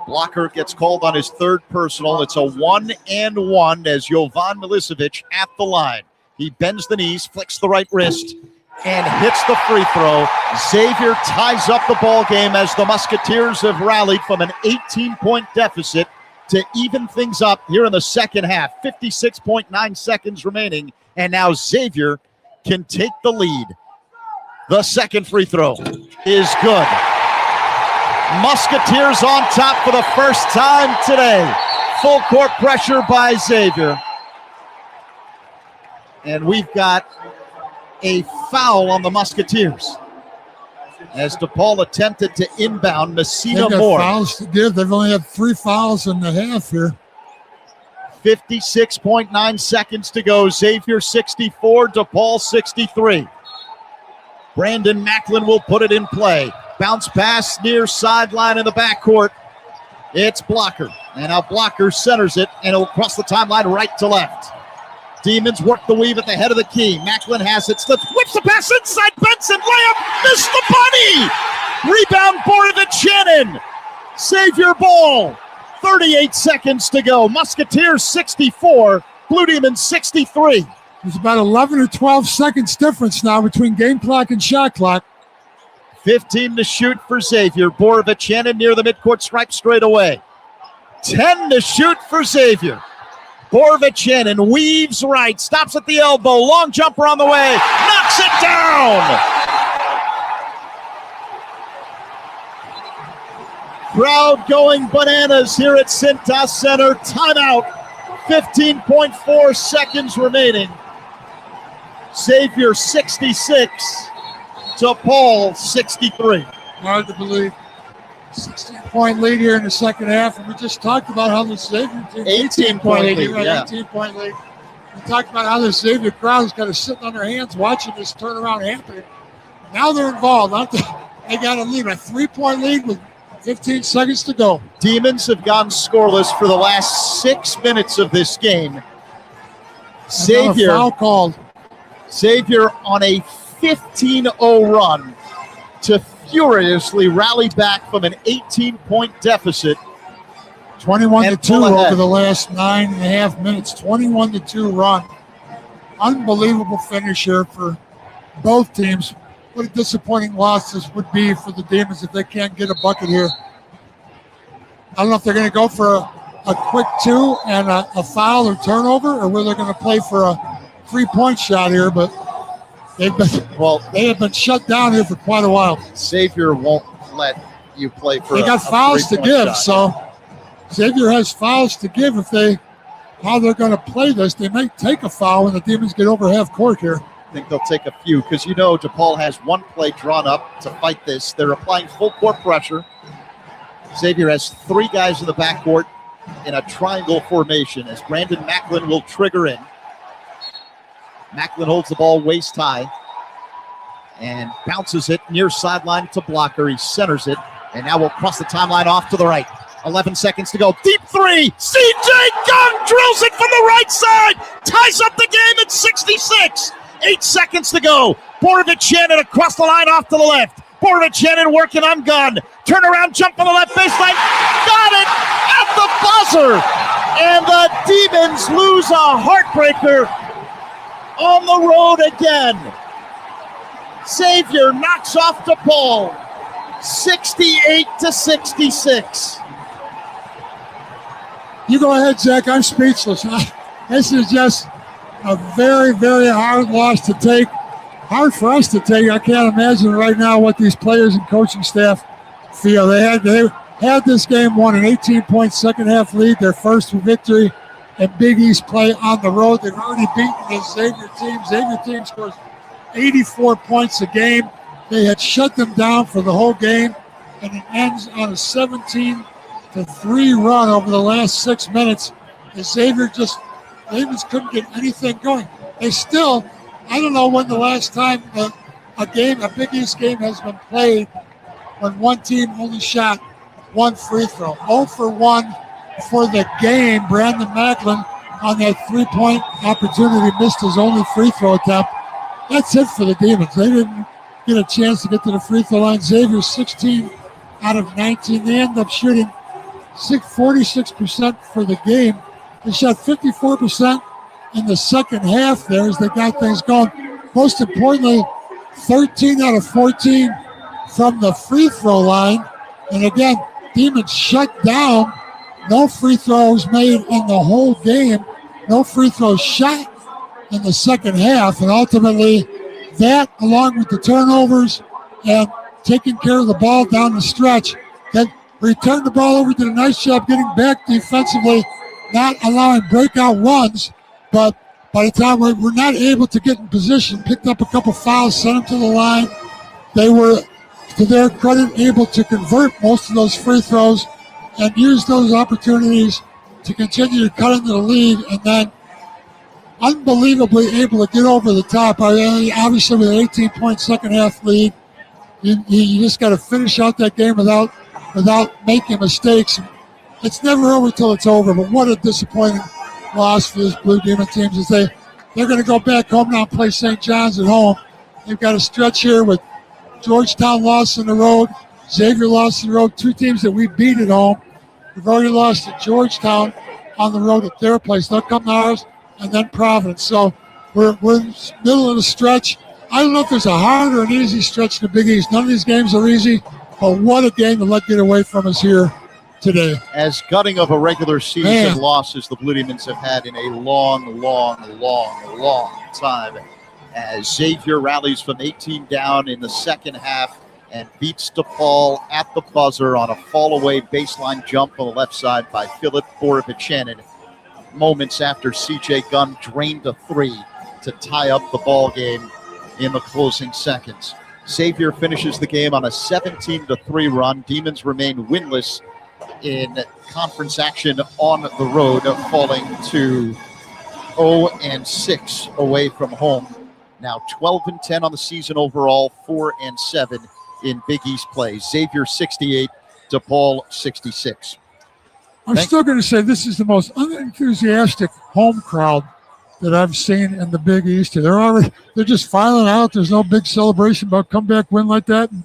Blocker gets called on his third personal. It's a 1-and-1 as Jovan Milicevic at the line. He bends the knees, flicks the right wrist, and hits the free throw. Xavier ties up the ball game as the Musketeers have rallied from an 18-point deficit to even things up here in the second half. 56.9 seconds remaining, and now Xavier can take the lead. The second free throw is good. Musketeers on top for the first time today. Full court pressure by Xavier. And we've got a foul on the Musketeers as DePaul attempted to inbound Messina Moore. Fouls to give. They've only had 3 fouls in the half here. 56.9 seconds to go. Xavier 64, DePaul 63. Brandon Macklin will put it in play. Bounce pass near sideline in the backcourt. It's Blocker. And now Blocker centers it, and it'll cross the timeline right to left. Demons work the weave at the head of the key. Macklin has it, slips, whips the pass inside Benson. Layup, missed the bunny. Rebound, Borovic-Shannon. Xavier ball. 38 seconds to go. Musketeers 64, Blue Demons 63. There's about 11 or 12 seconds difference now between game clock and shot clock. 15 to shoot for Xavier. Borovic-Shannon near the midcourt stripe straight away. 10 to shoot for Xavier. Borovic-Shannon weaves right, stops at the elbow, long jumper on the way, knocks it down. Crowd going bananas here at Cintas Center. Timeout. 15.4 seconds remaining. Xavier 66, DePaul 63. Hard to believe. 16-point lead here in the second half, and we just talked about how the Xavier team 18-point lead, right? yeah. 18-point lead. We talked about how the Xavier crowd is kind of sitting on their hands watching this turnaround happen. Now they're involved. They got a lead, a 3-point lead with 15 seconds to go. Demons have gone scoreless for the last 6 minutes of this game. Xavier, foul called. Xavier on a 15-0 run to furiously rally back from an 18-point deficit. 21-2 over the last 9.5 minutes. 21-2 run. Unbelievable finish here for both teams. What a disappointing loss this would be for the Demons if they can't get a bucket here. I don't know if they're going to go for a quick 2 and a foul or turnover, or whether they're going to play for a 3-point shot here, but they have been shut down here for quite a while. Xavier won't let you play for they got fouls to give, shot. So Xavier has fouls to give how they're going to play this. They may take a foul when the Demons get over half court here. I think they'll take a few because DePaul has one play drawn up to fight this. They're applying full court pressure. Xavier has 3 guys in the backcourt in a triangle formation as Brandon Macklin will trigger in. Macklin holds the ball waist high and bounces it near sideline to Blocker. He centers it, and now we'll cross the timeline off to the right. 11 seconds to go. Deep 3. C.J. Gunn drills it from the right side. Ties up the game at 66. 8 seconds to go. Borovic-Shannon across the line off to the left. Borovic-Shannon working on Gunn. Turnaround jump on the left baseline. Got it at the buzzer. And the Demons lose a heartbreaker on the road again. Xavier knocks off DePaul 68-66. You go ahead, Zach. I'm speechless. This is just a very, very hard loss to take. Hard for us to take. I can't imagine right now what these players and coaching staff feel. They had this game won an 18-point second-half lead, their first victory in Big East play on the road. They've already beaten the Xavier team. Xavier team scores 84 points a game. They had shut them down for the whole game, and it ends on a 17-3 run over the last 6 minutes. And Xavier just couldn't get anything going. They still, I don't know when the last time a Big East game has been played when one team only shot one free throw. 0 for 1 for the game. Brandon Macklin on that 3-point opportunity missed his only free throw attempt. That's it for the Demons. They didn't get a chance to get to the free throw line. Xavier 16 out of 19. They end up shooting 46% for the game. They shot 54% in the second half there as they got things going. Most importantly, 13 out of 14 from the free throw line. And again, Demons shut down. No free throws made in the whole game. No free throws shot in the second half. And ultimately, that along with the turnovers and taking care of the ball down the stretch, that returned the ball over, did a nice job getting back defensively, not allowing breakout runs, but by the time we're not able to get in position, picked up a couple fouls, sent them to the line. They were, to their credit, able to convert most of those free throws and use those opportunities to continue to cut into the lead, and then unbelievably able to get over the top. Obviously, with an 18-point second-half lead, you just got to finish out that game without making mistakes. It's never over till it's over, but what a disappointing loss for this Blue Demon teams as they're going to go back home now and play St. John's at home. They've got a stretch here with Georgetown lost on the road, Xavier lost on the road, two teams that we beat at home. We've already lost to Georgetown on the road at their place. They'll come to ours, and then Providence. So we're in the middle of the stretch. I don't know if there's a hard or an easy stretch in the Big East. None of these games are easy, but what a game to let get away from us here today. As gutting of a regular season loss as the Blue Demons have had in a long time, as Xavier rallies from 18 down in the second half and beats DePaul at the buzzer on a fall-away baseline jump on the left side by Philip Borovichanin moments after C.J. Gunn drained a three to tie up the ball game in the closing seconds. Xavier finishes the game on a 17-3 run. Demons remain winless in conference action on the road, falling to 0-6 away from home. Now 12-10 on the season overall, 4-7 in Big East play. Xavier 68, DePaul 66. I'm still going to say this is the most unenthusiastic home crowd that I've seen in the Big East. They're just filing out. There's no big celebration about comeback win like that. And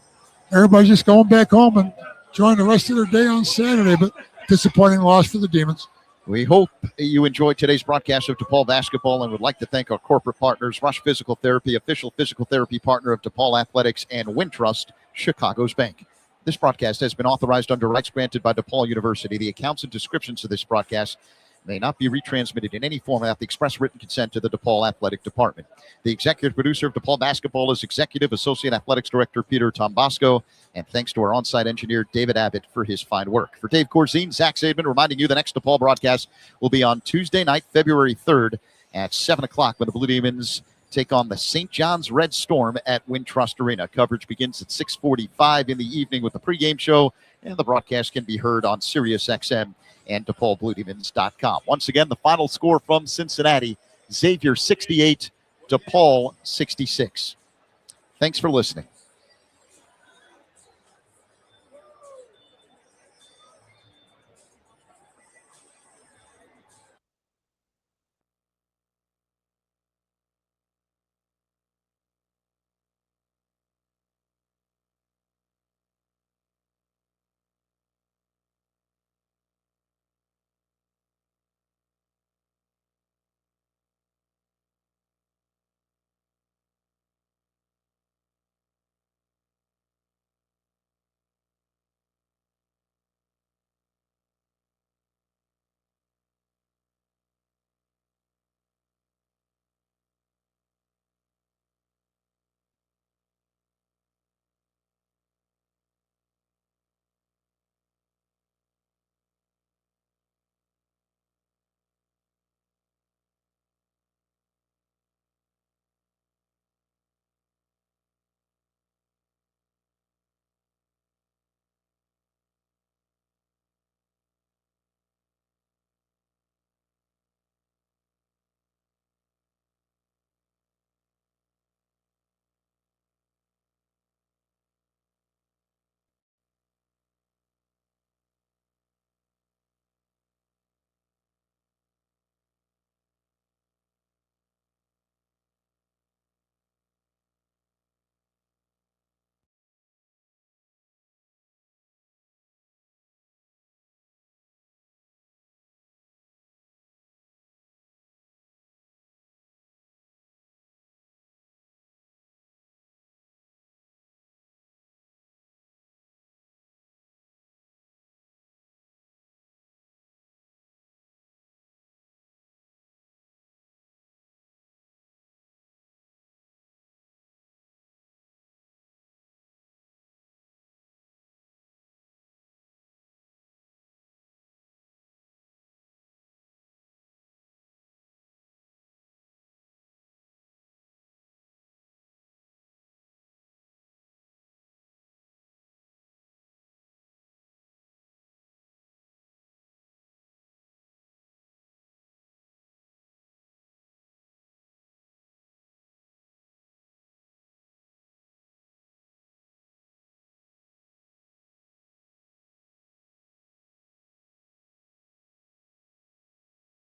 everybody's just going back home and enjoying the rest of their day on Saturday. But disappointing loss for the Demons. We hope you enjoyed today's broadcast of DePaul basketball and would like to thank our corporate partners, Rush Physical Therapy, official physical therapy partner of DePaul Athletics, and Wintrust, Chicago's bank. This broadcast has been authorized under rights granted by DePaul University. The accounts and descriptions of this broadcast may not be retransmitted in any form without the express written consent to the DePaul Athletic Department. The executive producer of DePaul basketball is Executive Associate Athletics Director Peter Tombasco, and thanks to our on-site engineer David Abbott for his fine work. For Dave Corzine, Zach Zaidman reminding you the next DePaul broadcast will be on Tuesday night, February 3rd at 7 o'clock when the Blue Demons take on the St. John's Red Storm at Wintrust Arena. Coverage begins at 6:45 in the evening with the pregame show, and the broadcast can be heard on SiriusXM and DePaulBlueDemons.com. Once again, the final score from Cincinnati, Xavier 68, DePaul 66. Thanks for listening.